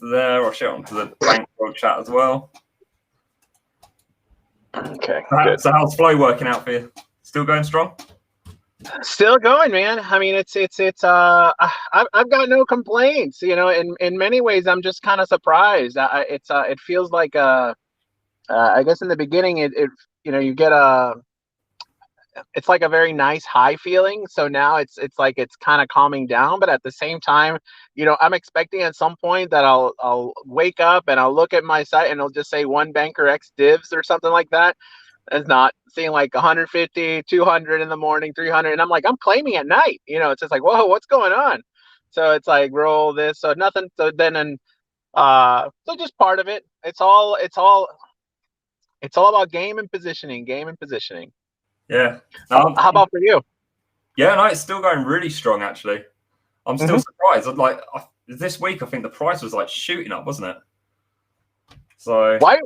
there, or share it onto the Bankroll chat as well. Okay. So how's flow working out for you? Still going strong? Still going, man. I mean, I've got no complaints. You know, in many ways, I'm just kind of surprised. It feels like I guess in the beginning, you get it's like a very nice high feeling. So now it's like it's kind of calming down, but at the same time, I'm expecting at some point that I'll wake up and I'll look at my site and it'll just say one banker X divs or something like that. It's not seeing like 150, 200 in the morning, 300, and I'm like, I'm claiming at night. It's just like, whoa, what's going on? So it's like roll this, so nothing. So then so just part of it. It's all about game and positioning. Yeah. How about for you? Yeah, no, it's still going really strong, actually. I'm still surprised. This week, I think the price was like shooting up, wasn't it? So why?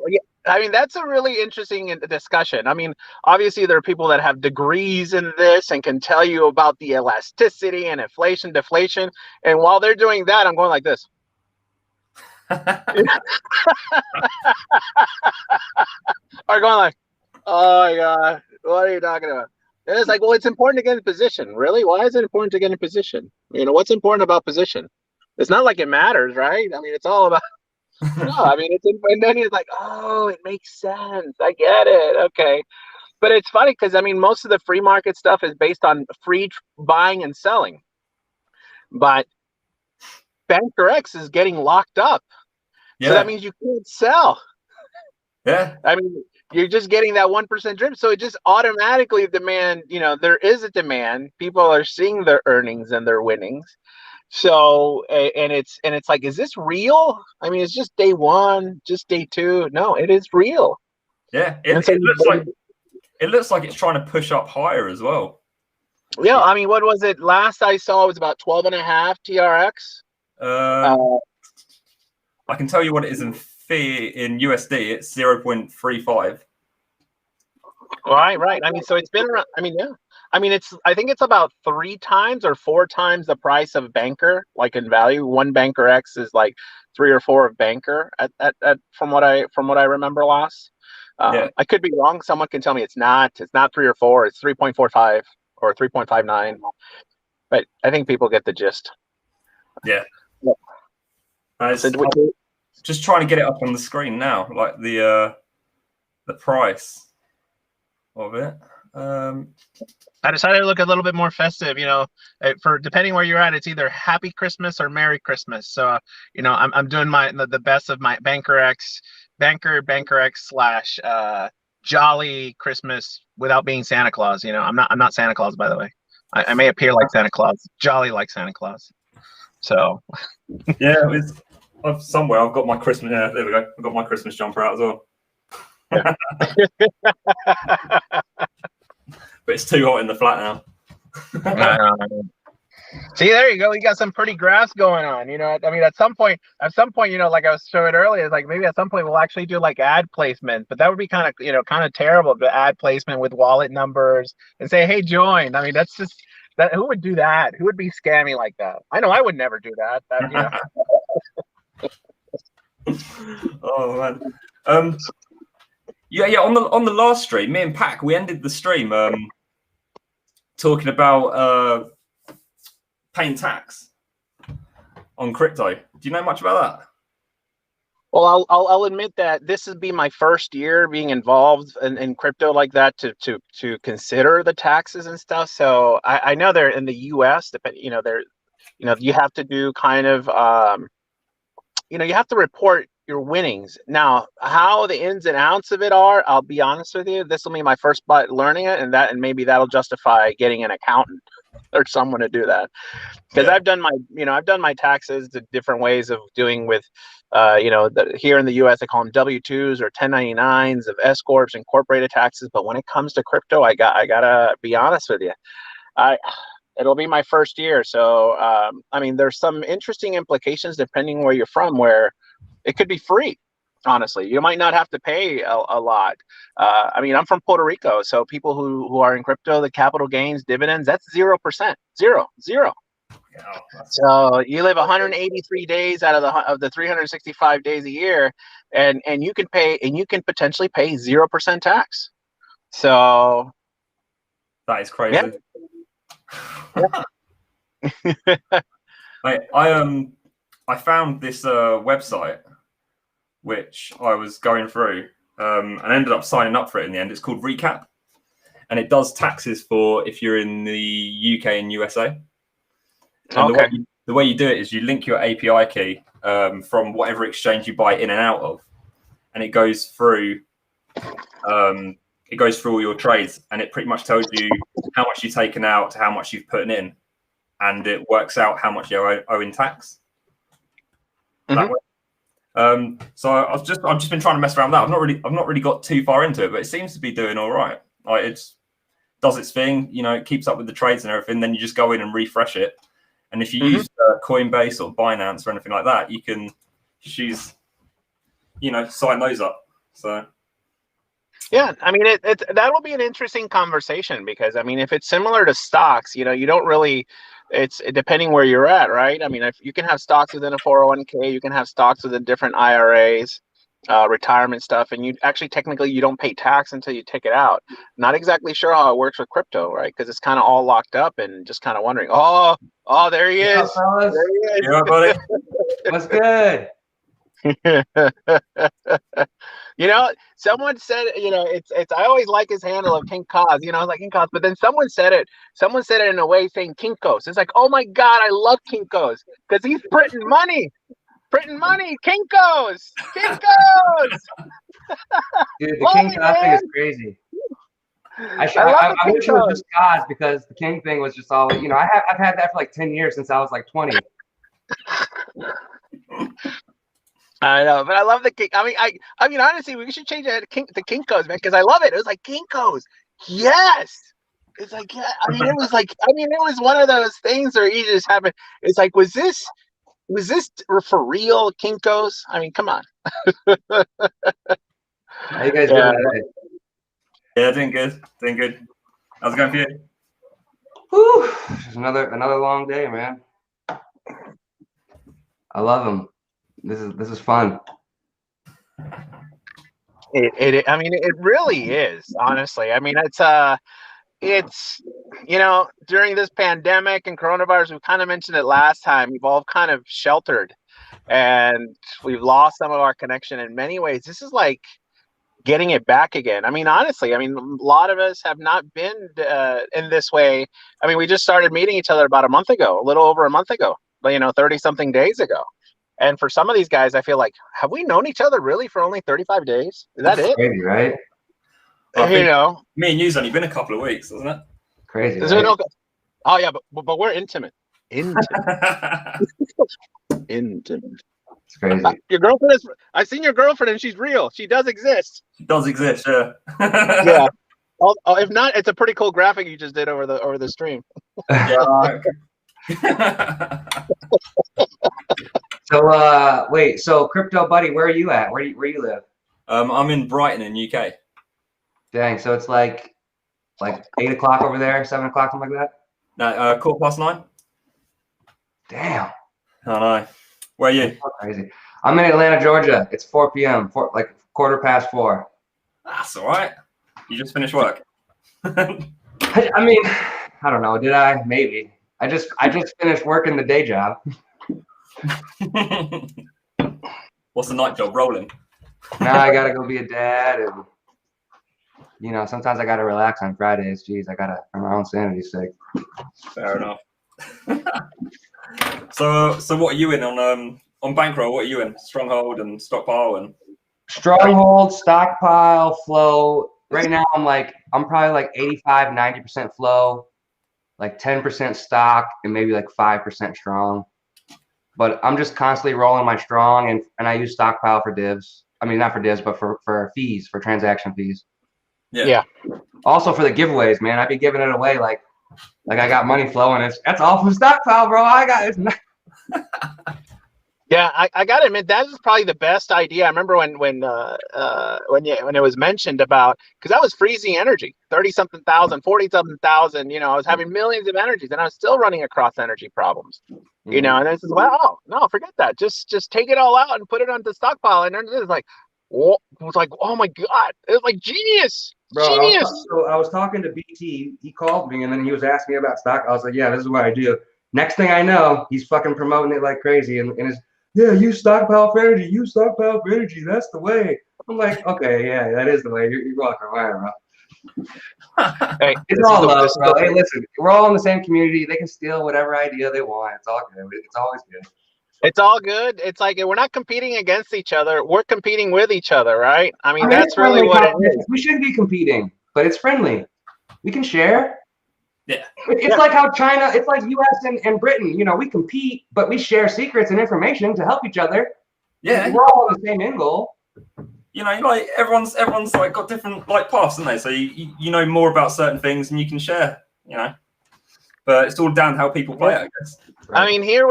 I mean, that's a really interesting discussion. I mean, obviously there are people that have degrees in this and can tell you about the elasticity and inflation, deflation. And while they're doing that, I'm going like this. Are going like, oh my God, what are you talking about? And it's like, well, it's important to get in position. Really? Why is it important to get in position? What's important about position? It's not like it matters, right? I mean, it's all about, no, I mean, and then he's like, oh, it makes sense. I get it. Okay. But it's funny because, I mean, most of the free market stuff is based on free buying and selling. But Banker X is getting locked up. Yeah. So that means you can't sell. Yeah. I mean, you're just getting that 1% drip. So it just automatically demand, there is a demand. People are seeing their earnings and their winnings. So, and it's like, is this real? I mean, it's just day one, just day two. No, it is real. Yeah. It looks like it's trying to push up higher as well. Yeah. I mean, what was it? Last I saw was about 12.5 TRX. I can tell you what it is in USD. It's 0.35. Right. I mean, so it's been around. I mean, yeah. I mean, I think it's about 3 times or 4 times the price of Banker, like in value. One Banker X is like 3 or 4 of Banker at from what I remember last. Yeah. I could be wrong. Someone can tell me it's not 3 or 4. It's 3.45 or 3.59. But I think people get the gist. Yeah. Just trying to get it up on the screen now, like the price of it. I decided to look a little bit more festive, for depending where you're at, it's either Happy Christmas or Merry Christmas. So, I'm doing the best of my Banker X / Jolly Christmas without being Santa Claus. I'm not Santa Claus, by the way. I may appear like Santa Claus, jolly like Santa Claus. So yeah, somewhere I've got my Christmas. Yeah, there we go. I've got my Christmas jumper out as well. Yeah. But it's too hot in the flat now. See, there you go. We got some pretty graphs going on. I mean, at some point, like I was showing earlier, it's like maybe at some point we'll actually do like ad placement, but that would be kind of terrible to ad placement with wallet numbers and say, hey, join. I mean, that's just that. Who would do that? Who would be scammy like that? I know I would never do that. Oh man. Yeah. On the last stream, me and Pac, we ended the stream talking about paying tax on crypto. Do you know much about that? Well, I'll admit that this would be my first year being involved in crypto like that to consider the taxes and stuff. So I know they're in the U.S. You have to do kind of you have to report your winnings. Now, how the ins and outs of it are, I'll be honest with you, this will be my first butt learning it, and maybe that'll justify getting an accountant or someone to do that. Because I've done my taxes, the different ways of doing with, here in the U.S. they call them W-2s or 1099s of S corps and corporated taxes. But when it comes to crypto, I gotta be honest with you, it'll be my first year. So I mean, there's some interesting implications depending where you're from, where it could be free. Honestly, you might not have to pay a lot. I mean, I'm from Puerto Rico, so people who are in crypto, the capital gains, dividends, that's 0%, zero. So you live 183 days out of the 365 days a year, and you can potentially pay 0% tax. So that is crazy. Yeah. Mate, I found this website which I was going through and ended up signing up for it in the end. It's called Recap, and it does taxes for if you're in the UK and USA. And Okay. the way you do it is you link your API key from whatever exchange you buy in and out of, and it goes through all your trades, and it pretty much tells you how much you've taken out to how much you've put in, and it works out how much you owe in tax. Mm-hmm. So I've just been trying to mess around with that. I've not really got too far into it, but it seems to be doing all right. Like, it does its thing, it keeps up with the trades and everything. Then you just go in and refresh it, and if you use Coinbase or Binance or anything like that, you can choose, sign those up. So. Yeah, I mean, that will be an interesting conversation, because I mean, if it's similar to stocks, you don't really, it's depending where you're at, right? I mean, if you can have stocks within a 401k, you can have stocks within different IRAs, retirement stuff, and technically you don't pay tax until you take it out. Not exactly sure how it works with crypto, right? Because it's kind of all locked up, and just kind of wondering, oh, there he is. Fellas? There he is. Yeah, buddy. What's good? Someone said, it's I always like his handle of King Cos, like King Cos, but then someone said it in a way saying Kinkos. It's like, oh my God, I love Kinkos, because he's printing money, Kinkos. Dude, the King Cos thing is crazy. I wish it was just Cos, because the King thing was just always, I've had that for like 10 years, since I was like 20. I know, but I love the King. I mean, honestly, we should change it to Kinkos, man, because I love it. It was like Kinkos. Yes. It's like, yeah. I mean, it was one of those things where you just have it. It's like, was this for real, Kinkos? I mean, come on. How you guys doing today? Yeah, doing good. How's it going for you? Whew. Just another long day, man. I love them. This is fun. It really is, honestly. I mean, it's during this pandemic and coronavirus, we kind of mentioned it last time, we've all kind of sheltered, and we've lost some of our connection in many ways. This is like getting it back again. I mean, honestly, a lot of us have not been in this way. I mean, we just started meeting each other about a little over a month ago, 30 something days ago. And for some of these guys, I feel like, have we known each other really for only 35 days? Is that it? Crazy, right? Me and you's only been a couple of weeks, hasn't it? Crazy. Right? Oh yeah, but we're intimate. Intimate. It's crazy. Your girlfriend is. I've seen your girlfriend, and she's real. She does exist. She does exist, yeah. Yeah. Oh, if not, it's a pretty cool graphic you just did over the stream. Yeah. So wait, so Crypto Buddy, where are you at? Where you live? I'm in Brighton in UK. Dang, so it's like 8 o'clock over there, 7 o'clock, something like that? No, 9:15. Damn. I know. Where are you? That's so crazy. I'm in Atlanta, Georgia. It's 4 p.m. Like 4:15. That's all right. You just finished work. I mean, I don't know. Did I? Maybe. I just finished working the day job. What's the night job? Rolling. Now I gotta go be a dad, and sometimes I gotta relax on Fridays. Jeez, for my own sanity's sake. Fair enough. So what are you in on Bankroll? What are you in? Stronghold and stockpile and Stronghold, stockpile, flow. Right now I'm probably like 85, 90% flow, like 10% stock, and maybe like 5% strong. But I'm just constantly rolling my strong, and I use stockpile for divs. I mean, not for divs, but for fees, for transaction fees. Yeah. Also for the giveaways, man. I'd be giving it away like I got money flowing. That's all from stockpile, bro. I got it. Yeah, I gotta admit that is probably the best idea. I remember when it was mentioned about, because that was freezing energy, 30-something thousand, 40-something thousand. I was having millions of energies, and I was still running across energy problems. And this is, well, no, forget that. Just take it all out and put it on the stockpile. And then it's like, it was like, oh my god, it was like genius, Bro, genius. I was talking to BT. He called me and then he was asking me about stock. I was like, yeah, this is what I do. Next thing I know, he's fucking promoting it like crazy. And his, yeah, use stockpile for energy. Use stockpile for energy. That's the way. I'm like, okay, yeah, that is the way. You're welcome, bro. Hey, It's all love, bro. Hey, listen, we're all in the same community. They can steal whatever idea they want. It's all good. It's always good. It's all good. It's like we're not competing against each other. We're competing with each other, right? I mean, that's really what it is. We shouldn't be competing, but it's friendly. We can share. Yeah. It's like how China, it's like US and Britain, we compete, but we share secrets and information to help each other. Yeah. We're all on the same end goal. Like everyone's like got different like paths, don't they? So you know more about certain things and you can share, But it's all down to how people play it, I guess. Right? Here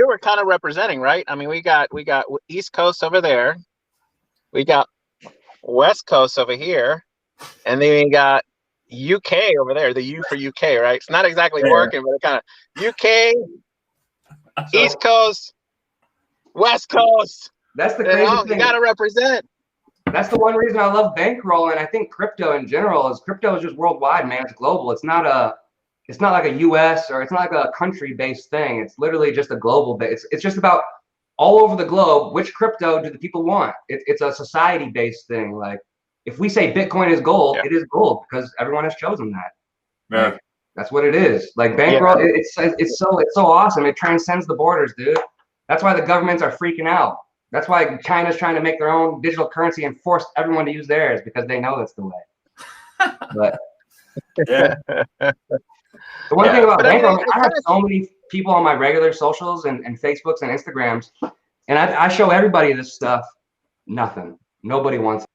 we're kind of representing, right? We got East Coast over there, we got West Coast over here, and then we got UK over there. The U for UK, right? It's not exactly working, but it kind of UK, East Coast, West Coast. That's the crazy thing. You gotta represent. That's the one reason I love Bankroll, and I think crypto in general is just worldwide, man. It's global. It's not like a US or it's not like a country-based thing. It's literally just a global base. It's just about all over the globe, which crypto do the people want? It's a society-based thing. Like if we say Bitcoin is gold, it is gold because everyone has chosen that. Yeah. Like, that's what it is. Like Bankroll, it's so awesome. It transcends the borders, dude. That's why the governments are freaking out. That's why China's trying to make their own digital currency and force everyone to use theirs because they know it's the way. But yeah. The one thing about Bankroll, I have so many people on my regular socials and Facebooks and Instagrams, and I show everybody this stuff. Nothing. Nobody wants it.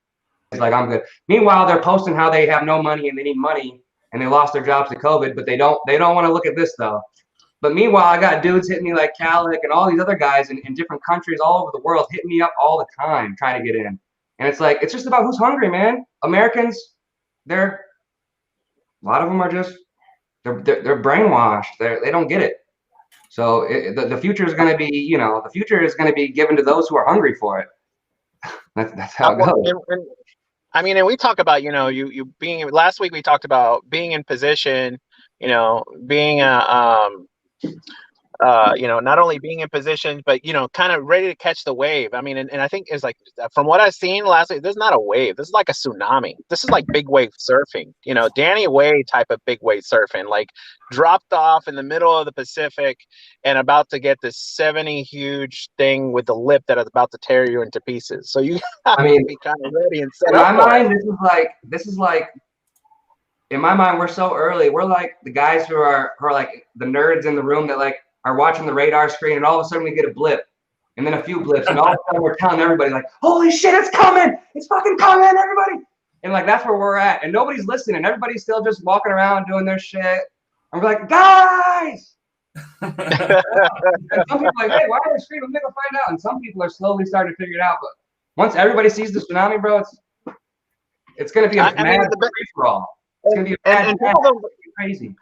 It's like, I'm good. Meanwhile, they're posting how they have no money and they need money and they lost their jobs to COVID, but they don't want to look at this though. But meanwhile, I got dudes hitting me like Kalik and all these other guys in different countries all over the world hitting me up all the time trying to get in. And it's like, it's just about who's hungry, man. Americans, a lot of them are just, they're brainwashed. They don't get it. So the future is going to be, the future is going to be given to those who are hungry for it. That's how it goes. And we talk about, you being, last week we talked about being in position, being not only being in position, but kind of ready to catch the wave. And I think it's like, from what I've seen last week, there's not a wave. This is like a tsunami. This is like big wave surfing. Danny Way type of big wave surfing, like dropped off in the middle of the Pacific and about to get this 70 huge thing with the lip that is about to tear you into pieces. So you have to be kind of ready and set up. In my mind, this is like. In my mind, we're so early. We're like the guys who are like the nerds in the room that like are watching the radar screen, and all of a sudden we get a blip, and then a few blips, and all of a sudden we're telling everybody like, "Holy shit, it's coming! It's fucking coming, everybody!" And like that's where we're at, and nobody's listening. Everybody's still just walking around doing their shit, and we're like, "Guys!" And some people are like, "Hey, why are they screaming? We're gonna find out." And some people are slowly starting to figure it out. But once everybody sees the tsunami, bro, it's gonna be a mad free for all. It's gonna be crazy.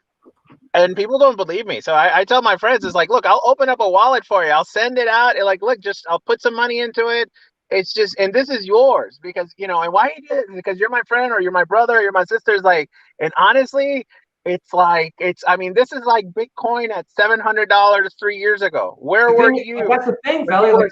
And people don't believe me. So I tell my friends, it's like, look, I'll open up a wallet for you. I'll send it out. And like, look, I'll put some money into it. It's just, and this is yours because, and why you did it? Because you're my friend or you're my brother or you're my sister's like, and honestly, it's like, this is like Bitcoin at $700 3 years ago. Where were you? That's the thing, fella.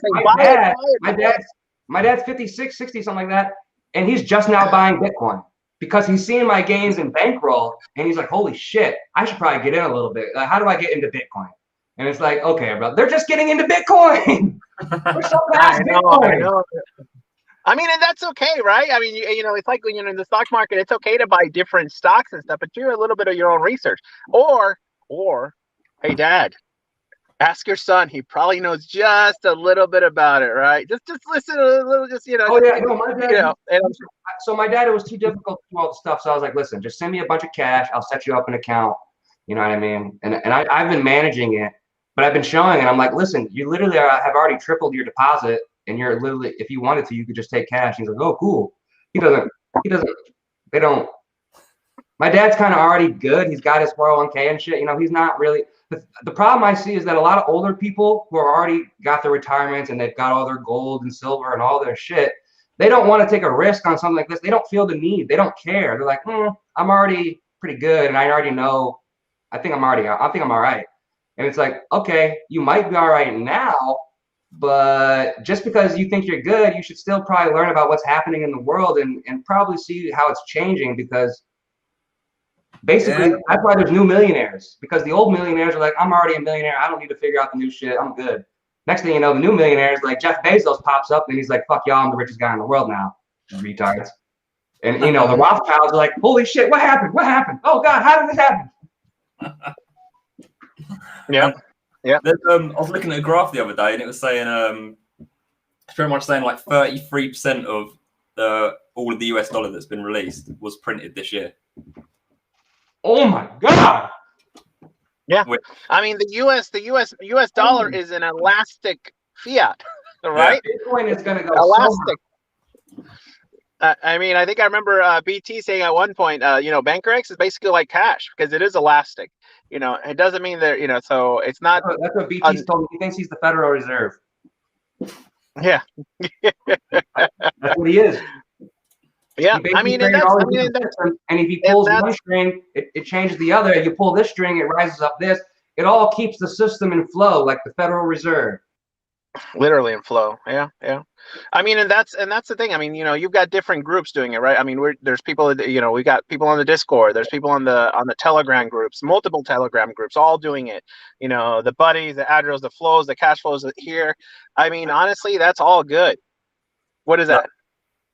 My dad's 56, 60, something like that. And he's just now buying Bitcoin. Because he's seeing my gains in Bankroll, and he's like, "Holy shit, I should probably get in a little bit. Like, how do I get into Bitcoin?" And it's like, okay, bro, they're just getting into Bitcoin. We're so fast Bitcoin. I mean, and that's okay, right? It's like when you're in the stock market, it's okay to buy different stocks and stuff, but do a little bit of your own research. Or, hey, Dad, ask your son. He probably knows just a little bit about it, right? Just listen a little, Oh yeah, no, my dad. So my dad, it was too difficult to do all the stuff. So I was like, listen, just send me a bunch of cash. I'll set you up an account. You know what I mean? And I've been managing it. But I've been showing, and I'm like, listen, you literally have already tripled your deposit, and you're literally, if you wanted to, you could just take cash. He's like, oh, cool. He doesn't. They don't. My dad's kind of already good. He's got his 401k and shit. You know, he's not really. The problem I see is that a lot of older people who are already got their retirements and they've got all their gold and silver and all their shit, they don't want to take a risk on something like this. They don't feel the need. They don't care. They're like, I'm already pretty good, and I already know. I think I'm all right. And it's like, okay, you might be all right now, but just because you think you're good, you should still probably learn about what's happening in the world and probably see how it's changing, because basically that's why there's new millionaires, because the old millionaires are like, I'm already a millionaire. I don't need to figure out the new shit. I'm good. Next thing you know, the new millionaires like Jeff Bezos pops up and he's like, fuck y'all, I'm the richest guy in the world now. Retards. And you know, the Rothschilds are like, holy shit, what happened? What happened? Oh God, how did this happen? Yeah. I was looking at a graph the other day, and it was saying, pretty much saying like 33% of all of the US dollar that's been released was printed this year. Oh my God. Yeah. I mean, the US dollar is an elastic fiat, right? Yeah. Bitcoin is going to go elastic. I mean, I think I remember BT saying at one point, Bankroll is basically like cash because it is elastic. You know, it doesn't mean that, so it's not. That's what BT's told me. He thinks he's the Federal Reserve. Yeah. That's what he is. Yeah, I mean, and if he pulls one string, it changes the other. You pull this string, it rises up this. It all keeps the system in flow, like the Federal Reserve. Literally in flow. Yeah. I mean, and that's the thing. I mean, you've got different groups doing it, right? I mean, there's people, we got people on the Discord. There's people on the Telegram groups, multiple Telegram groups, all doing it. The buddies, the addros, the flows, the cash flows here. I mean, honestly, that's all good. What is that?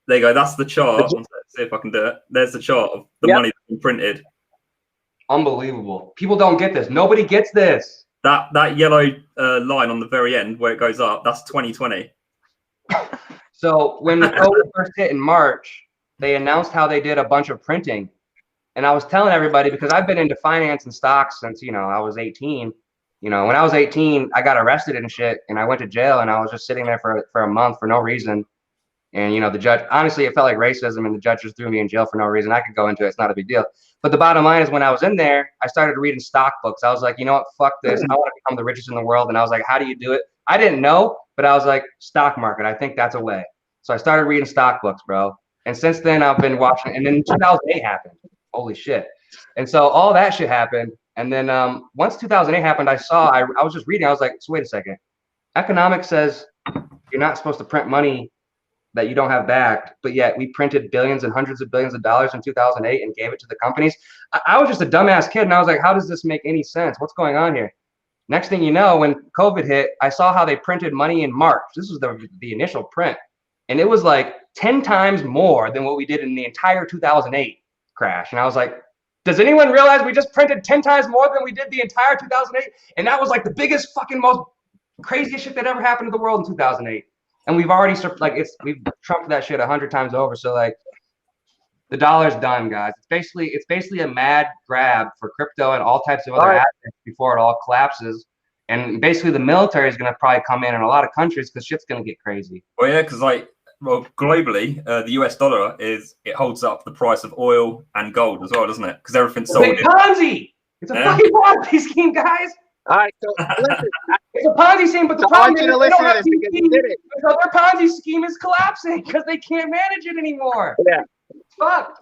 There you go. That's the chart. Let's see if I can do it. There's the chart of the money that's been printed. Unbelievable. People don't get this. Nobody gets this. That yellow line on the very end where it goes up, that's 2020. So when the COVID first hit in March, they announced how they did a bunch of printing. And I was telling everybody, because I've been into finance and stocks since, I was 18. When I was 18, I got arrested and shit, and I went to jail, and I was just sitting there for a month for no reason. And, the judge, honestly, it felt like racism, and the judge just threw me in jail for no reason. I could go into it. It's not a big deal. But the bottom line is, when I was in there, I started reading stock books. I was like, you know what? Fuck this. I want to become the richest in the world. And I was like, how do you do it? I didn't know, but I was like, stock market. I think that's a way. So I started reading stock books, bro. And since then, I've been watching. And then 2008 happened. Holy shit. And so all that shit happened. And then once 2008 happened, I was just reading. I was like, so wait a second. Economics says you're not supposed to print money that you don't have backed, but yet we printed billions and hundreds of billions of dollars in 2008 and gave it to the companies. I was just a dumbass kid, and I was like, how does this make any sense? What's going on here? Next thing you know, when COVID hit, I saw how they printed money in March. This was the initial print, and it was like 10 times more than what we did in the entire 2008 crash. And I was like, does anyone realize we just printed 10 times more than we did the entire 2008? And that was like the biggest fucking most craziest shit that ever happened to the world in 2008. And we've already we've trumped that shit 100 times over. So like, the dollar's done, guys. It's basically a mad grab for crypto and all types of other assets before it all collapses. And basically, the military is going to probably come in a lot of countries because shit's going to get crazy. Well, yeah, because globally, the US dollar it holds up the price of oil and gold as well, doesn't it? Because everything's sold. It's a Ponzi. It's a fucking Ponzi scheme, guys. All right, so listen, it's a Ponzi scheme, but the problem is their Ponzi scheme is collapsing because they can't manage it anymore. Yeah, fuck.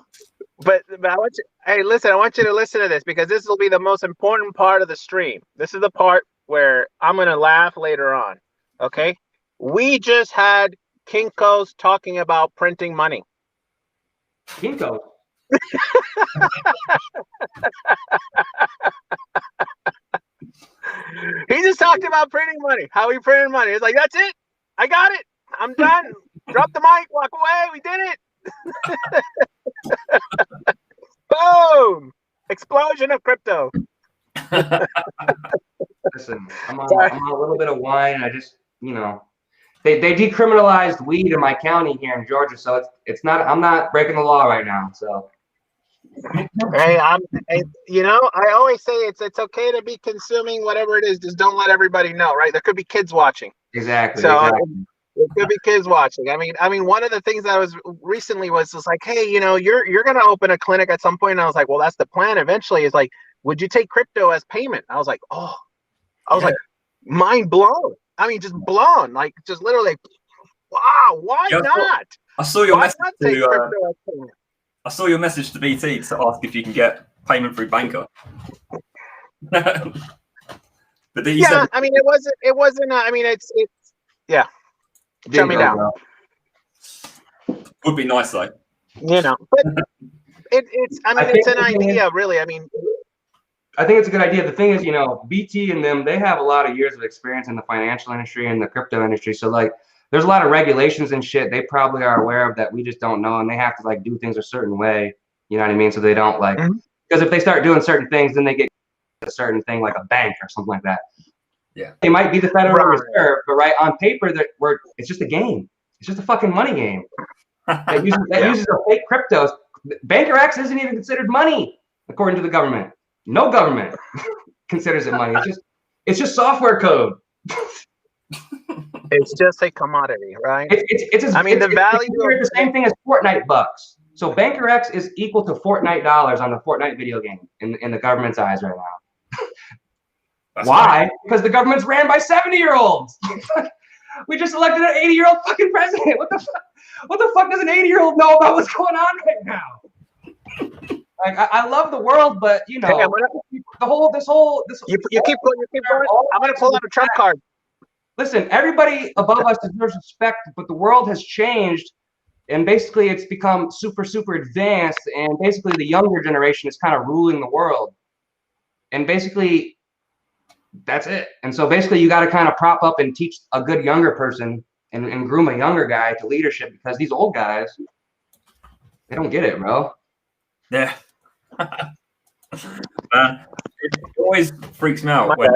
But I want you. Hey, listen, I want you to listen to this because this will be the most important part of the stream. This is the part where I'm gonna laugh later on. Okay, we just had Kinko's talking about printing money. Kinko. He just talked about printing money. How he printed money. It's like, that's it. I got it. I'm done. Drop the mic. Walk away. We did it. Boom. Explosion of crypto. Listen, I'm on a little bit of wine. And I just, they decriminalized weed in my county here in Georgia. So it's not, I'm not breaking the law right now. So Hey, you know, I always say it's okay to be consuming whatever it is. Just don't let everybody know, right? There could be kids watching. Exactly. So Exactly. it could be kids watching. I mean, one of the things I was recently was just like, hey, you know, you're gonna open a clinic at some point. And I was like, well, that's the plan. Eventually, is like, would you take crypto as payment? I was like, oh, I was like, mind blown. I mean, just blown. Like, just literally, wow. Why Yeah, not? I saw your Why message not take to crypto as payment? I saw your message to BT to ask if you can get payment through Banker. But then you Yeah, said I mean, it wasn't. I mean, it's yeah. Shut me down. Bro. would be nice though. You know, but it's. I mean, it's an idea, really. I mean, I think it's a good idea. The thing is, you know, BT and them, they have a lot of years of experience in the financial industry and the crypto industry. So like, there's a lot of regulations and shit they probably are aware of that we just don't know, and they have to like do things a certain way. You know what I mean? So they don't like, because if they start doing certain things, then they get a certain thing like a bank or something like that. Yeah, it might be the Federal Reserve, but right on paper, it's just a game. It's just a fucking money game that uses a fake cryptos. Banker X isn't even considered money according to the government. No government considers it money. It's just software code. it's just a commodity, right? I mean, the value of the same thing as Fortnite bucks. So Banker X is equal to Fortnite dollars on the Fortnite video game in the government's eyes right now. Why? Right. Because the government's ran by 70-year-olds. We just elected an 80-year-old fucking president. What the fuck does an 80-year-old know about what's going on right now? Like, I love the world, but you know, hey, you keep going. I'm gonna pull out a trump card. Listen, everybody above us deserves respect, but the world has changed, and basically it's become super advanced, and basically the younger generation is kind of ruling the world, and basically that's it. And so basically you got to kind of prop up and teach a good younger person and groom a younger guy to leadership, because these old guys, they don't get it, bro. Yeah. Man, it always freaks me out when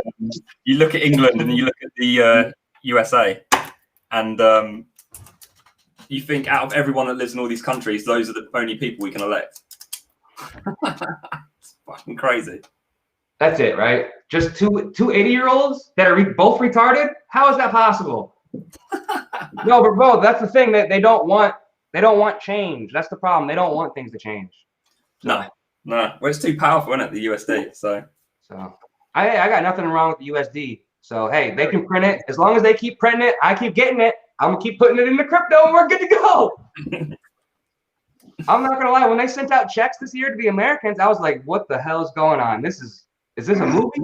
you look at England and you look at the USA, and you think out of everyone that lives in all these countries, those are the only people we can elect. It's fucking crazy. That's it, right? Just two 80-year-olds that are both retarded? How is that possible? No, but bro, that's the thing, that they don't want change. That's the problem. They don't want things to change. So. No. Well, it's too powerful, isn't it, the USD? So I got nothing wrong with the USD. So hey, they can print it. As long as they keep printing it, I keep getting it. I'm gonna keep putting it in the crypto and we're good to go. I'm not gonna lie, when they sent out checks this year to the Americans, I was like, what the hell is going on? Is this a movie?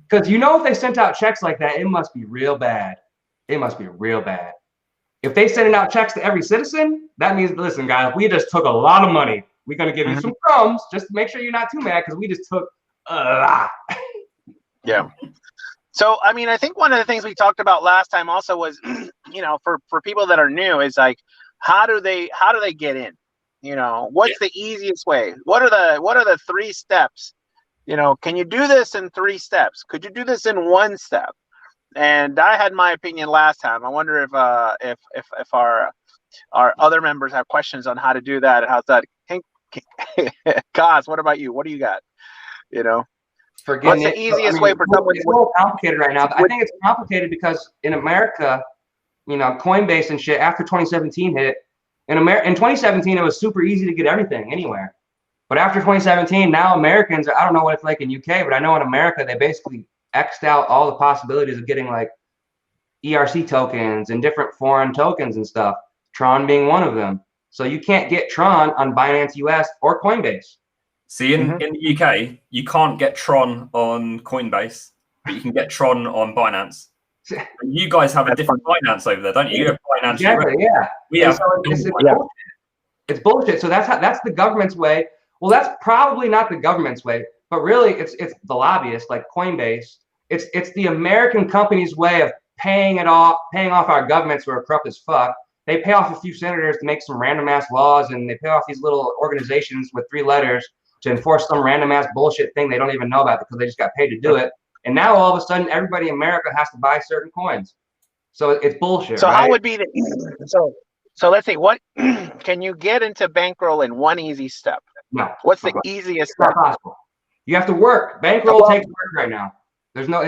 Because you know, if they sent out checks like that, it must be real bad. It must be real bad. If they sending out checks to every citizen, that means, listen, guys, we just took a lot of money. We're gonna give you some crumbs just to make sure you're not too mad, because we just took a lot. Yeah. So I mean, I think one of the things we talked about last time also was, you know, for people that are new, is like, how do they get in? You know, what's the easiest way? What are the 3 steps? You know, can you do this in 3 steps? Could you do this in 1 step? And I had my opinion last time. I wonder if our other members have questions on how to do that. How's that? Kaz, what about you? What do you got? You know, what's the easiest way for someone? It's more complicated right now. I think it's complicated because in America, you know, Coinbase and shit, after 2017 hit, in 2017 it was super easy to get everything anywhere. But after 2017, now Americans, I don't know what it's like in UK, but I know in America they basically X'd out all the possibilities of getting like ERC tokens and different foreign tokens and stuff, Tron being one of them. So you can't get Tron on Binance US or Coinbase. See, in the UK, you can't get Tron on Coinbase, but you can get Tron on Binance. And you guys have a different Binance over there, don't you? You have Binance. Exactly, yeah. It's bullshit. So that's the government's way. Well, that's probably not the government's way, but really it's the lobbyists like Coinbase. It's the American company's way of paying off our governments who are corrupt as fuck. They pay off a few senators to make some random ass laws, and they pay off these little organizations with 3 letters to enforce some random ass bullshit thing they don't even know about because they just got paid to do it. And now all of a sudden, everybody in America has to buy certain coins. So it's bullshit. So right? how would be the So let's see, what can you get into Bankroll in one easy step? No. What's the easiest It's not step? possible. You have to work. Bankroll takes work right now. It's not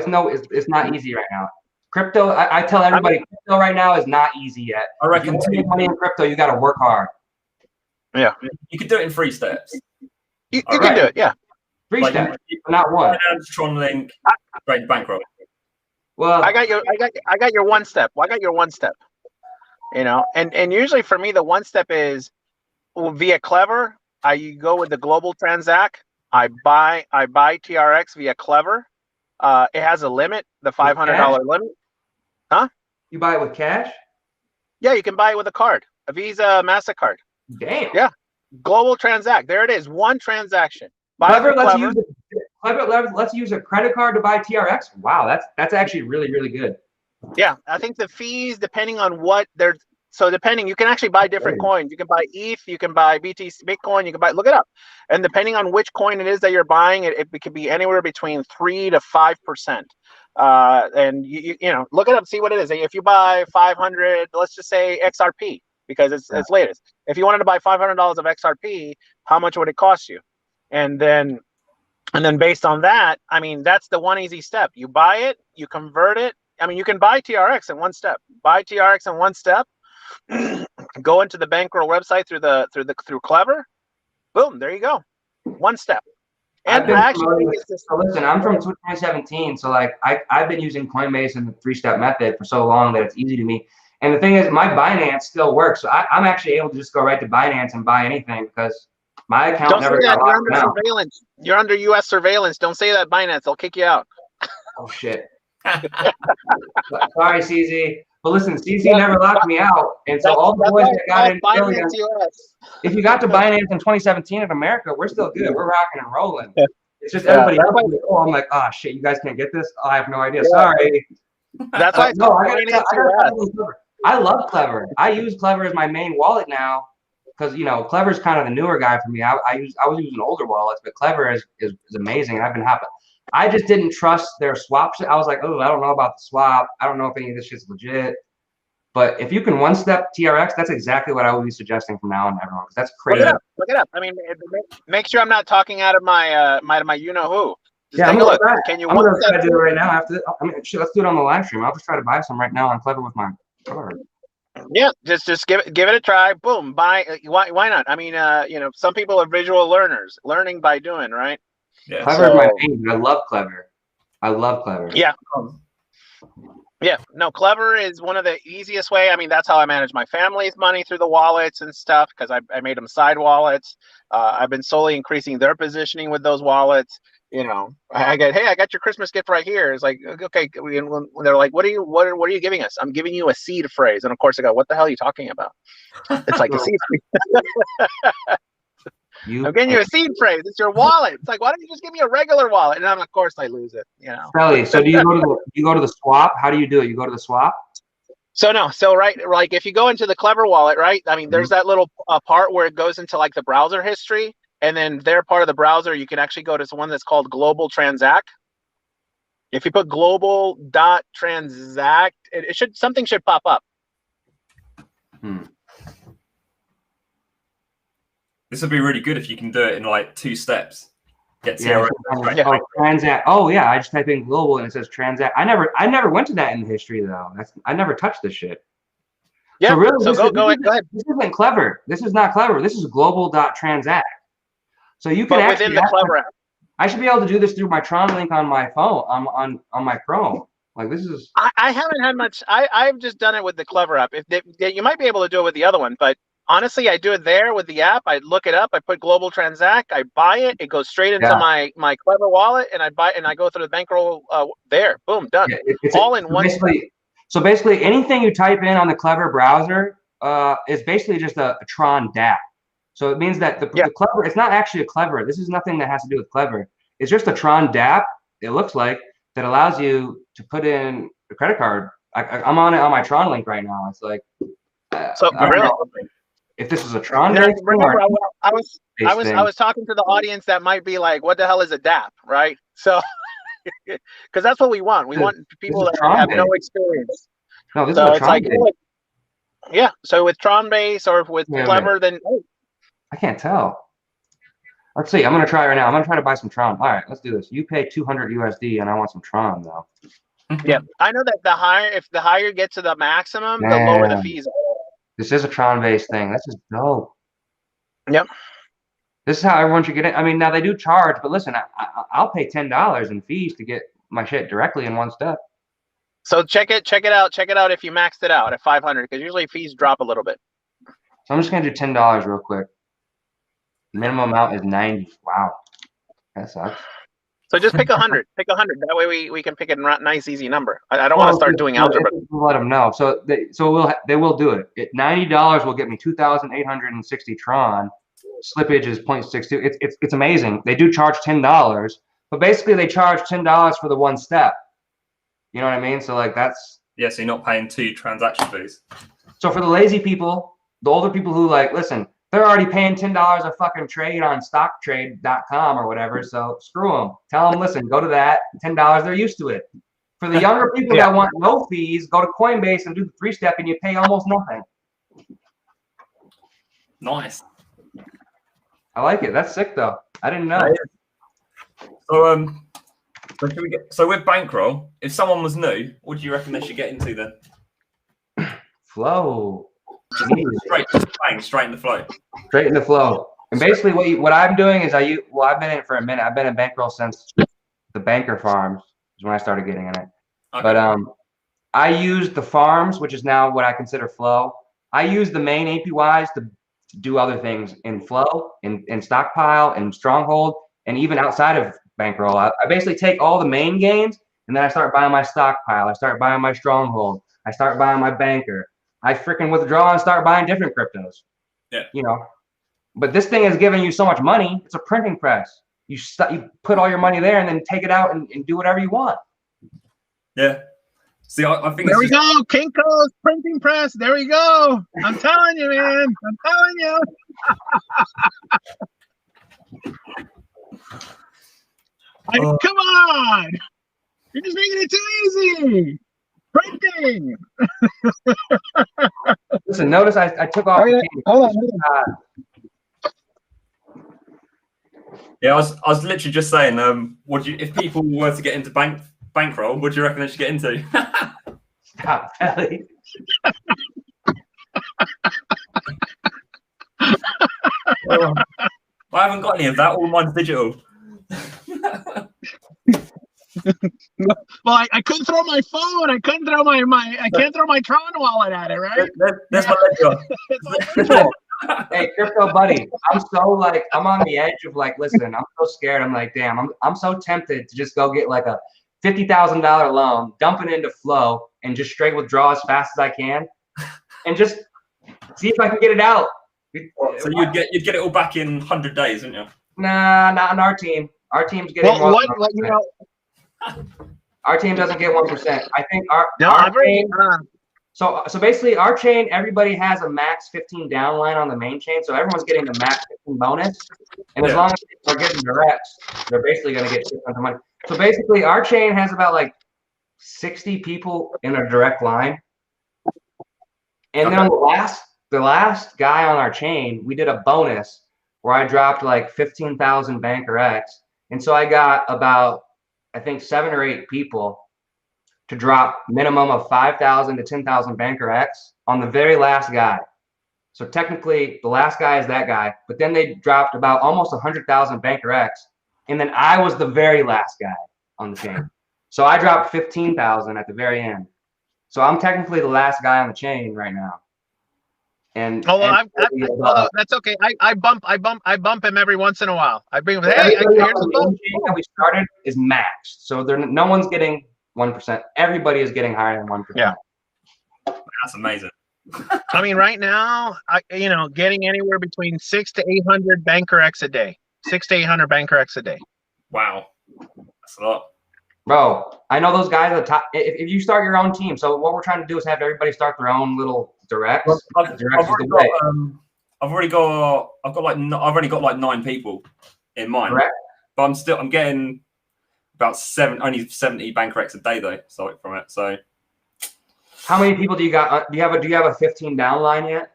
easy right now. Crypto, I tell everybody, crypto right now is not easy yet. I reckon if you make money in crypto, you got to work hard. Yeah. You could do it in 3 steps. You can do it, yeah. 3 steps, not one. Tron Link, straight Bankroll. Well, I got your one step. I got your one step. You know, and usually for me the one step is via Clever. I go with the global transact. I buy TRX via Clever. It has a limit, the $500 limit. Huh? You buy it with cash? Yeah, you can buy it with a card, a Visa, MasterCard. Damn. Yeah. Global transact. There it is. One transaction. Clever lets you use a credit card to buy TRX. Wow, that's actually really, really good. Yeah, I think the fees, depending on what they're, so depending, you can actually buy different coins. You can buy ETH, you can buy BTC, Bitcoin, you can buy, look it up. And depending on which coin it is that you're buying, it could be anywhere between 3 to 5%. And you know, look it up, see what it is. If you buy 500, let's just say XRP, because it's latest. If you wanted to buy $500 of XRP, how much would it cost you? And then based on that, I mean, that's the one easy step. You buy it, you convert it. I mean, you can buy TRX in one step. Buy TRX in one step. Go into the Bankroll website through Clever. Boom, there you go. One step. And listen, I'm from 2017, so like I've been using Coinbase and the 3-step method for so long that it's easy to me. And the thing is, my Binance still works, so I'm actually able to just go right to Binance and buy anything because my account never got locked down. Surveillance. You're under U.S. surveillance. Don't say that Binance. They'll kick you out. Oh shit. Sorry, CZ. But listen, CZ never locked me out, and so all the boys that got in early, if you got to Binance in 2017 in America, we're still good. We're rocking and rolling. It's just everybody else. I'm like, oh shit, you guys can't get this. Oh, I have no idea. Sorry. That's why. No, I love Clever. I use Clever as my main wallet now because Clever's kind of the newer guy for me. I was using older wallets, but Clever is amazing, and I've been happy. I just didn't trust their swap shit. I was like, oh, I don't know about the swap. I don't know if any of this shit's legit. But if you can one-step TRX, that's exactly what I would be suggesting from now on, everyone, because that's crazy. Look it up. I mean, make sure I'm not talking out of my my you-know-who. Yeah, I'm gonna try. Can you? I'm gonna try to do it right now. After, I mean, shit, let's do it on the live stream. I'll just try to buy some right now on Clever with my card. Yeah, just give it a try. Boom, buy. Why not? I mean, some people are visual learners, learning by doing, right? Yeah. Clever is my thing. I love Clever. I love Clever. Yeah. Yeah, no, Clever is one of the easiest way. I mean, that's how I manage my family's money through the wallets and stuff because I made them side wallets. I've been slowly increasing their positioning with those wallets. I got your Christmas gift right here. It's like, okay, when they're like, what are you giving us? I'm giving you a seed phrase, and of course I go, what the hell are you talking about? It's like a seed phrase. I'm getting you a seed phrase. It's your wallet. It's like, why don't you just give me a regular wallet? And then of course I lose it. Shelly, so do you go to the swap? How do you do it? You go to the swap? So right, like if you go into the Clever wallet, right? I mean, there's that little part where it goes into like the browser history, and then their part of the browser, you can actually go to one that's called Global Transact. If you put global.transact, something should pop up. This would be really good if you can do it in like 2 steps. Get TRX. Transact. Oh yeah, I just type in global and it says transact. I never went to that in the history though. I never touched this shit. Yeah. So really, go ahead. This isn't Clever. This is not Clever. This is global.transact. So you can actually within the Clever app. I should be able to do this through my Tron link on my phone, on my Chrome. Like this is. I haven't had much. I've just done it with the Clever app. You might be able to do it with the other one, but honestly, I do it there with the app. I look it up. I put Global Transact. I buy it. It goes straight into my Clever wallet, and I go through the Bankroll there. Boom, done. Yeah, all in one. So basically, anything you type in on the Clever browser is basically just a Tron DApp. So it means that the Clever, it's not actually a Clever. This is nothing that has to do with Clever. It's just a Tron DApp, it looks like, that allows you to put in a credit card. I'm on it on my Tron link right now. It's like, I don't know if this is a Tron link. I was talking to the audience that might be like, what the hell is a DApp, right? So, because that's what we want. We want people that have no experience. No, this is a Tron Yeah. So with Tron base or with Wait a Clever, then I can't tell. Let's see. I'm gonna try right now. I'm gonna try to buy some Tron. All right, let's do this. You pay 200 USD, and I want some Tron though. yeah, I know that if the higher you get to the maximum, the lower the Damn. fees. This is a Tron-based thing. This is dope. Yep. This is how everyone should get it. I mean, now they do charge, but listen, I'll pay $10 in fees to get my shit directly in one step. So check it out if you maxed it out at 500, because usually fees drop a little bit. So I'm just gonna do $10 real quick. Minimum amount is 90. Wow, that sucks. So just pick 100. Pick 100. That way we can pick a nice easy number. I don't want to start doing algebra. Let them know. So they will do it. $90 will get me 2,860 Tron. Slippage is 0.62. It's amazing. They do charge $10, but basically they charge $10 for the one step. You know what I mean? So like that's Yeah, so you're not paying 2 transaction fees. so for the lazy people, the older people who like listen, they're already paying $10 a fucking trade on stocktrade.com or whatever. So screw them. Tell them, listen, go to that $10. They're used to it. For the younger people that want no fees, go to Coinbase and do the 3-step, and you pay almost nothing. Nice. I like it. That's sick though. I didn't know. So with Bankroll, if someone was new, what do you reckon they should get into then? Flow. Straight in the flow. Straight in the flow. And basically what I'm doing is I've been in it for a minute. I've been in Bankroll since the banker farms is when I started getting in it. Okay. But I use the farms, which is now what I consider flow. I use the main APYs to do other things in flow, in stockpile, in stronghold, and even outside of Bankroll. I basically take all the main gains and then I start buying my stockpile. I start buying my stronghold. I start buying my banker. I freaking withdraw and start buying different cryptos. Yeah. You know, but this thing is giving you so much money. It's a printing press. You put all your money there and then take it out and do whatever you want. Yeah. See, I think there we go. Kinko's printing press. There we go. I'm telling you, man. I'm telling you. Come on. You're just making it too easy. Printing. Listen, notice I took off. Hold on. Yeah, I was literally just saying, if people were to get into Bankroll, what do you reckon they should get into? Stop, Ellie. I haven't got any of that. All mine's digital. Well, I couldn't throw my phone. I couldn't throw I can't throw my Tron wallet at it, right? That's my ledger. Hey, crypto buddy, I'm on the edge of like, listen, I'm so scared. I'm like, damn, I'm so tempted to just go get like a $50,000 loan, dump it into Flow, and just straight withdraw as fast as I can, and just see if I can get it out. So you'd get it all back in 100 days, wouldn't you? Nah, not on our team. Our team's getting our team doesn't get 1%. I think our team. So basically, our chain, everybody has a max 15 downline on the main chain, so everyone's getting the max 15 bonus. And as long as they're getting directs, they're basically going to get tons of money. So basically, our chain has about like 60 people in a direct line. And then the last guy on our chain, we did a bonus where I dropped like 15,000 Banker X. And so I got about, I think, 7 or 8 people to drop minimum of 5,000 to 10,000 Banker X on the very last guy. So technically, the last guy is that guy, but then they dropped about almost 100,000 Banker X, and then I was the very last guy on the chain. So I dropped 15,000 at the very end. So I'm technically the last guy on the chain right now. And although that's okay. I bump him every once in a while. I bring him. Hey, here's the bump. That we started is maxed, so no one's getting 1%. Everybody is getting higher than 1%. Yeah, that's amazing. I mean, right now, getting anywhere between 600 to 800 Banker X a day. 600 to 800 Banker X a day. Wow, that's a lot. Bro, I know those guys at the top. If you start your own team, so what we're trying to do is have everybody start their own little directs. Well, I've only got like 9 people in mind. Correct. But I'm getting about only 70 Banker X a day though. So from it, so How many people do you got? Do you have a 15 down line yet?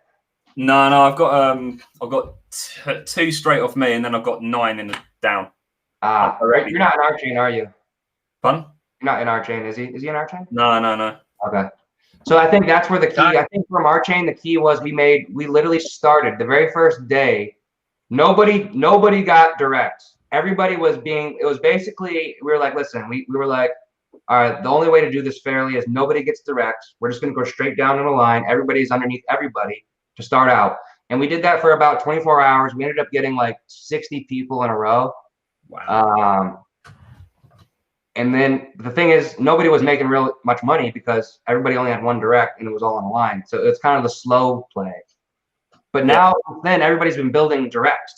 No, I've got two straight off me, and then I've got 9 in the down. You're not in our chain, are you? Fun? You're not in our chain, is he? Is he in our chain? No. Okay. So I think that's where the key. I think from our chain, the key was we literally started the very first day. Nobody got direct. Everybody was being. It was basically we were like, listen, we were like, all right, the only way to do this fairly is nobody gets direct. We're just going to go straight down in a line. Everybody's underneath everybody to start out. And we did that for about 24 hours. We ended up getting like 60 people in a row. Wow. And then the thing is, nobody was making real much money because everybody only had one direct and it was all on the line. So it's kind of the slow play. But now, then everybody's been building directs.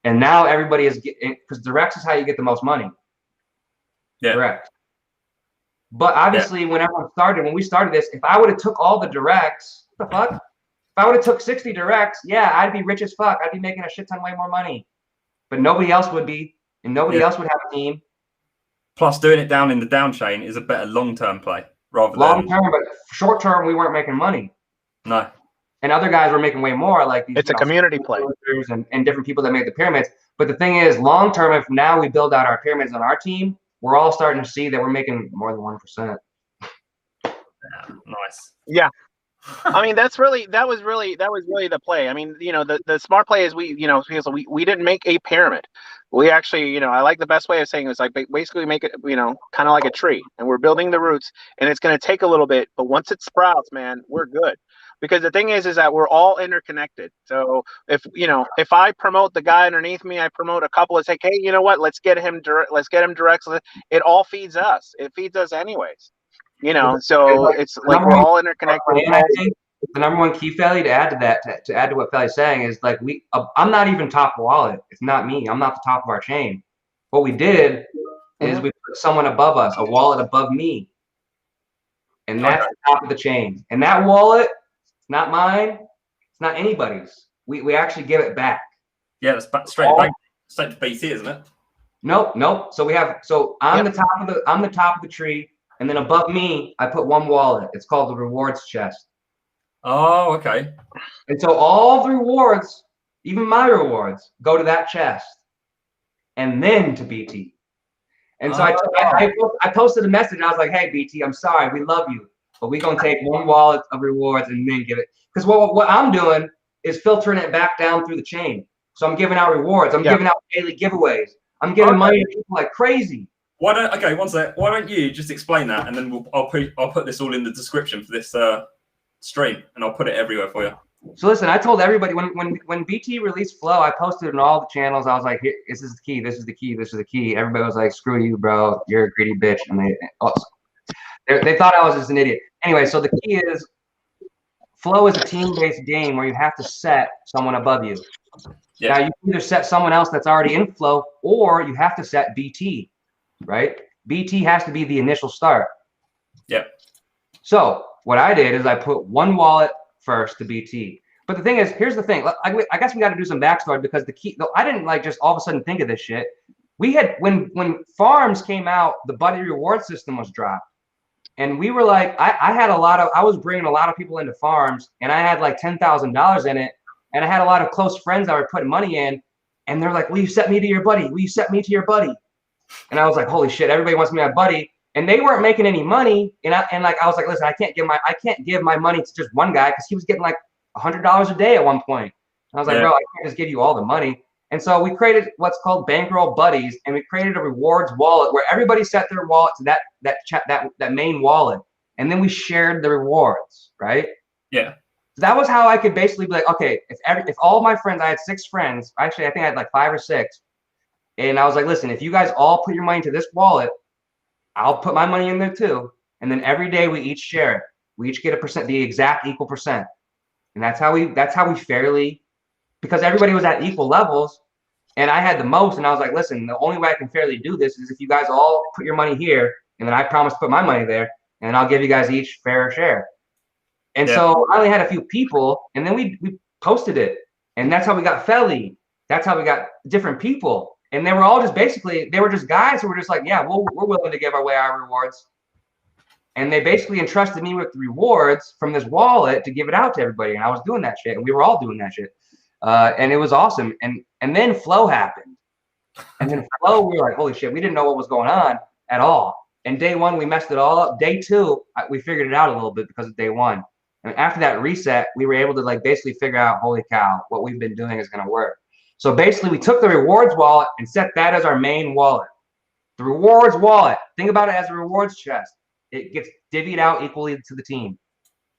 And now everybody is getting, because directs is how you get the most money. Yeah. Direct. But obviously, when we started this, if I would have took all the directs, what the fuck? If I would have took 60 directs, yeah, I'd be rich as fuck. I'd be making a shit ton way more money. But nobody else would be, and nobody else would have a team. Plus, doing it down in the down chain is a better long-term play rather than long-term. But short-term, we weren't making money. No. And other guys were making way more, like these. It's a community play. And different people that made the pyramids. But the thing is, long-term, if now we build out our pyramids on our team, we're all starting to see that we're making more than 1%. Yeah, nice. Yeah. I mean, that was really the play. I mean, the smart play is we didn't make a pyramid. We actually, I like the best way of saying it is like basically make it, kind of like a tree, and we're building the roots, and it's going to take a little bit, but once it sprouts, man, we're good. Because the thing is that we're all interconnected. So if I promote the guy underneath me, I promote a couple. It's like, hey, you know what? Let's get him direct. It all feeds us. It feeds us anyways. So it's like we're all interconnected. I think the number one key, Felly, to add to that, to add to what Felly's saying is like I'm not even top wallet. It's not me. I'm not the top of our chain. What we did is we put someone above us, a wallet above me, and that's the top of the chain. And that wallet. Not mine. It's not anybody's. We actually give it back. Yeah, that's straight to BT, isn't it? Nope. So I'm the top of the tree, and then above me, I put one wallet. It's called the rewards chest. Oh, okay. And so all the rewards, even my rewards, go to that chest, and then to BT. And so I posted a message. And I was like, "Hey, BT, I'm sorry. We love you. But we're going to take one wallet of rewards and then give it." Because what I'm doing is filtering it back down through the chain. So I'm giving out rewards. I'm giving out daily giveaways. I'm giving money to people like crazy. One sec. Why don't you just explain that, and then I'll put this all in the description for this stream, and I'll put it everywhere for you. So listen, I told everybody when BT released Flow, I posted it on all the channels. I was like, "This is the key. This is the key. This is the key." Everybody was like, "Screw you, bro. You're a greedy bitch," and they thought I was just an idiot. Anyway, so the key is Flow is a team-based game where you have to set someone above you. Yeah. Now, you can either set someone else that's already in Flow, or you have to set BT, right? BT has to be the initial start. Yeah. So what I did is I put one wallet first to BT. But the thing is, here's the thing. I guess we got to do some backstory because the key, I didn't like just all of a sudden think of this shit. We had, when farms came out, the buddy reward system was dropped. And we were like, I was bringing a lot of people into farms, and I had like $10,000 in it. And I had a lot of close friends that were putting money in, and they're like, "Will you set me to your buddy? Will you set me to your buddy?" And I was like, "Holy shit, everybody wants me my buddy." And they weren't making any money. And I was like, "Listen, I can't give my money to just one guy," because he was getting like $100 a day at one point. And I was like, "Bro, I can't just give you all the money." And so we created what's called Bankroll Buddies, and we created a rewards wallet where everybody set their wallet to that main wallet, and then we shared the rewards, right? Yeah. So that was how I could basically be like, okay, if all of my friends, I had 6 friends, actually I think I had like 5 or 6, and I was like, listen, if you guys all put your money into this wallet, I'll put my money in there too, and then every day we each share it. We each get a percent, the exact equal percent, and that's how we fairly. Because everybody was at equal levels, and I had the most, and I was like, listen, the only way I can fairly do this is if you guys all put your money here, and then I promise to put my money there, and I'll give you guys each fair share. And so I only had a few people, and then we posted it, and that's how we got Felly. That's how we got different people, and they were all just basically, they were just guys who were just like, yeah, we're willing to give away our rewards. And they basically entrusted me with the rewards from this wallet to give it out to everybody. And I was doing that shit. And we were all doing that shit. And it was awesome. And then Flow happened. And then Flow, we were like, holy shit, we didn't know what was going on at all. And day one, we messed it all up. Day two, we figured it out a little bit because of day one. And after that reset, we were able to like basically figure out, holy cow, what we've been doing is going to work. So basically, we took the rewards wallet and set that as our main wallet. The rewards wallet, think about it as a rewards chest. It gets divvied out equally to the team.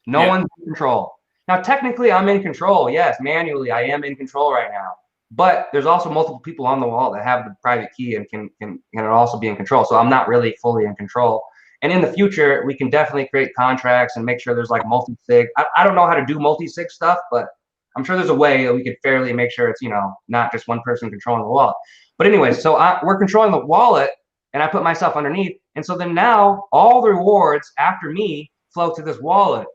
No one's in control. Now, technically, I'm in control. Yes, manually, I am in control right now. But there's also multiple people on the wall that have the private key and can also be in control. So I'm not really fully in control. And in the future, we can definitely create contracts and make sure there's like multi-sig. I don't know how to do multi-sig stuff, but I'm sure there's a way that we could fairly make sure it's, not just one person controlling the wallet. But anyway, so we're controlling the wallet, and I put myself underneath. And so then now all the rewards after me flow to this wallet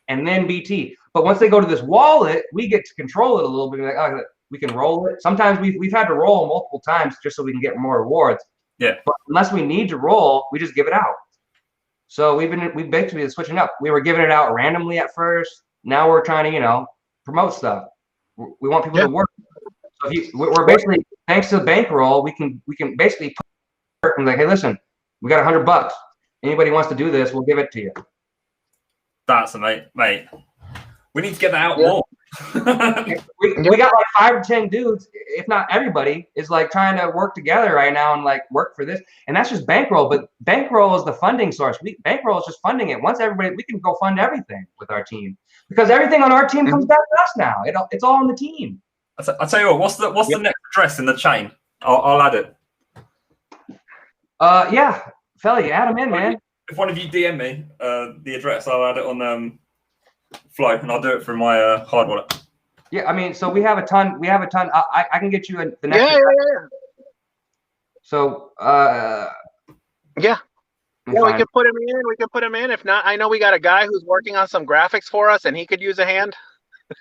and then BT. But once they go to this wallet, we get to control it a little bit. Like, oh, we can roll it. Sometimes we've had to roll multiple times just so we can get more rewards. Yeah. But unless we need to roll, we just give it out. So we've basically been switching up. We were giving it out randomly at first. Now we're trying to, promote stuff. We want people to work. So we're basically, thanks to the Bankroll, we can basically put and like, hey, listen, we got $100. Anybody wants to do this, we'll give it to you. That's mate. We need to get that out more. we got like 5 or 10 dudes, if not everybody, is like trying to work together right now and like work for this. And that's just Bankroll, but Bankroll is the funding source. Bankroll is just funding it. Once everybody, we can go fund everything with our team because everything on our team comes back to us now. It's all on the team. I'll tell you what. What's the next address in the chain? I'll add it. Yeah, Felly, add them in, man. If one of you DM me the address, I'll add it on Flow, and I'll do it from my hard wallet. Yeah, I mean, so we have a ton. I can get you the next. Yeah. So yeah, we can put him in. We can put him in. If not, I know we got a guy who's working on some graphics for us, and he could use a hand.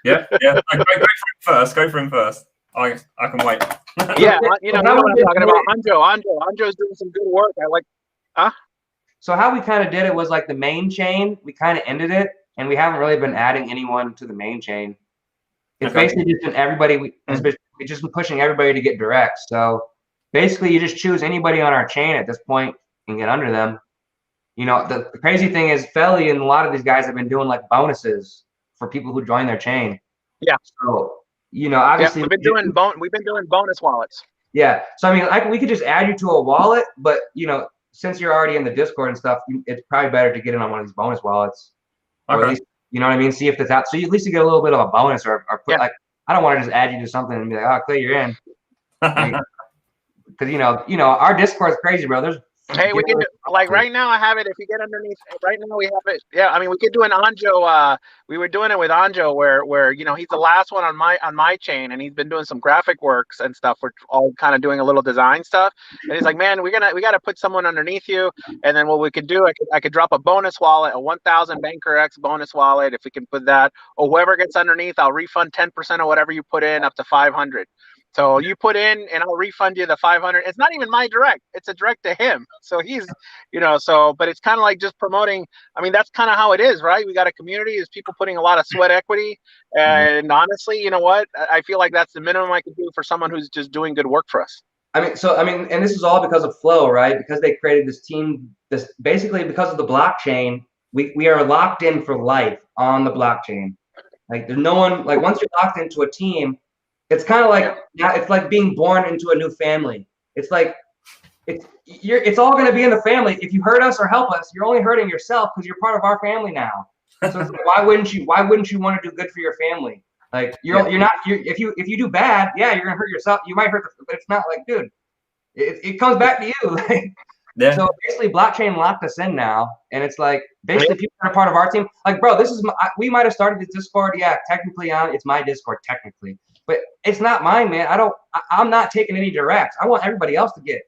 Yeah. Go for him first. I can wait. Yeah, you know what I'm talking about. Anjo's doing some good work. So how we kind of did it was like the main chain. We kind of ended it, and we haven't really been adding anyone to the main chain. It's basically just everybody. We've just been pushing everybody to get direct. So basically, you just choose anybody on our chain at this point and get under them. The crazy thing is, Felly and a lot of these guys have been doing like bonuses for people who join their chain. Yeah. So obviously we've been doing bonus wallets. Yeah. So I mean, we could just add you to a wallet, but since you're already in the Discord and stuff, it's probably better to get in on one of these bonus wallets. Or at least, you know what I mean? See if that's out. So at least you get a little bit of a bonus or put like, I don't want to just add you to something and be like, oh, Clay, you're in. Because, our Discord's crazy, bro. Hey, we can do, like right now I have it. If you get underneath, right now we have it. Yeah, I mean we could do an Anjo. We were doing it with Anjo, where he's the last one on my chain, and he's been doing some graphic works and stuff. We're all kind of doing a little design stuff, and he's like, man, we got to put someone underneath you, and then what we could do, I could drop a bonus wallet, a 1,000 Banker X bonus wallet, if we can put that, or whoever gets underneath, I'll refund 10% of whatever you put in, up to 500. So you put in, and I'll refund you the 500. It's not even my direct; it's a direct to him. So he's, but it's kind of like just promoting. I mean, that's kind of how it is, right? We got a community, is people putting a lot of sweat equity, and honestly, you know what? I feel like that's the minimum I could do for someone who's just doing good work for us. And this is all because of Flow, right? Because they created this team. This basically because of the blockchain, we are locked in for life on the blockchain. Like there's no one like once you're locked into a team. It's kind of like it's like being born into a new family. It's like it's all going to be in the family. If you hurt us or help us, you're only hurting yourself because you're part of our family now. So it's like, why wouldn't you want to do good for your family? Like if you do bad, you're gonna hurt yourself. You might hurt, but it's not like, dude, it comes back to you. So basically, blockchain locked us in now, and it's like basically people are part of our team. Like, bro, we might have started this Discord. Yeah, technically, it's my Discord technically. But it's not mine, man. I'm not taking any directs. I want everybody else to get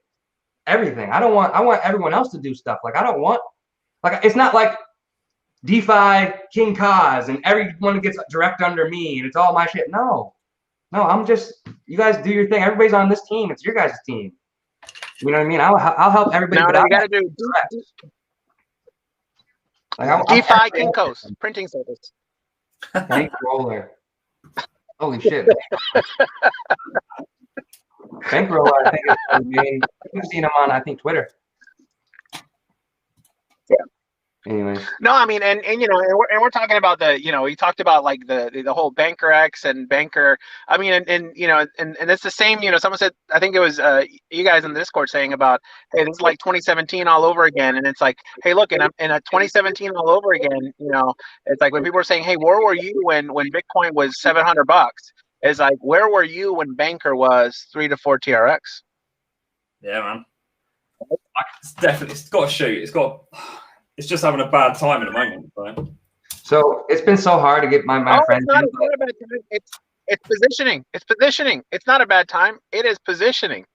everything. I want everyone else to do stuff. Like I don't want, like, it's not like DeFi King Kaz and everyone gets direct under me and it's all my shit. No, I'm just, you guys do your thing. Everybody's on this team. It's your guys' team. You know what I mean? I'll help everybody. Now you gotta do Like I'm DeFi Kinko's printing service. Bankroller. Holy shit. Bankroll, I think, is the main. I've seen him on, I think, Twitter. Yeah. Anyways. No, I mean, and you know, and we're talking about he talked about like the whole Banker X and Banker. I mean, and you know, and it's the same. You know, someone said, I think it was you guys in the Discord saying about, hey, this is like 2017 all over again, and it's like, hey, look, in a 2017 all over again. You know, it's like when people are saying, hey, where were you when Bitcoin was $700? It's like, where were you when Banker was 3 to 4 TRX? Yeah, man. It's definitely, it's got to shoot. It's just having a bad time at the moment. Right? So it's been so hard to get my friends. It's not a bad time. It's positioning. It's positioning. It's not a bad time. It is positioning,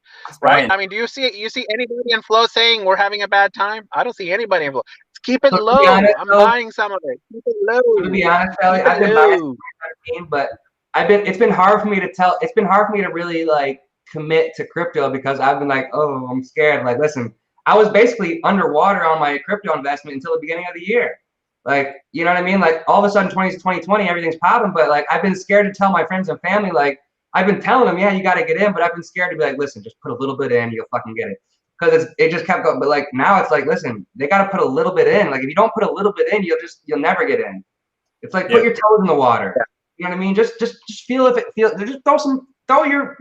right? I mean, do you see anybody in Flow saying we're having a bad time? I don't see anybody in Flow. Keep it low. I'm buying some of it. Keep it low. To be honest, Charlie, I've been buying 2017, but it's been hard for me to tell. It's been hard for me to really like commit to crypto because I've been like, oh, I'm scared. Like, listen, I was basically underwater on my crypto investment until the beginning of the year. Like, you know what I mean? Like, all of a sudden, 2020, everything's popping. But like, I've been scared to tell my friends and family. Like, I've been telling them, yeah, you got to get in. But I've been scared to be like, listen, just put a little bit in, you'll fucking get it. Because it just kept going. But like now, it's like, listen, they got to put a little bit in. Like, if you don't put a little bit in, you'll never get in. It's like put your toes in the water. Yeah. You know what I mean? Just feel if it feels. Just throw your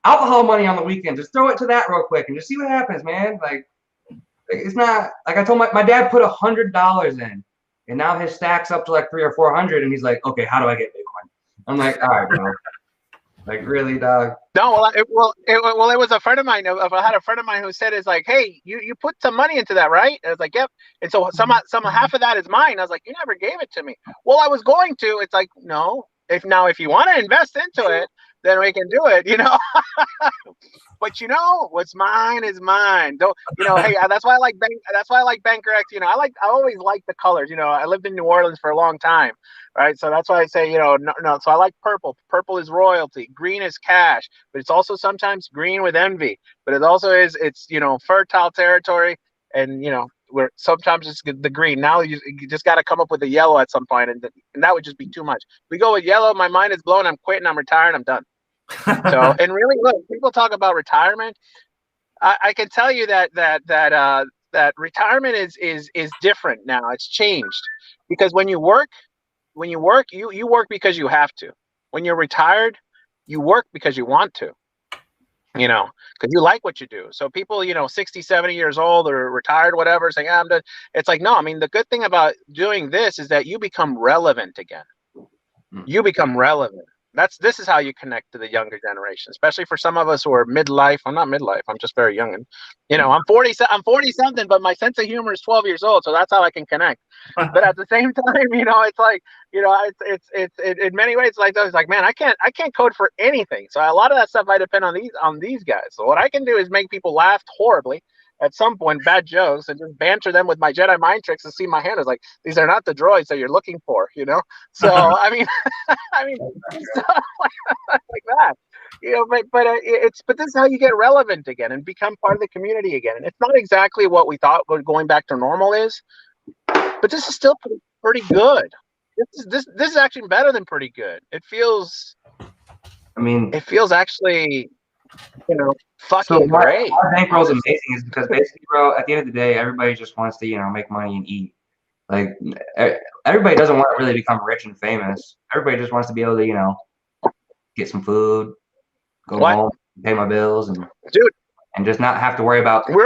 alcohol money on the weekend. Just throw it to that real quick and just see what happens, man. Like it's not like I told my dad put $100 in, and now his stack's up to like 300 or 400, and he's like, okay, how do I get Bitcoin? I'm like, all right, bro. Like really, dog. No, well, it was a friend of mine. I had a friend of mine who said, "It's like, hey, you put some money into that, right?" And I was like, "Yep." And so some half of that is mine. I was like, "You never gave it to me." Well, I was going to. It's like, no. If you want to invest into it, then we can do it. You know. But you know, what's mine is mine. Don't you know? Hey, that's why I like Banker X. You know, I always like the colors. You know, I lived in New Orleans for a long time, right? So that's why I say, you know, no. So I like purple. Purple is royalty. Green is cash, but it's also sometimes green with envy. But it also it's you know, fertile territory, and you know, where sometimes it's the green. Now you just got to come up with a yellow at some point, and that would just be too much. We go with yellow. My mind is blown. I'm quitting. I'm retiring. I'm done. So, and really, look, people talk about retirement. I can tell you that retirement is different now. It's changed because when you work, you work because you have to. When you're retired, you work because you want to. You know, because you like what you do. So people, you know, 60, 70 years old or retired, whatever, saying, I'm done. It's like, no, I mean, the good thing about doing this is that you become relevant again. You become relevant. This is how you connect to the younger generation, especially for some of us who are midlife. I'm not midlife. I'm just very young, and you know, I'm 40 something, but my sense of humor is 12 years old, so that's how I can connect. But at the same time, you know, it's like, you know, it's in many ways like those. Like, man, I can't code for anything, so a lot of that stuff I depend on these guys. So what I can do is make people laugh horribly at some point, bad jokes, and just banter them with my Jedi mind tricks and see my hand is like, these are not the droids that you're looking for, you know? So, I mean, stuff like that, you know, but this is how you get relevant again and become part of the community again. And it's not exactly what we thought going back to normal is, but this is still pretty good. This is actually better than pretty good. It feels actually, you know, fucking great. Our Bankroll is amazing is because basically, bro, at the end of the day, everybody just wants to, you know, make money and eat. Like everybody doesn't want to really become rich and famous. Everybody just wants to be able to, you know, get some food, go home, pay my bills, and just not have to worry about, am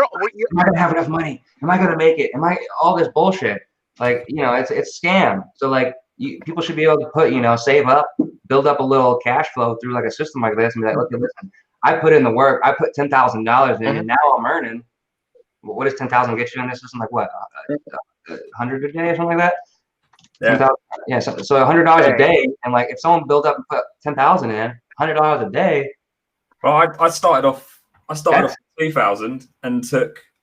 I gonna have enough money? Am I gonna make it? Am I all this bullshit? Like, you know, it's scam. So like people should be able to put, you know, save up, build up a little cash flow through like a system like this and be like, look, listen, I put in the work. I put $10,000 in, and now I'm earning. What does 10,000 get you in this system? Like what, 100 a day or something like that? Yeah. Yeah. So $100 a day, and like if someone built up and put 10,000 in, $100 a day. Well, I started off 2,000 and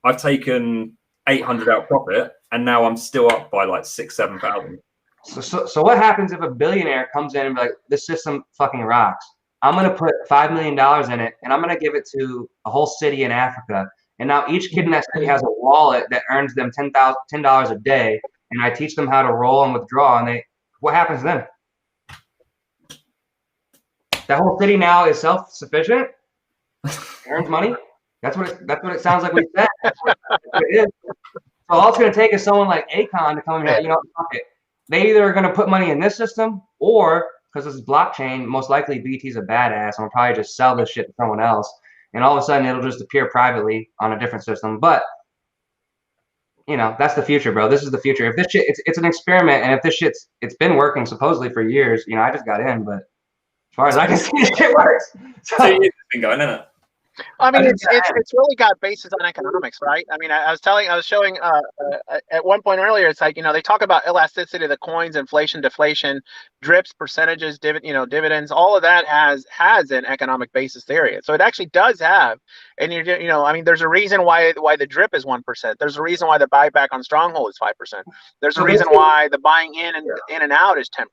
I've taken 800 out profit, and now I'm still up by like 6,000-7,000. So what happens if a billionaire comes in and be like, this system fucking rocks? I'm going to put $5 million in it, and I'm going to give it to a whole city in Africa. And now each kid in that city has a wallet that earns them $10 a day. and I teach them how to roll and withdraw, and what happens then? That whole city now is self-sufficient, earns money. That's what it sounds like we said. That's what it is. So all it's going to take is someone like Akon to come in here. Fuck it. They either are going to put money in this system, or because this is blockchain, most likely BT's a badass and will probably just sell this shit to someone else, and all of a sudden it'll just appear privately on a different system. But that's the future, bro. This is the future. If this shit, it's an experiment, and if this it's been working supposedly for years. I just got in, but as far as I can see, this shit works. So, 2 years it's been going, isn't it? I mean, it's really got basis on economics, right? I mean, I was showing at one point earlier, it's like, they talk about elasticity of the coins, inflation, deflation, drips, percentages, dividends, all of that has an economic basis theory. So it actually does have, and I mean, there's a reason why the drip is 1%. There's a reason why the buyback on Stronghold is 5%. There's a reason why the buying in and out is 10%.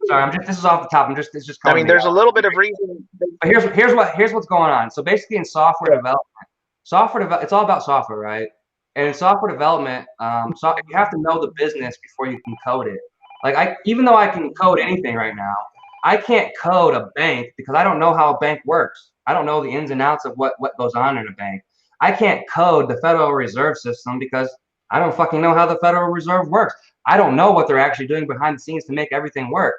Sorry, this is off the top. It's just. I mean, there's a little bit of reason. But here's what's going on. So basically, in software development, it's all about software, right? And in software development, you have to know the business before you can code it. Like even though I can code anything right now, I can't code a bank because I don't know how a bank works. I don't know the ins and outs of what goes on in a bank. I can't code the Federal Reserve System because I don't fucking know how the Federal Reserve works. I don't know what they're actually doing behind the scenes to make everything work.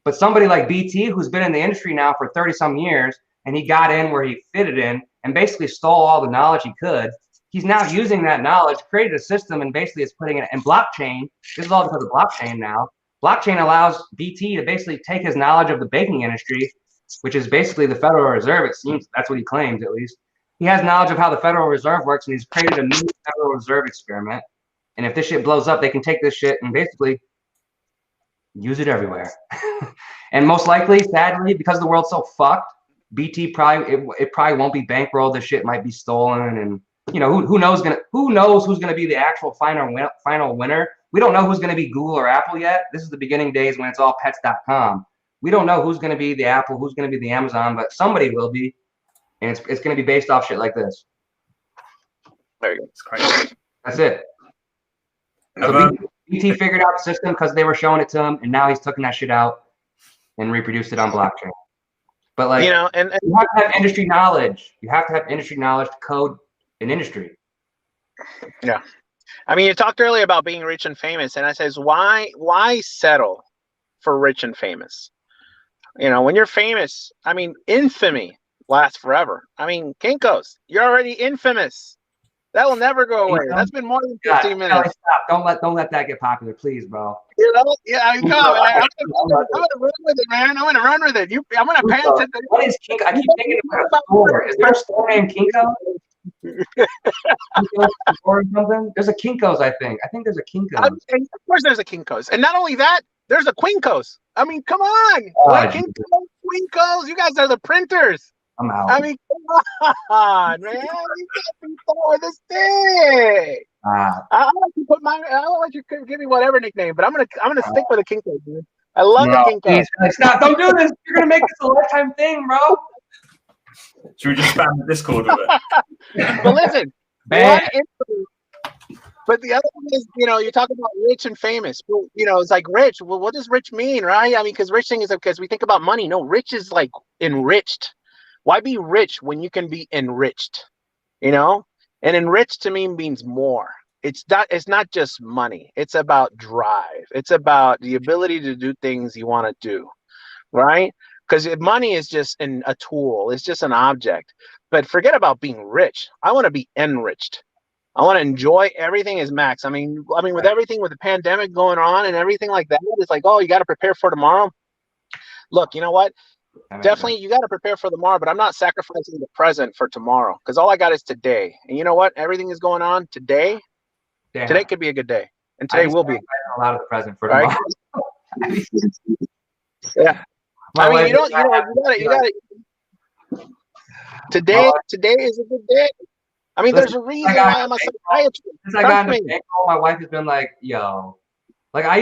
But somebody like BT, who's been in the industry now for 30-some years, and he got in where he fitted in and basically stole all the knowledge he could, he's now using that knowledge, created a system, and basically is putting it in blockchain. This is all because of blockchain now. Blockchain allows BT to basically take his knowledge of the banking industry, which is basically the Federal Reserve. It seems that's what he claims, at least. He has knowledge of how the Federal Reserve works, and he's created a new Federal Reserve experiment. And if this shit blows up, they can take this shit and basically use it everywhere. And most likely, sadly, because the world's so fucked, BT probably won't be bankrolled. The shit might be stolen, and who knows who's gonna be the actual final winner. We don't know who's gonna be Google or Apple yet. This is the beginning days when it's all pets.com. We don't know who's gonna be the Apple, who's gonna be the Amazon, but somebody will be, and it's gonna be based off shit like this. There you go. It's crazy. That's it. So BT figured out the system because they were showing it to him, and now he's taking that shit out and reproduced it on blockchain. But and you have to have industry knowledge. You have to have industry knowledge to code an industry. Yeah. I mean, you talked earlier about being rich and famous, and I says, why settle for rich and famous? When you're famous, I mean, infamy lasts forever. I mean, Kinko's, you're already infamous. That will never go away. That's been more than 15 minutes. Stop. Don't let that get popular, please, bro. Yeah, I know. I'm gonna run with it, man. I'm gonna run with it. I'm gonna pay attention. What is Kinko? I keep thinking about a store. Is there a store named Kinko? Or something? There's a Kinko's, I think. I think there's a Kinko's. Of course, there's a Kinko's, and not only that, there's a Quinko's. I mean, come on, Quinko's. You guys are the printers. I'm out. I mean, come on, man. You can't be with this thing. I'll let you give me whatever nickname, but I'm gonna stick with the Kinko's, dude. I love the Kinko's. Stop! Don't do this. You're gonna make this a lifetime thing, bro. Should we just spam the Discord with it? But listen, but the other thing is, you talk about rich and famous. Well, it's like rich. Well, what does rich mean, right? I mean, because rich thing is because we think about money. No, rich is like enriched. Why be rich when you can be enriched? And enriched to me means more. It's not just money. It's about drive. It's about the ability to do things you want to do, right? Because money is just a tool. It's just an object. But forget about being rich. I want to be enriched. I want to enjoy everything as max. I mean, with everything, with the pandemic going on and everything like that, it's like, oh, you got to prepare for tomorrow. Look, you know what? Definitely, you got to prepare for tomorrow, but I'm not sacrificing the present for tomorrow because all I got is today. And you know what? Everything is going on today. Damn. Today could be a good day, and today will be a lot of the present for tomorrow. Right? Yeah. I mean, you got it. Today is a good day. I mean, there's a reason why I'm a psychiatrist. Since I got into Bankroll, my wife has been like, yo. Like I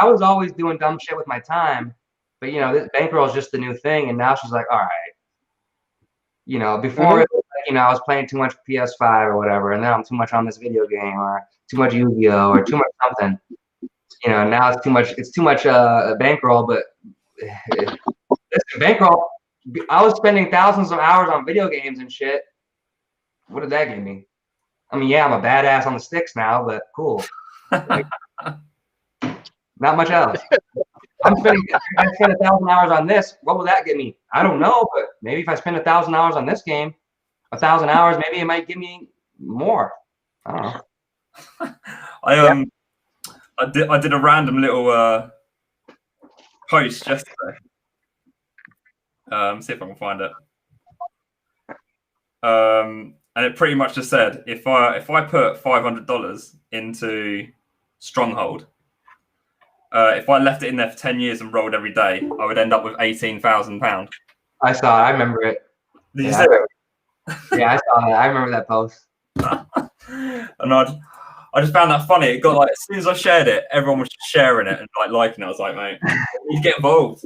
was always doing dumb shit with my time. But this Bankroll is just the new thing, and now she's like, all right. Before it was like, I was playing too much PS5 or whatever, and now I'm too much on this video game, or too much Yu-Gi-Oh or too much something. You know, now it's too much. It's too much bankroll. But listen, bankroll. I was spending thousands of hours on video games and shit. What did that give me? I mean, yeah, I'm a badass on the sticks now, but cool. Like, not much else. I spend 1,000 hours on this. What will that give me? I don't know, but maybe if I spend 1,000 hours on this game, 1,000 hours, maybe it might give me more. I don't know. I did a random little post yesterday. See if I can find it. And it pretty much just said if I put $500 into Stronghold, if I left it in there for 10 years and rolled every day, I would end up with £18,000. I saw it. I remember it. Did you see it? Yeah, I saw that. I remember that post. And I just found that funny. It got like, as soon as I shared it, everyone was just sharing it and like liking it. I was like, mate, you get involved.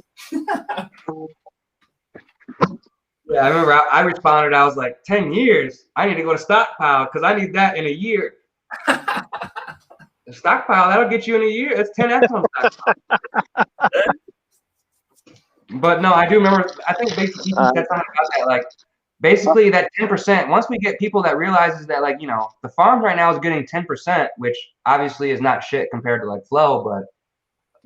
Yeah, I remember I responded. I was like, 10 years? I need to go to Stockpile because I need that in a year. The Stockpile, that'll get you in a year. It's 10x on Stockpile. But no, I do remember. I think basically said something about that. Like, basically that 10%. Once we get people that realizes that, like, you know, the farms right now is getting 10%, which obviously is not shit compared to like flow, but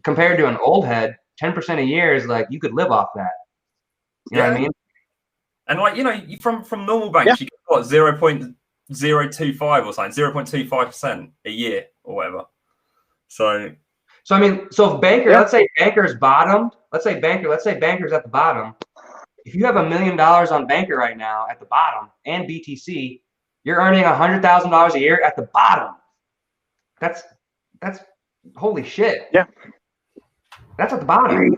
compared to an old head, 10% a year is like you could live off that. You know what I mean? And like, you know, from normal banks, you get what 0.025 or something, 0.25% a year or whatever. So I mean, so if banker, let's say banker's bottomed, let's say banker's at the bottom. If you have $1 million on banker right now at the bottom and BTC, you're earning $100,000 a year at the bottom. That's holy shit. Yeah. That's at the bottom.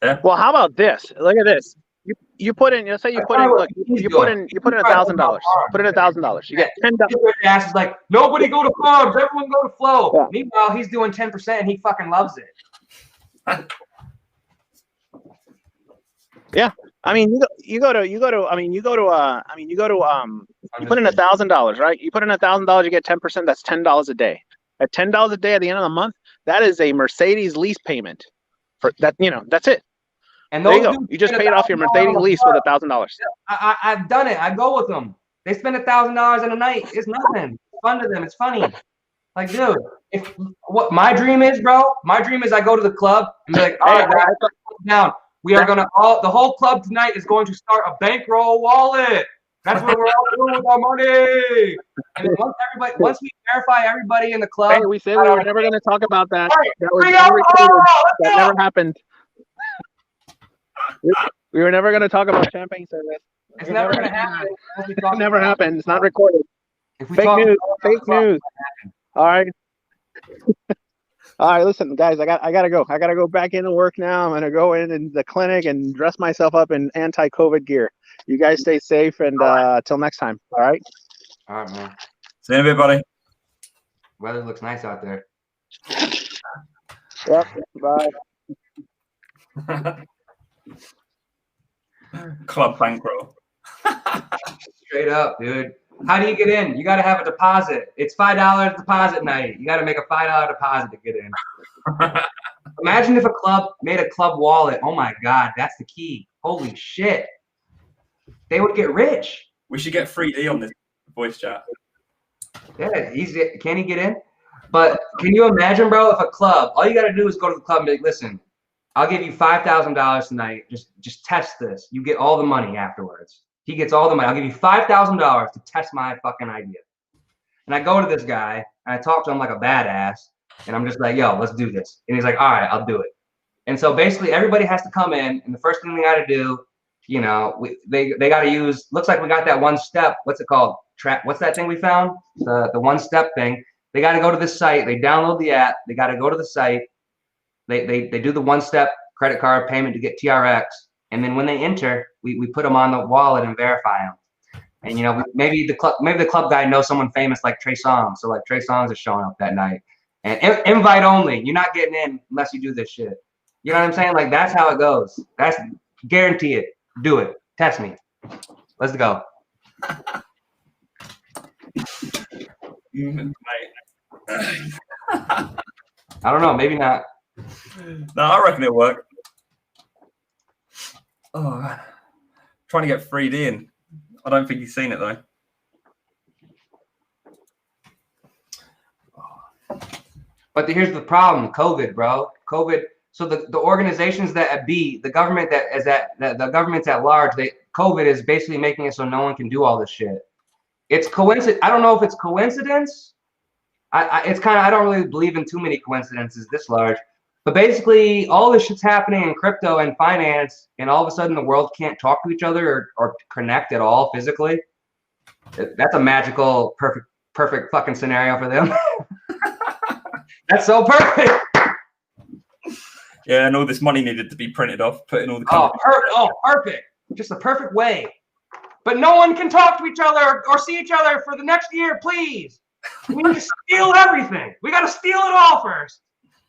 Yeah. Well, how about this? Look at this. You put in. Let's say you put in. Look, you put in $1,000. Put in $1,000. You get $10. Your ass is like, nobody go to farms. Everyone go to flow. Yeah. Meanwhile, he's doing 10% and he fucking loves it. Yeah. I mean, you put in $1,000, right? You put in $1,000, you get 10%. That's $10 a day. At $10 a day at the end of the month, that is a Mercedes lease payment. For that, you know, that's it. And there you go. You just paid off your Mercedes lease with $1,000. I've done it. I go with them. They spend $1,000 in a night. It's nothing. It's fun to them. It's funny. Like, dude, what my dream is, bro. My dream is I go to the club and be like, all right, guys, down. We are gonna the whole club tonight is going to start a bankroll wallet. That's what we're all doing with our money. And once we verify everybody in the club. Hey, we said we were never gonna talk about that. That was unrecorded. That never happened. We were never gonna talk about champagne service. It's never gonna happen. It never happened. It's not recorded. Fake news. Fake news. All right. All right, listen, guys, I gotta go. I gotta go back into work now. I'm gonna go in the clinic and dress myself up in anti-COVID gear. You guys stay safe, and till next time. All right. All right, man. See you in a bit, buddy. Weather looks nice out there. Yep. Bye. Club bankroll. Straight up, dude. How do you get in? You got to have a deposit. It's $5 deposit night. You got to make a $5 deposit to get in. Imagine if a club made a club wallet. Oh my God, that's the key. Holy shit. They would get rich. We should get 3D on this voice chat. Yeah, can he get in? But can you imagine, bro, if a club, all you got to do is go to the club and be like, listen, I'll give you $5,000 tonight. Just test this. You get all the money afterwards. He gets all the money. I'll give you $5,000 to test my fucking idea. And I go to this guy and I talk to him like a badass. And I'm just like, yo, let's do this. And he's like, all right, I'll do it. And so basically everybody has to come in. And the first thing they got to do, you know, they got to use, looks like we got that one step. What's it called? What's that thing we found? The one step thing. They got to go to this site. They download the app. They got to go to the site. They do the one step credit card payment to get TRX. And then when they enter, we put them on the wallet and verify them. And, you know, maybe the club guy knows someone famous like Trey Songz. So like Trey Songz is showing up that night. And invite only. You're not getting in unless you do this shit. You know what I'm saying? Like, that's how it goes. That's guarantee it. Do it. Test me. Let's go. I don't know. Maybe not. No, I reckon it'll work. Oh, trying to get 3D in. I don't think he's seen it though. But here's the problem: COVID, bro. COVID. So the organizations that be the government that is the governments at large, COVID is basically making it so no one can do all this shit. It's coincidence. I don't know if it's coincidence. It's kind of, I don't really believe in too many coincidences this large. But basically, all this shit's happening in crypto and finance, and all of a sudden the world can't talk to each other or connect at all physically. That's a magical, perfect fucking scenario for them. That's so perfect. Yeah, and all this money needed to be printed off, put in all the perfect. Just the perfect way. But no one can talk to each other or see each other for the next year, please. We need to steal everything. We got to steal it all first.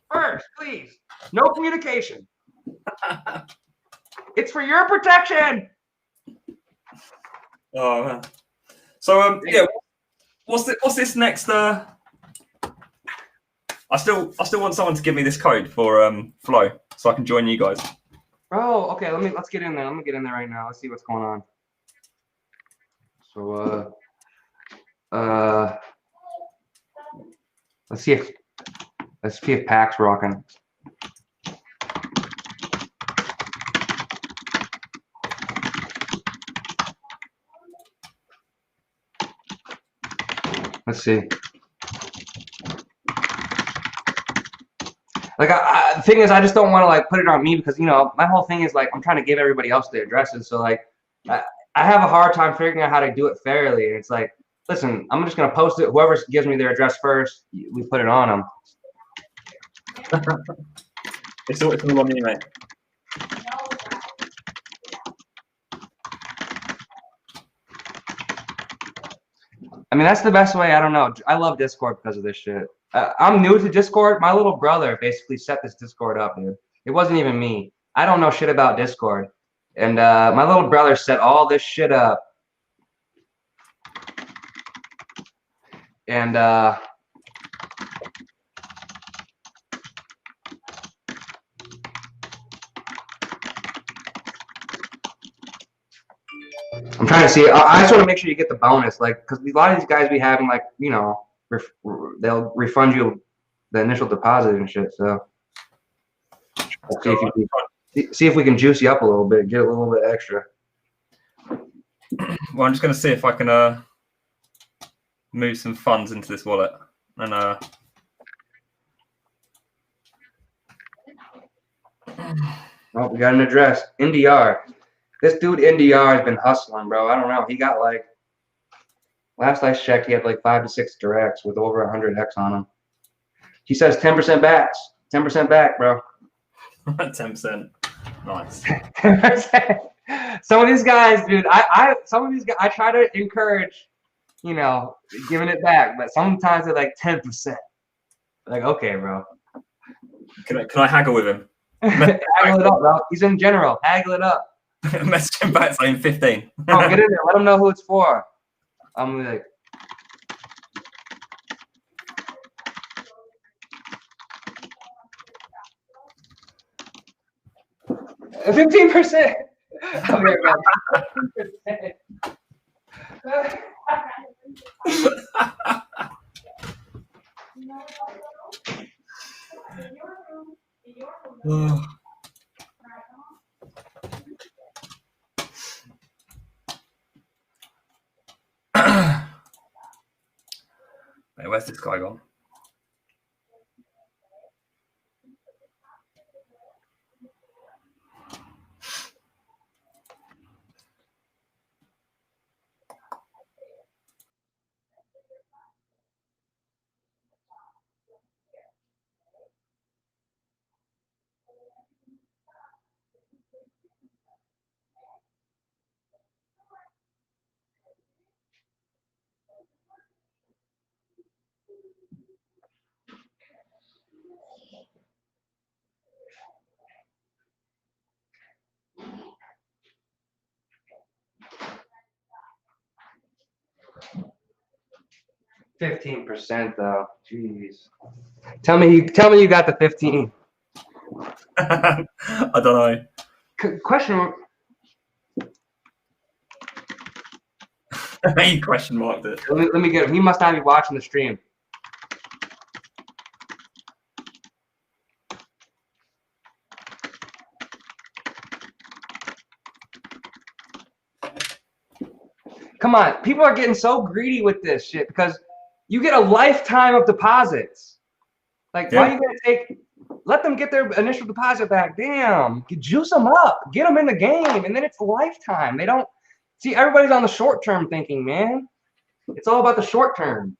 First, please. No communication. It's for your protection. Oh man. So yeah, what's this next? I still want someone to give me this code for Flow so I can join you guys. Oh, okay. Let's get in there. I'm gonna get in there right now. Let's see what's going on. So let's see if Pack's rocking. Let's see. Like, the thing is, I just don't want to like put it on me because, you know, my whole thing is like I'm trying to give everybody else their addresses. So like, I have a hard time figuring out how to do it fairly. And it's like, listen, I'm just gonna post it. Whoever gives me their address first, we put it on them. It's all on me, mate. I mean, that's the best way. I don't know. I love Discord because of this shit. I'm new to Discord. My little brother basically set this Discord up, dude. It wasn't even me. I don't know shit about Discord. And my little brother set all this shit up. And I'm trying to see. I just want to make sure you get the bonus, like, because a lot of these guys be having, like, you know, they'll refund you the initial deposit and shit. So let's see if we can juice you up a little bit, get a little bit extra. Well, I'm just gonna see if I can move some funds into this wallet and Oh, we got an address. NDR. This dude NDR has been hustling, bro. I don't know. He got like, last I checked, he had like 5 to 6 directs with over 100x on them. He says 10% backs. 10% back, bro. 10%. Nice. 10%. Some of these guys, dude, I try to encourage, you know, giving it back, but sometimes they're like 10%. Like, okay, bro. Can I haggle with him? Haggle it up, bro. He's in general. Haggle it up. Message him back saying 15. Oh, get in there. Let him know who it's for. I'm like, 15%. I'll be right back. 15%. Hey, where's this guy gone? 15% though. Jeez. Tell me you got the 15. I don't know. Question. He question marked it. Let me get him. He must not be watching the stream. Come on, people are getting so greedy with this shit because you get a lifetime of deposits. Like, why are you gonna let them get their initial deposit back? Damn, juice them up, get them in the game, and then it's a lifetime. They don't see everybody's on the short term thinking, man. It's all about the short term.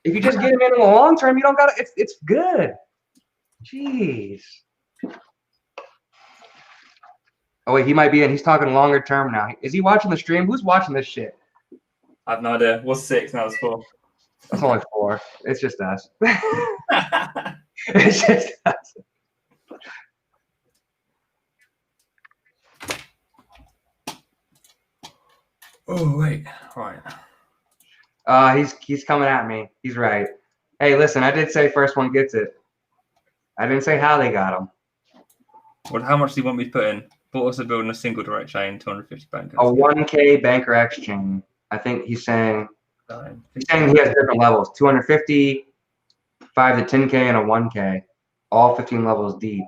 If you just get them in the long term, you don't gotta. It's good. Jeez. Oh wait, he might be in. He's talking longer term now. Is he watching the stream? Who's watching this shit? I have no idea. What's 6? Now it's 4. It's only 4. It's just us. It's just us. Oh wait, right. He's coming at me. He's right. Hey, listen, I did say first one gets it. I didn't say how they got him. What? How much do you want me to put in? Bought us a building a single direct chain, 250 bankers. A 1K banker X chain. I think he's saying he has different levels. 250, 5 to 10K, and a 1K. All 15 levels deep.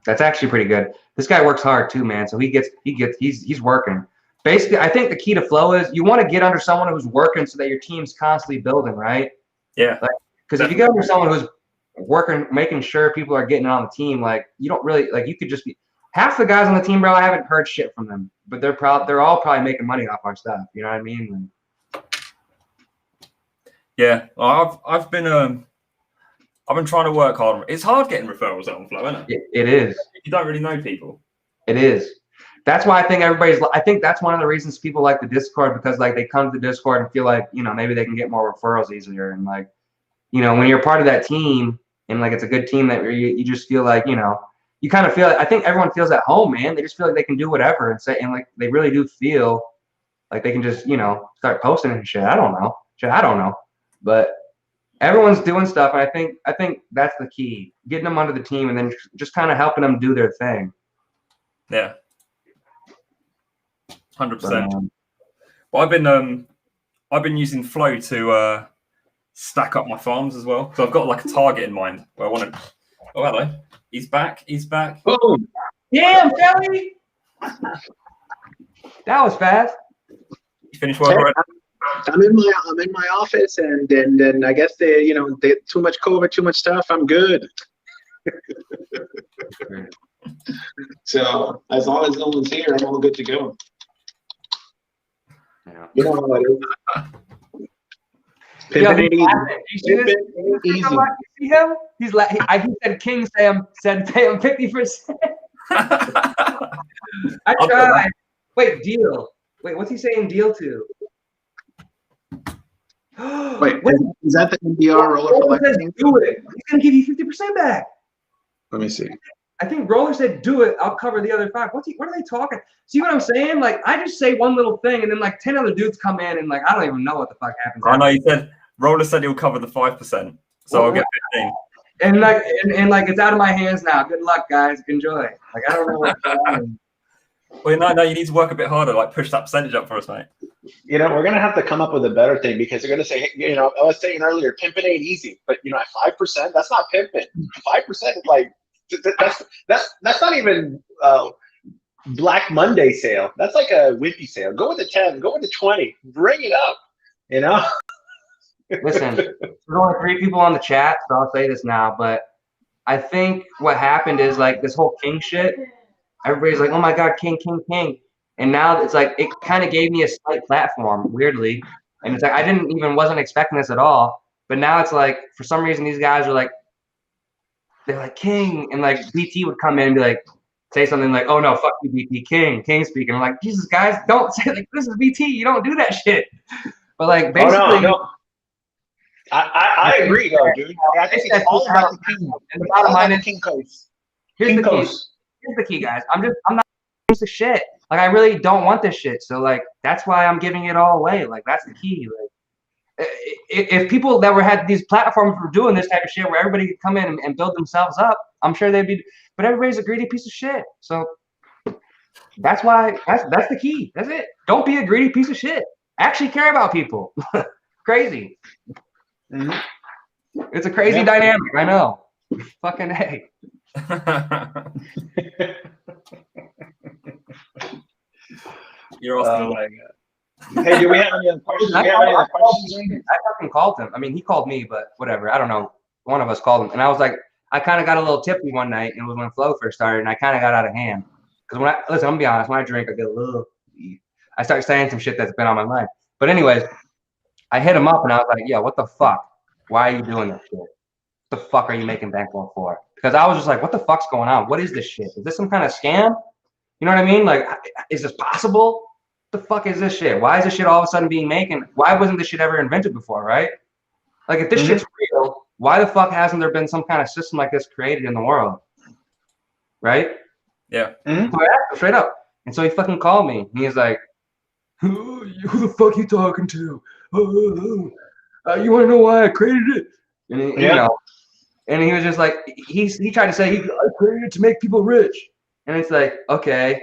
That's actually pretty good. This guy works hard too, man. So he's working. Basically, I think the key to flow is you want to get under someone who's working so that your team's constantly building, right? Yeah. Because if you get under someone who's working, making sure people are getting on the team, like you don't really like. You could just be half the guys on the team, bro. I haven't heard shit from them, but they're all probably making money off our stuff. You know what I mean? Yeah. Well, I've been trying to work hard. It's hard getting referrals on Flow, isn't it? It is. You don't really know people. It is. That's why I think I think that's one of the reasons people like the Discord, because like they come to the Discord and feel like, you know, maybe they can get more referrals easier. And like, you know, when you're part of that team and like it's a good team that you just feel like, you know, you kind of feel, I think everyone feels at home, man. They just feel like they can do whatever and say, and like they really do feel like they can just, you know, start posting and shit. I don't know. But everyone's doing stuff, and I think that's the key. Getting them onto the team and then just kind of helping them do their thing. Yeah. 100%. Well, I've been using Flow to stack up my farms as well. So I've got like a target in mind where I want to. Oh, hello. He's back. Oh, damn, Kelly. That was fast. You finished work already? I'm in my office, and then I guess they too much COVID, too much stuff. I'm good. So as long as no one's here, I'm all good to go. Yeah. You know how it is. Pimping easy. You see him? He's like, he said King said pay him 50%. I tried. Wait, deal. Wait, what's he saying deal to? Wait, is that the NDR roller for Lightning? Do it. He's gonna give you 50% back. Let me see. I think Roller said do it. I'll cover the other 5. What are they talking? See what I'm saying? Like I just say one little thing and then like 10 other dudes come in and like I don't even know what the fuck happens. I know you said Roller said he'll cover the 5%, so I'll get 15. And like it's out of my hands now. Good luck, guys. Enjoy. Like I don't know what's going on. Well, no, you need to work a bit harder. Like push that percentage up for us, mate. You know, we're gonna have to come up with a better thing because they're gonna say, hey, you know, I was saying earlier, pimping ain't easy, but you know, at 5%, that's not pimping. 5% is like that's not even Black Monday sale. That's like a wimpy sale. Go with the 10. Go with the 20. Bring it up. You know. Listen, there's only 3 people on the chat, so I'll say this now. But I think what happened is like this whole King shit. Everybody's like, "Oh my God, King!" And now it's like it kind of gave me a slight platform, weirdly. And it's like I wasn't expecting this at all. But now it's like for some reason these guys are like, they're like King, and like BT would come in and be like, say something like, "Oh no, fuck you, BT, King speaking." I'm like, Jesus, guys, don't say like this is BT. You don't do that shit. But like basically. No. I agree though, dude. I think it's all about the King. And the bottom line is King coast. Here's the key, guys. I'm not a piece of shit. Like, I really don't want this shit. So like, that's why I'm giving it all away. Like, that's the key. Like, if people that had these platforms were doing this type of shit where everybody could come in and build themselves up, I'm sure they'd be, but everybody's a greedy piece of shit. So that's why, that's the key. That's it. Don't be a greedy piece of shit. Actually care about people. Crazy. It's a crazy dynamic. I know. Fucking hey. You're awesome. Oh my God. Hey, do we have any other questions? I fucking called him. I mean, he called me, but whatever. I don't know. One of us called him, and I was like, I kind of got a little tipsy one night, and it was when Flow first started, and I kind of got out of hand. Because listen, I'm gonna be honest. When I drink, I get a little. I start saying some shit that's been on my mind. But anyways, I hit him up, and I was like, "Yo, what the fuck? Why are you doing this shit? What the fuck are you making Bankroll for?" Because I was just like, "What the fuck's going on? What is this shit? Is this some kind of scam? You know what I mean? Like, is this possible? What the fuck is this shit? Why is this shit all of a sudden being made? And why wasn't this shit ever invented before, right? Like, if this shit's real, why the fuck hasn't there been some kind of system like this created in the world? Right? Yeah. So I asked him straight up. And so he fucking called me. And he's like, who the fuck you talking to? You want to know why I created it? And he, you know, and he was just like, he tried to say, I created it to make people rich. And it's like, okay,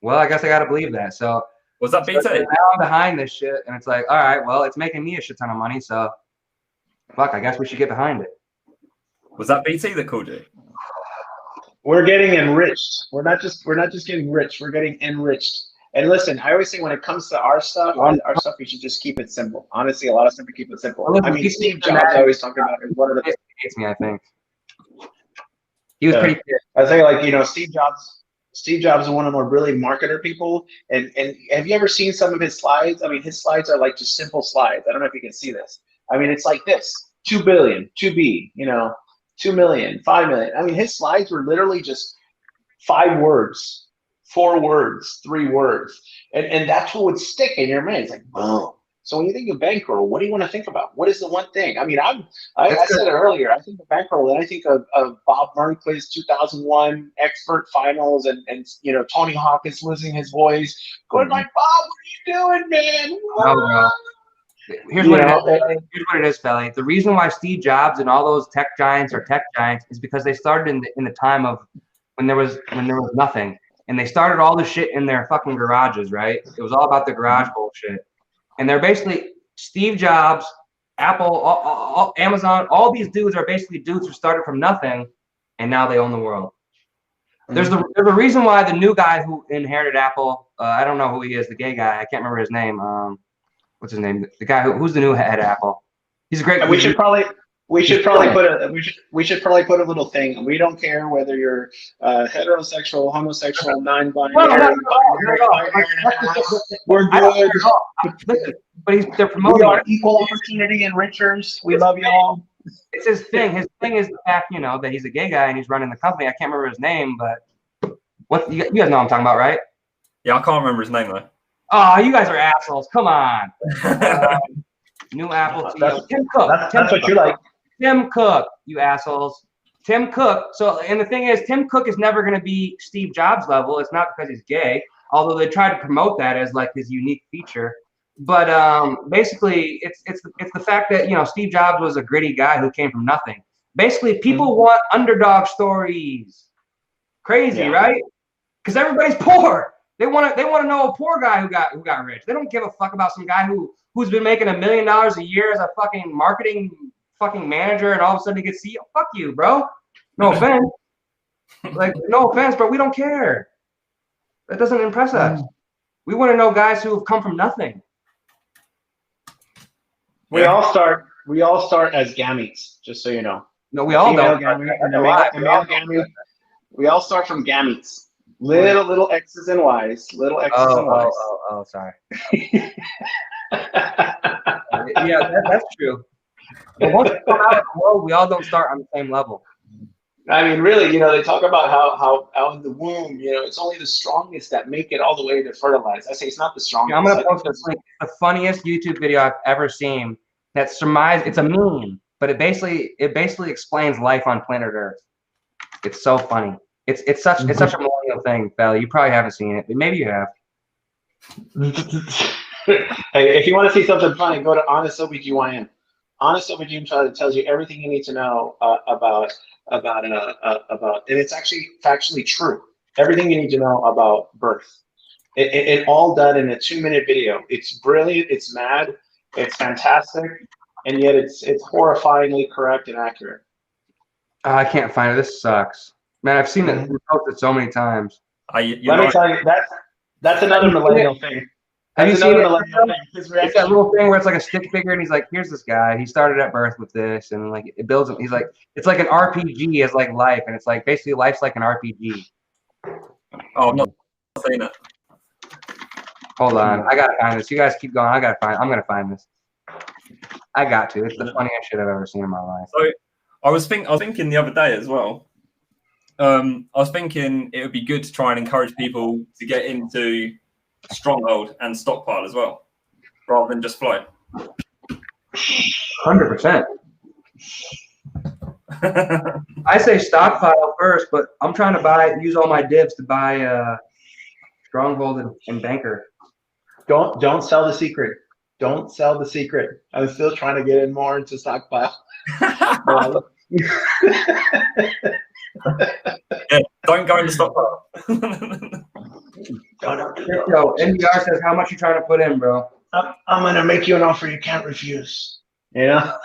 well, I guess I got to believe that. So was that BT? now I'm behind this shit. And it's like, all right, well, it's making me a shit ton of money. So fuck, I guess we should get behind it. Was that BT that called you? We're getting enriched. We're not just getting rich. We're getting enriched. And listen, I always think when it comes to our stuff, we should just keep it simple. Honestly, a lot of stuff we keep it simple. I mean, Steve Jobs always talking about is one of the hates me, I think. He was pretty good. I think, like, you know, Steve Jobs is one of the more brilliant marketer people. And have you ever seen some of his slides? I mean, his slides are like just simple slides. I don't know if you can see this. I mean, it's like this: 2 billion, 2B, you know, 2 million, 5 million. I mean, his slides were literally just 5 words, 4 words, 3 words. And that's what would stick in your mind. It's like, boom. So when you think of Bankroll, what do you want to think about? What is the one thing? I mean, I said it earlier. I think of Bankroll, and I think of Bob Burnquist 2001 expert finals, and you know, Tony Hawkins losing his voice, going like, Bob, what are you doing, man? No. Here's what it is, Felly. The reason why Steve Jobs and all those tech giants are tech giants is because they started in the time of when there was nothing, and they started all this shit in their fucking garages, right? It was all about the garage bullshit. And they're basically Steve Jobs, Apple, Amazon. All these dudes are basically dudes who started from nothing, and now they own the world. There's a reason why the new guy who inherited Apple. I don't know who he is. The gay guy. I can't remember his name. What's his name? The guy who's the new head of Apple. He's a great. We should probably put a little thing. We don't care whether you're heterosexual, homosexual, non-binary. We're good. Listen, but they're promoting. We are equal opportunity enrichers. We love y'all. It's his thing. His thing is the fact, you know, that he's a gay guy and he's running the company. I can't remember his name, but what you guys know what I'm talking about, right? Yeah, I can't remember his name though. Oh, you guys are assholes. Come on. New Apple CEO. Tim Cook. That's what you like. Tim Cook, you assholes. Tim Cook. So, and the thing is, Tim Cook is never going to be Steve Jobs level. It's not because he's gay, although they try to promote that as like his unique feature. But basically, it's the fact that, you know, Steve Jobs was a gritty guy who came from nothing. Basically, people want underdog stories. Crazy, right? Because everybody's poor. They want to know a poor guy who got rich. They don't give a fuck about some guy who's been making $1 million a year as a fucking marketing fucking manager, and all of a sudden he gets CEO. Fuck you, bro. No offense. Like, no offense, but we don't care. That doesn't impress us. We want to know guys who have come from nothing. We all start as gametes, just so you know. No, we all don't. We all start from gametes. Little X's and Y's. Little X's and Y's. Oh, sorry. Yeah, that's true. But once we come out of the world, we all don't start on the same level. I mean, really, you know, they talk about how out in the womb, you know, it's only the strongest that make it all the way to fertilize. I say it's not the strongest. Yeah, I'm gonna post this link. The funniest YouTube video I've ever seen. That surmise. It's a meme, but it basically explains life on planet Earth. It's so funny. It's such a millennial thing, Belly. You probably haven't seen it, but maybe you have. Hey, if you want to see something funny, go to Honest OBGYN. Honest OBGYN tells you everything you need to know about, and it's actually factually true. Everything you need to know about birth. It all done in a 2-minute video. It's brilliant. It's mad. It's fantastic, and yet it's horrifyingly correct and accurate. I can't find it. This sucks, man. I've seen it posted so many times. Let me tell you, that's another millennial thing. Have you seen it? It's that little thing where it's like a stick figure, and he's like, "Here's this guy. He started at birth with this, and like it builds him." He's like, "It's like an RPG as like life, and it's like basically life's like an RPG." Oh, I'm not saying it. Hold on, I gotta find this. You guys keep going. I'm gonna find this. I got to. It's the funniest shit I've ever seen in my life. So I was thinking the other day as well. I was thinking it would be good to try and encourage people to get into stronghold and stockpile as well, rather than just flow. 100%. I say stockpile first, but I'm trying to use all my divs to buy stronghold and banker. Don't sell the secret. Don't sell the secret. I'm still trying to get in more into stockpile. Yeah, don't go into stockpile. Yo, NDR says, how much you trying to put in, bro? I'm going to make you an offer you can't refuse. You know?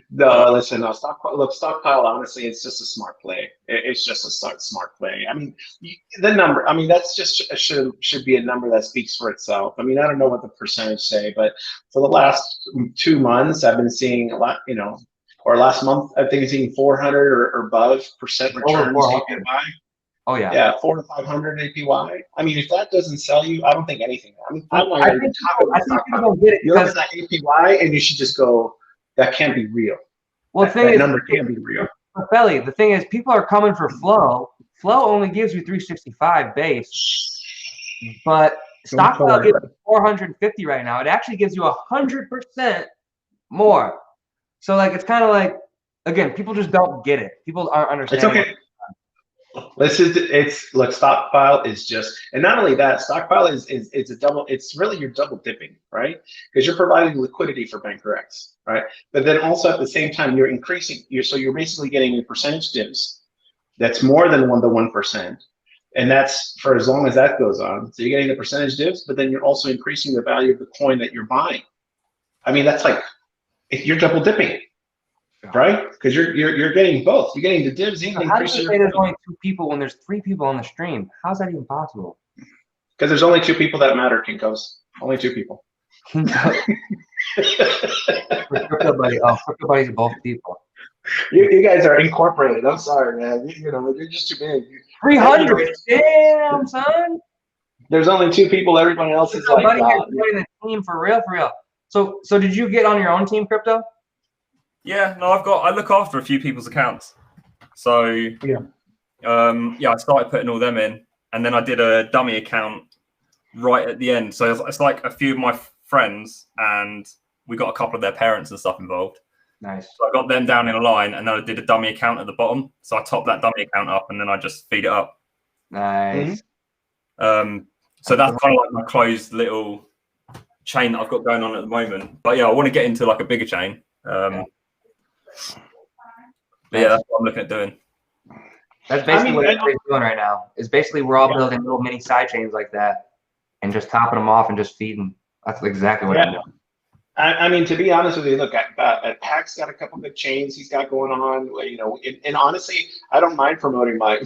No, listen, no, stockpile, honestly, it's just a smart play. It's just a smart play. I mean, the number, I mean, that's just should be a number that speaks for itself. I mean, I don't know what the percentage say, but for the last 2 months, I've been seeing a lot, you know, or last month, I think I've seen 400 or above percent returns APY. Oh yeah. Yeah, 400 to 500 APY. I mean, if that doesn't sell you, I don't think anything. I mean, I think people don't get it. You look at that APY and you should just go, that can't be real. Well, that number can't be real. Belly, the thing is, people are coming for flow. Flow only gives you 365 base, but stockpile gives you 450 right now. It actually gives you 100% more. So like, it's kind of like, again, people just don't get it. People aren't understanding. It's okay. Look, stockpile is just, and not only that, stockpile is a double, it's really you're double dipping, right? Because you're providing liquidity for Banker X, right? But then also at the same time, you're increasing, so you're basically getting a percentage divs that's more than the 1%. And that's for as long as that goes on. So you're getting the percentage divs, but then you're also increasing the value of the coin that you're buying. I mean, that's like, you're double dipping. Right, because you're getting both. You're getting the divs and how do you say there's only 2 people when there's 3 people on the stream? How's that even possible? Because there's only 2 people that matter, Kinkos. Only 2 people. Crypto Buddy. Oh, Crypto Buddies are both people. You guys are incorporated. I'm sorry, man. You know, you're just too big. 300. Damn, son. There's only 2 people. Everybody else is like. Buddy, you're joining the team for real, for real. So did you get on your own team, Crypto? Yeah, no, I look after a few people's accounts. So yeah, I started putting all them in, and then I did a dummy account right at the end. So it's like a few of my friends, and we got a couple of their parents and stuff involved. Nice. So I got them down in a line, and then I did a dummy account at the bottom. So I topped that dummy account up, and then I just feed it up. Nice. So that's kind of like my closed little chain that I've got going on at the moment. But yeah, I want to get into like a bigger chain. But yeah, that's what I'm looking at doing. That's basically what everybody's doing right now. Is basically we're all building little mini side chains like that, and just topping them off and just feeding. That's exactly what I'm doing. I mean, to be honest with you, look, Pack's got a couple good chains he's got going on. You know, and honestly, I don't mind promoting my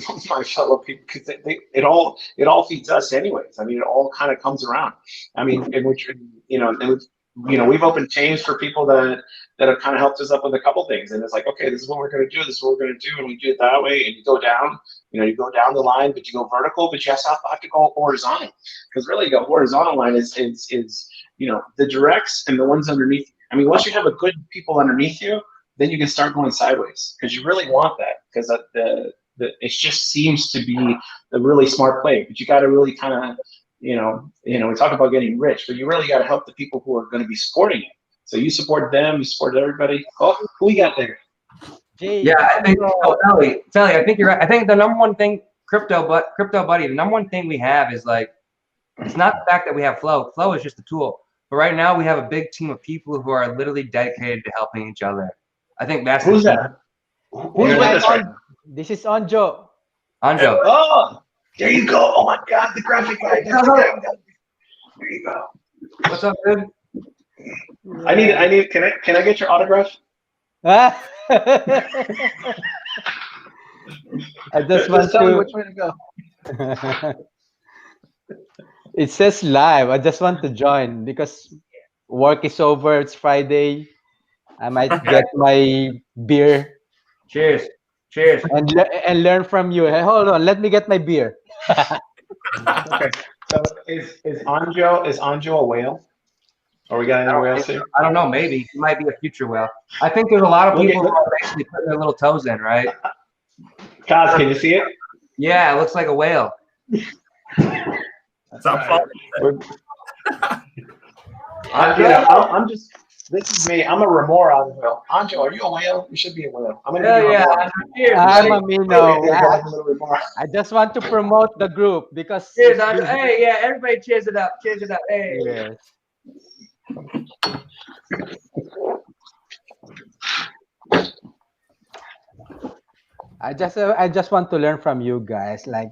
fellow people because it all feeds us anyways. I mean, it all kind of comes around. I mean, in which we've opened chains for people that have kind of helped us up with a couple things, and it's like, okay, this is what we're going to do. This is what we're going to do, and we do it that way. And you go down, you go down the line, but you go vertical, but you also have to go horizontal, because really the horizontal line is the directs and the ones underneath. I mean, once you have a good people underneath you, then you can start going sideways, because you really want that, because it just seems to be the really smart play. But you got to really kind of we talk about getting rich, but you really got to help the people who are going to be supporting you. So you support them, you support everybody. Oh, who we got there? Jay. Yeah, I think Felly, I think you're right. I think the number one thing, crypto buddy, the number one thing we have is like, it's not the fact that we have flow. Flow is just a tool. But right now we have a big team of people who are literally dedicated to helping each other. I think that's Who's the that? Who's with us right now? This is Anjo. Anjo. Oh, there you go. Oh my God, the graphic guy. There you go. What's up, dude? I need. Can I get your autograph? I just want tell me to. which way to go. It says live. I just want to join because work is over. It's Friday. I might get my beer Cheers. Cheers. and learn from you. Hey, hold on, let me get my beer. Okay. So is Anjo a whale? Are we got any whales here? I don't know. Maybe he might be a future whale. I think there's a lot of people who are basically putting their little toes in, right? Kaz, can you see it? Yeah, it looks like a whale. I'm just. This is me. I'm a remora on the whale. Anjo, are you a whale? You should be a whale. I'm gonna be a remora. Cheers. I'm a Mino. I'm a little remora. I just want to promote the group because. Cheers, Anjo. Hey, yeah, everybody cheers it up. Cheers it up. Hey. Yes. I just want to learn from you guys, like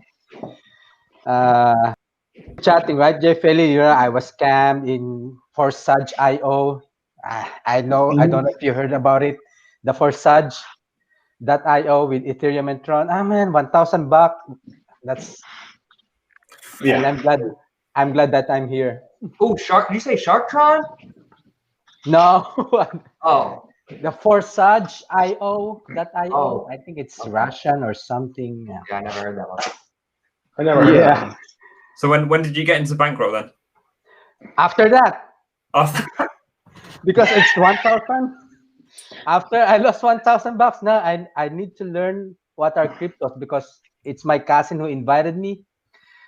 chatting, right? Jay Felly, you know, I was scammed in Forsage.io. I know, I don't know if you heard about it. The Forsage.io with Ethereum and Tron. Ah man, $1,000. That's Yeah. and I'm glad that I'm here. Oh, Shark! Did you say Sharktron? No, Oh, the Forsage.io. Oh. I think it's Russian or something. yeah, I never heard that one. I never heard Yeah. that. So when did you get into Bankroll then? After that, After because it's 1,000. After I lost $1,000, now I need to learn what are cryptos because it's my cousin who invited me.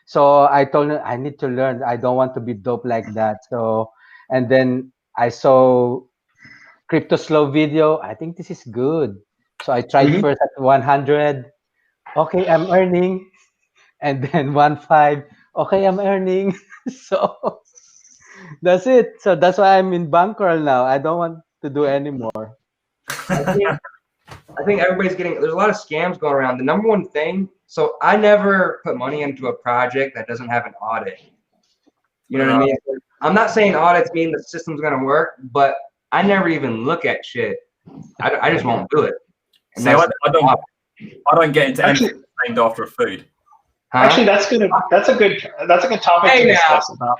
So I told him I need to learn. I don't want to be dope like that. So, and then I saw crypto slow video. I think this is good. So I tried first at 100. Okay, I'm earning. And then 1.5. Okay, I'm earning. So that's it. So that's why I'm in Bankroll now. I don't want to do anymore. I think everybody's getting. There's a lot of scams going around. The number one thing. So I never put money into a project that doesn't have an audit. You know what I mean? I'm not saying audits mean the system's gonna work, but I never even look at shit. I just won't do it. And See, I don't get into anything named after a food. Huh? Actually, that's good. That's a good topic Hey, to now. discuss about.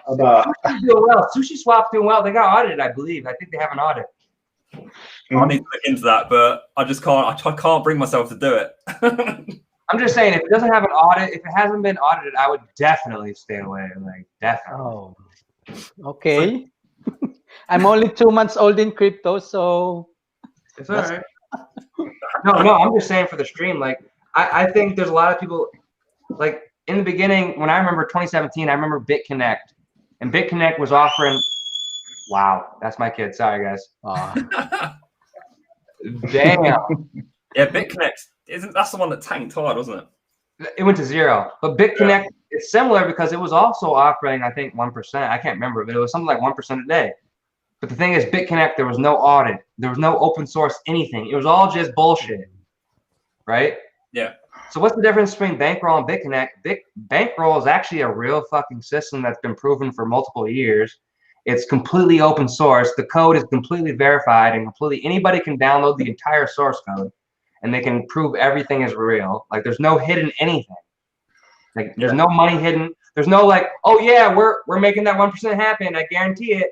Sushi's doing well. Sushi Swap's doing well. They got audited, I believe. I think they have an audit. I need to look into that, but I just can't. I can't bring myself to do it. I'm just saying, if it doesn't have an audit, if it hasn't been audited, I would definitely stay away. Like, definitely. Oh, okay. I'm only 2 months old in crypto, so It's all right. No, I'm just saying for the stream. Like, I think there's a lot of people. Like in the beginning, when I remember 2017, I remember BitConnect, and BitConnect was offering. Wow, that's my kid. Sorry, guys. Damn. Yeah, BitConnect that's the one that tanked hard, wasn't it? It went to zero. But BitConnect is similar because it was also offering, I think, 1%. I can't remember, but it was something like 1% a day. But the thing is, BitConnect, there was no audit. There was no open source anything. It was all just bullshit. Right? Yeah. So what's the difference between Bankroll and BitConnect? Bankroll is actually a real fucking system that's been proven for multiple years. It's completely open source. The code is completely verified and completely anybody can download the entire source code and they can prove everything is real. Like there's no hidden anything. Like there's no money hidden. There's no like, oh yeah, we're making that 1% happen. I guarantee it.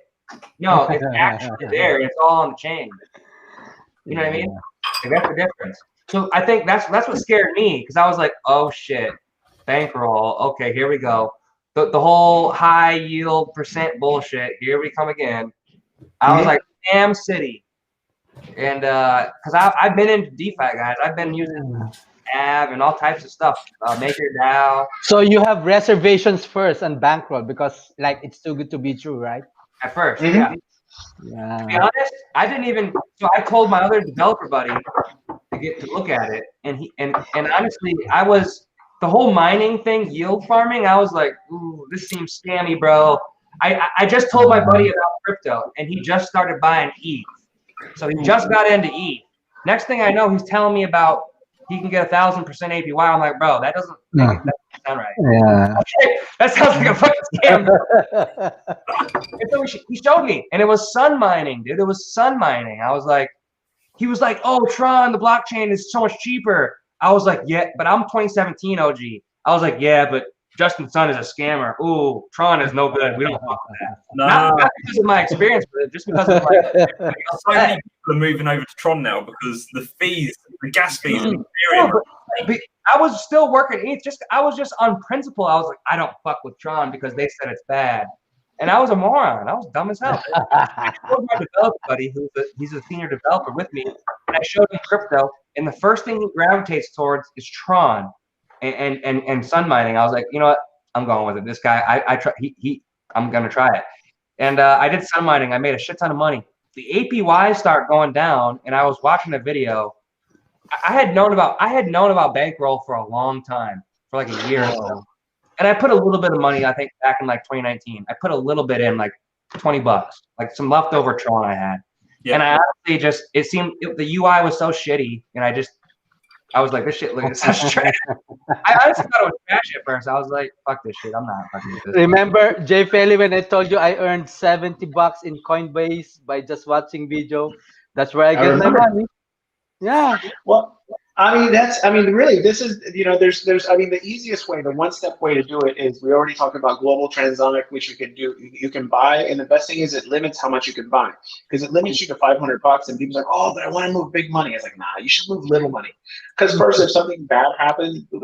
No, it's actually there. It's all on the chain. You know what I mean? Like, that's the difference. So I think that's what scared me because I was like, oh shit, Bankroll. Okay, here we go. The whole high yield percent bullshit. Here we come again. I was like, damn city. And because I've been into DeFi, guys. I've been using Av and all types of stuff. MakerDAO. So you have reservations first on Bankroll because like it's too good to be true, right? At first, yeah. Yeah. To be honest, I didn't even. So I told my other developer buddy, to get to look at it. And honestly, the whole mining thing, yield farming, I was like, ooh, this seems scammy, bro. I just told my buddy about crypto, and he just started buying ETH. So he just got into ETH. Next thing I know, he's telling me about he can get 1,000% APY. I'm like, bro, that doesn't sound right. Yeah. That sounds like a fucking scam. And so he showed me, and it was sun mining, dude. It was sun mining. He was like, oh, Tron, the blockchain is so much cheaper. I was like, yeah, but I'm 2017 OG. I was like, yeah, but Justin Sun is a scammer. Ooh, Tron is no good. We don't talk about that. No, Not because of my experience with it, just because of like, so many people are moving over to Tron now because the gas fees, and Ethereum. But I was still working ETH. I was just on principle. I was like, I don't fuck with Tron because they said it's bad. And I was a moron. I was dumb as hell. I showed my developer buddy, he's a senior developer with me, and I showed him crypto. And the first thing he gravitates towards is Tron and sun mining. I was like, you know what? I'm going with it. This guy, I'm gonna try it. And I did sun mining. I made a shit ton of money. The APY start going down, and I was watching a video. I had known about Bankroll for a long time, for like a year or so. And I put a little bit of money, I think, back in like 2019. I put a little bit in, like $20, like some leftover Tron I had. Yeah. And I honestly the UI was so shitty, and I was like, this shit looks such trash. I honestly thought it was trash at first. I was like, fuck this shit. I'm not fucking with this. Remember, Jay Felly, when I told you I earned $70 in Coinbase by just watching video? That's where I get my money. Yeah. Well, really, this is, the easiest way, the one-step way to do it is, we already talked about global transonic, which you can do. You can buy, and the best thing is it limits how much you can buy, because it limits you to $500, and people's like, oh, but I want to move big money. It's like, nah, you should move little money, because first, if something bad happens, then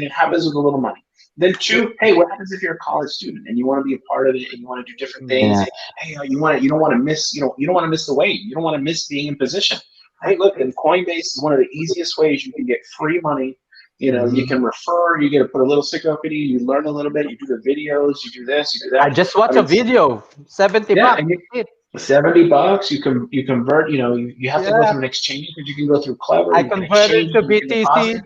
it happens with a little money. Then two, hey, what happens if you're a college student and you want to be a part of it and you want to do different things? Yeah. Hey, you don't want to miss the wave. You don't want to miss being in position. Hey, look, and Coinbase is one of the easiest ways you can get free money. You can refer, you get to put a little sticker, you learn a little bit, you do the videos, you do this, you do that. I just watched a video, $70. $70, you convert, you have to go through an exchange, but you can go through Clever. I converted to BTC,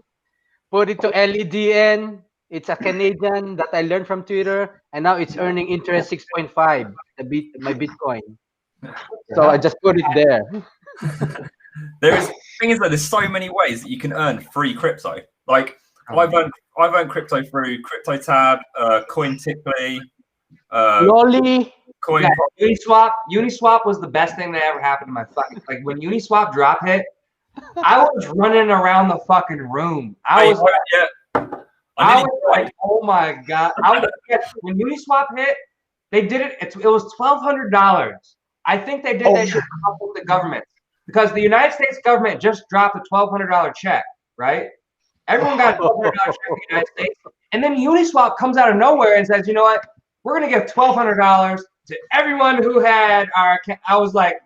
put it to LEDN. It's a Canadian that I learned from Twitter, and now it's earning interest 6.5, my Bitcoin. So I just put it there. The thing is that there's so many ways that you can earn free crypto. Like I've earned crypto through CryptoTab, CoinTickly, Lolly, Coin. Yeah, Uniswap was the best thing that ever happened to my fucking, like, when Uniswap drop hit, I was running around the fucking room. I was like, oh my god! When Uniswap hit, they did it. It was $1,200. I think they did that shit with the government, because the United States government just dropped a $1,200 check, right? Everyone got a $1,200 check in the United States, and then Uniswap comes out of nowhere and says, you know what? We're gonna give $1,200 to everyone who had our. I was like,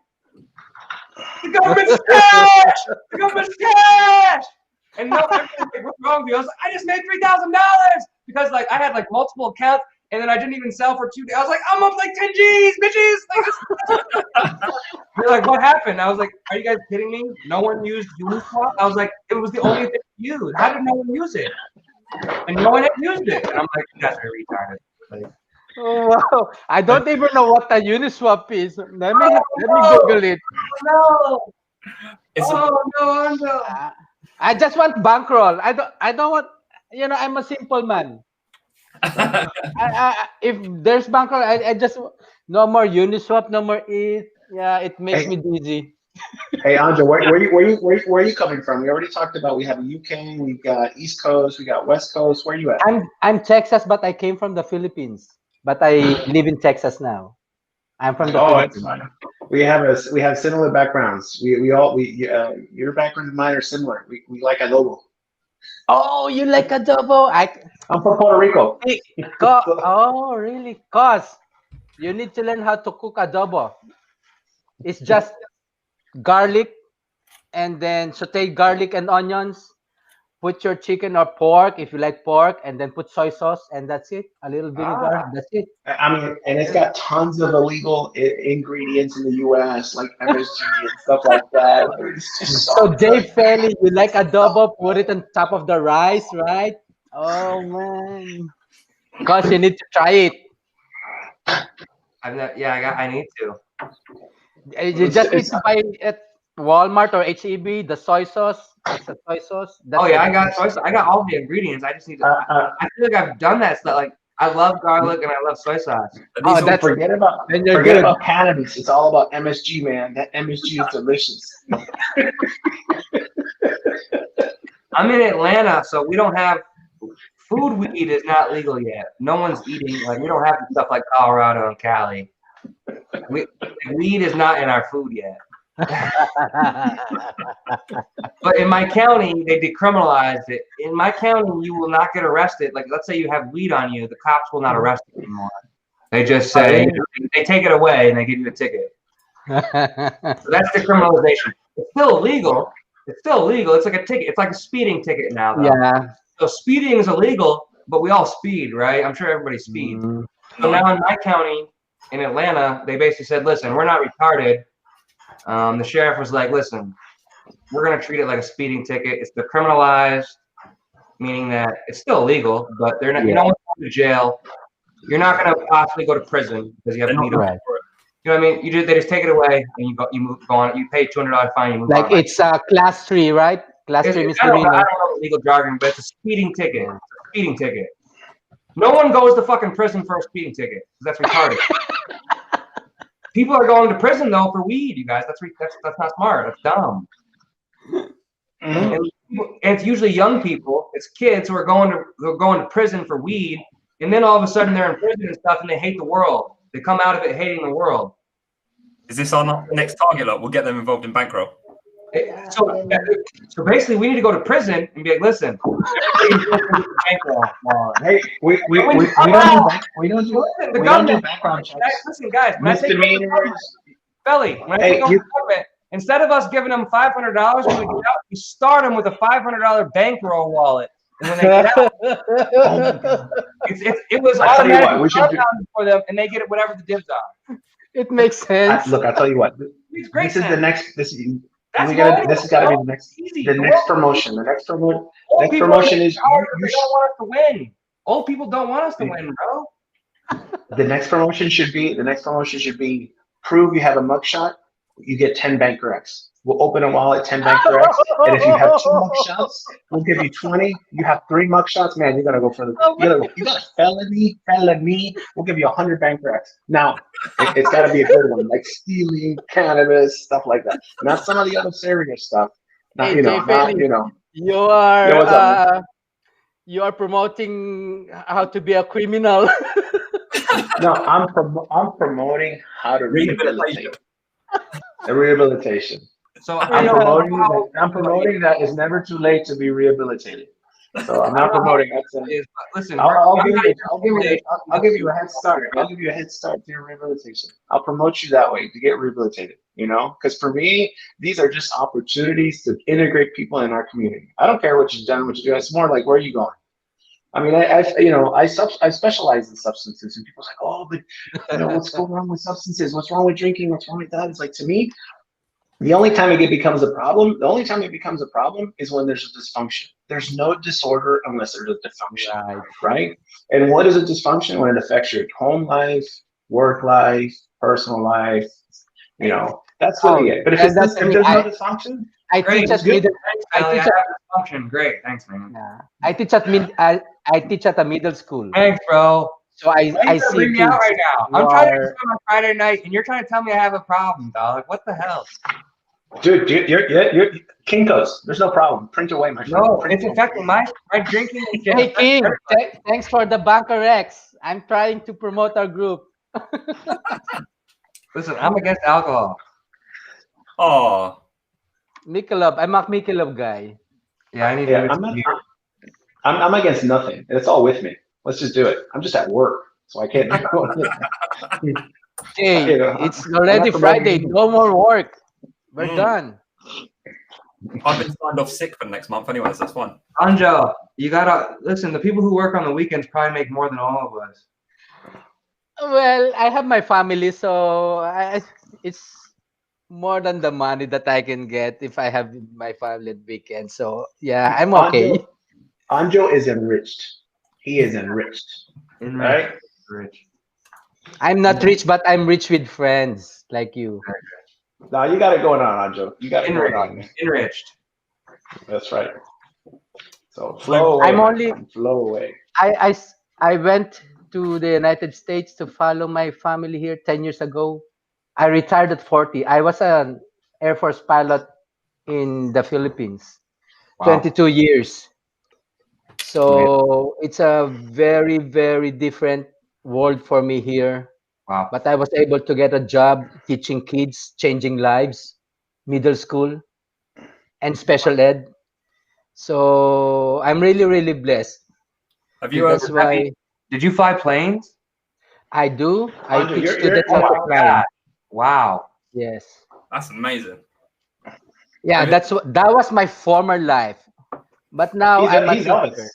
the government's cash! The government's cash! And no, everyone's like, what's wrong with you? I was like, I just made $3,000 because like I had like multiple accounts, and then I didn't even sell for 2 days. I was like, I'm up like 10 G's, bitches. Like, they're like, what happened? I was like, are you guys kidding me? No one used Uniswap? I was like, it was the only thing used. How did no one use it? And no one had used it. And I'm like, you guys are retarded. Like, oh, wow. I don't even know what a Uniswap is. Let me Google it. No. No. I just want Bankroll. I don't want, I'm a simple man. If there's Bankroll, I just, no more Uniswap, no more ETH. Yeah, it makes me dizzy. Hey, Anja, where are you coming from? We already talked about, we have UK, we've got East Coast, we got West Coast. Where are you at? I'm Texas, but I came from the Philippines. But I live in Texas now. I'm from the Philippines. It's fine. We have similar backgrounds. Your background and mine are similar. We like adobo. Oh, you like adobo? I'm from Puerto Rico. Oh, really? Cause you need to learn how to cook adobo. It's just garlic, and then saute garlic and onions, put your chicken or pork if you like pork, and then put soy sauce, and that's it. A little vinegar. That's it. I mean, and it's got tons of illegal ingredients in the U.S. like MSG and stuff like that. It's just So Dave Felly, you like adobo? Put it on top of the rice, right? Oh man, cause you need to try it. I need to. You just need to buy at Walmart or HEB the soy sauce. It's a soy sauce. That's I got soy sauce. I got all the ingredients. I just need to. I feel like I've done that stuff. Like I love garlic and I love soy sauce. Oh, that's forget about cannabis. It's all about MSG, man. That MSG is delicious. I'm in Atlanta, so we don't have food. Weed is not legal yet. No one's eating. Like we don't have stuff like Colorado and Cali. Weed is not in our food yet. But in my county, they decriminalized it. In my county, you will not get arrested. Like, let's say you have weed on you, the cops will not arrest you anymore. They just say, they take it away and they give you a ticket. So that's decriminalization. It's still illegal. It's still illegal. It's like a ticket. It's like a speeding ticket now, though. Yeah. So speeding is illegal, but we all speed, right? I'm sure everybody speeds. So now in my county, in Atlanta, they basically said, listen, we're not retarded. The sheriff was like, listen, we're going to treat it like a speeding ticket. It's decriminalized, meaning that it's still illegal, but they're not, you don't want to go to jail. You're not going to possibly go to prison because you have to meet up for it. You know what I mean? They just take it away and you go on. You pay $200 fine. You move like on. It's class 3, right? Class 3 misdemeanor. I don't know the legal jargon, but it's a speeding ticket. It's a speeding ticket. No one goes to fucking prison for a speeding ticket because that's retarded. People are going to prison though for weed, you guys. That's not smart. That's dumb. And it's usually young people. It's kids who are going to prison for weed, and then all of a sudden they're in prison and stuff, and they hate the world. They come out of it hating the world. Is this our next target? Look, we'll get them involved in Bankroll. So basically, we need to go to prison and be like, listen. Hey, we don't do background checks. Listen, guys. Misdemeanors. Belly, when I take over government, instead of us giving them $500 when we get out, we start them with a $500 bankroll wallet. And when they get out, it was automatic for them, and they get it whatever the dibs are. It makes sense. Look, I'll tell you what. It's great. This is the next. This has got to be the next. The next promotion. The next promotion is. They don't want us to win. Old people don't want us to win, bro. The next promotion should be prove you have a mugshot. You get 10 Bankroll. We'll open a wallet, 10 Bankroll, and if you have 2 mugshots, we'll give you 20. You have 3 mugshots, man. You're gonna go for the. You got a felony. We'll give you 100 Bankroll. Now, it's got to be a good one, like stealing, cannabis, stuff like that. Not some of the other serious stuff. Not, You are promoting how to be a criminal. No, I'm promoting how to rehabilitate. The rehabilitation. So I'm promoting that it's never too late to be rehabilitated. So I'm not promoting that. Listen, I'll give you a head start. I'll give you a head start to your rehabilitation. I'll promote you that way to get rehabilitated. Because for me, these are just opportunities to integrate people in our community. I don't care what you've done, what you do. It's more like, where are you going? I mean, I specialize in substances, and people's like, oh, but what's going wrong with substances? What's wrong with drinking? What's wrong with that? It's like, to me, the only time it becomes a problem is when there's a dysfunction. There's no disorder unless there's a dysfunction, right? And what is a dysfunction? When it affects your home life, work life, personal life, that's really it. But if there's no dysfunction, I teach at middle. Great, thanks, man. Yeah. I teach at a middle school. Thanks, bro. So I see me out right now. I'm trying to do on Friday night, and you're trying to tell me I have a problem, dog. What the hell? Dude, you're Kinko's. There's no problem. Print away, my friend. No, it's affecting my drinking. Hey, King, thanks for the Bankroll. I'm trying to promote our group. Listen, I'm against alcohol. Oh. Michelob. I'm a Michelob guy. Yeah, I need to. I'm against nothing. It's all with me. Let's just do it. I'm just at work, so I can't. Hey, it's already Friday. No more work. We're done. I've been signed off sick for next month anyway, so that's fine. Anjo, you gotta listen. The people who work on the weekends probably make more than all of us. Well, I have my family, so it's more than the money that I can get if I have my family at weekend. So yeah, I'm okay. Anjo is enriched. He is enriched. Right? Rich. I'm not rich, but I'm rich with friends like you. No, you got it going on, Anjo. You got it going on. Enriched. That's right. So flow away. I'm only flow away. I went to the United States to follow my family here 10 years ago. I retired at 40. I was an Air Force pilot in the Philippines. Wow. 22 years. So it's a very, very different world for me here. Wow. But I was able to get a job teaching kids, changing lives, middle school, and special ed. So I'm really, really blessed. Have you That's why Did you fly planes? I do. I Anjo, teach you're- students you're- how to fly. Wow. Yes. That's amazing. Yeah, Have you- that was my former life. But now I'm a he's teacher. Elvis.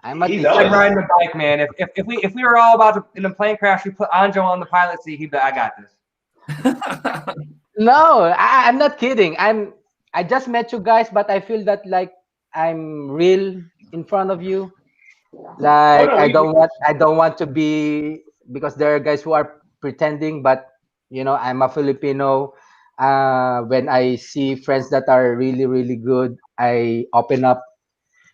I'm a He's teacher. It's like Elvis. riding a bike, man. If we were all about to in a plane crash, we put Anjo on the pilot seat. He'd be, I got this. No, I'm not kidding. I just met you guys, but I feel that like I'm real in front of you. Like no, I don't want to be, because there are guys who are pretending, but I'm a Filipino. When I see friends that are really, really good, I open up.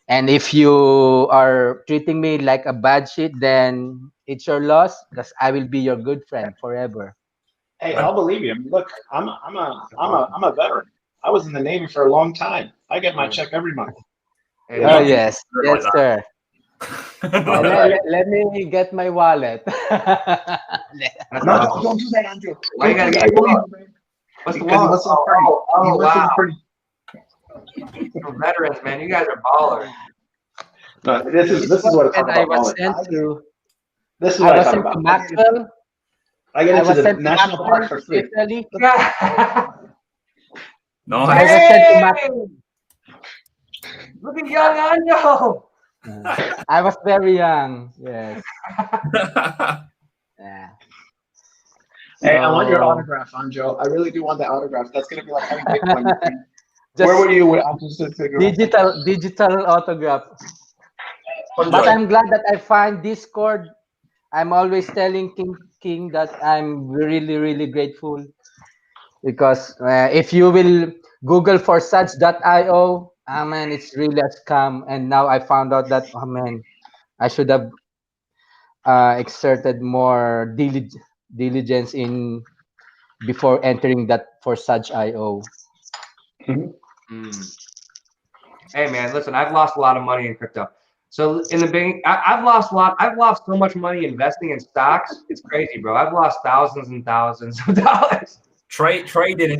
And if you are treating me like a bad shit, then it's your loss, because I will be your good friend forever. Hey, I'll believe you. I mean, look, I'm a veteran. I was in the Navy for a long time. I get my check every month. Hey, Oh Yeah. yes, Like yes, that. sir. Let me get my wallet. That's No, awesome. don't do that, Andrew. Why you gotta Don't get do that. your wallet? What's the Because he wallet? wants some pretty. He wants some Wow. pretty. For veterans, man, you guys are ballers. No, this is what I talk when I about. was all the sent time. to This is I what I was talk sent to about. Maxwell. I get I into was the sent to national park Maxwell, for free. Italy. Yeah. I was Nice. sent to Hey! Maxwell. Look at young Anjo. I was very young. Yes. Yeah. Hey, I want your So, autograph, Anjo. I really do want that autograph. That's gonna be like having Bitcoin. just Where were you? I'm just to figure out. digital autograph. But Enjoy. I'm glad that I find Discord. I'm always telling King that I'm really, really grateful, because if you will Google for such.io, man, it's really a scam. And now I found out that, oh man, I should have exerted more diligence in before entering that for such.io. Hey man, listen, I've lost a lot of money in crypto. So in the beginning, I've lost so much money investing in stocks. It's crazy, bro. I've lost thousands and thousands of dollars. Trading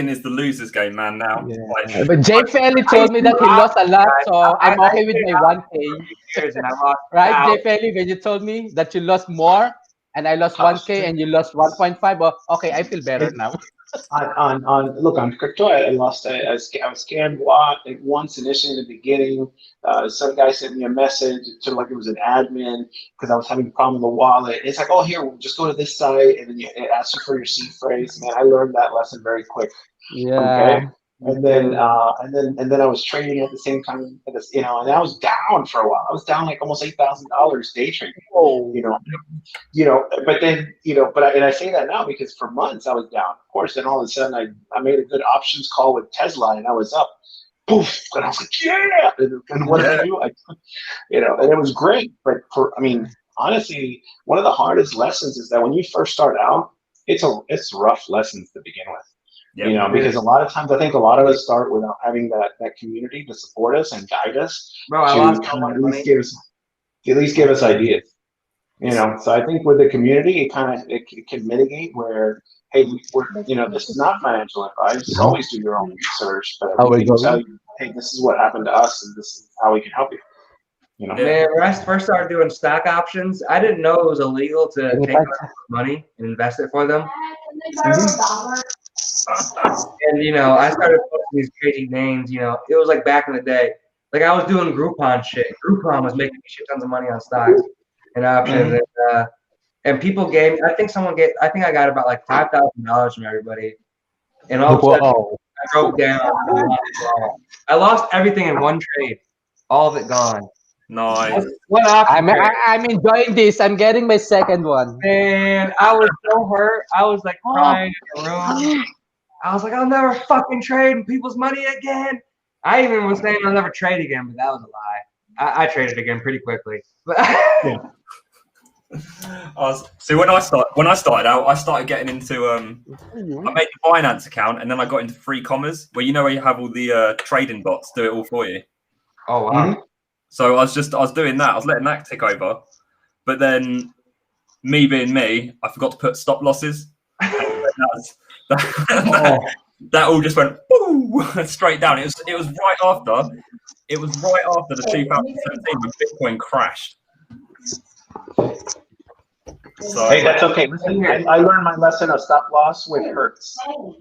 is the loser's game, man. Now, Yeah. But Jay Felly told me that he lost a lot, so I'm okay with my 1K. Years and I lost Right, Jay thousands. Felly, when you told me that you lost more and I lost 1K and you lost 1.5, well, okay, I feel better now. On crypto, I lost. I was scammed once initially in the beginning. Some guy sent me a message, sort of like it was an admin, because I was having a problem with the wallet. It's like, oh, here, we'll just go to this site, and then it asks you for your seed phrase. Man, I learned that lesson very quick. Yeah. Okay. And then I was trading at the same time, and I was down for a while. I was down like almost $8,000 day trading. But then, and I say that now because for months I was down. Of course, then all of a sudden I made a good options call with Tesla and I was up. Poof! And I was like, yeah! And what did I do? And it was great. But honestly, one of the hardest lessons is that when you first start out, it's rough lessons to begin with. yeah. Because a lot of times I think a lot of us start without having that community to support us and guide us. Bro, I lost so much money. At least give us ideas. So I think with the community, it can mitigate where, hey, this is not financial advice. Always do your own research, but we can tell you, hey, this is what happened to us, and this is how we can help you. Man, when I first started doing stock options, I didn't know it was illegal to take money and invest it for them. And I started posting these crazy names. It was like back in the day. Like I was doing Groupon shit. Groupon was making me shit tons of money on stocks and options, and people gave. I think I got about like $5,000 from everybody, and all of a sudden I broke down. I lost everything in one trade. All of it gone. Nice. What option? I'm enjoying this. I'm getting my second one. And I was so hurt. I was like crying in the room. I was like, I'll never fucking trade people's money again. I even was saying I'll never trade again, but that was a lie. I traded again pretty quickly. Yeah. So when I started out, I started getting into I made the Binance account, and then I got into free commerce, where where you have all the trading bots do it all for you. Oh wow. So I was doing that. I was letting that tick over, but then me being me, I forgot to put stop losses. That all just went straight down. It was right after the 2017 when Bitcoin crashed. So, hey, that's okay. Listen, I learned my lesson of stop loss with Hertz.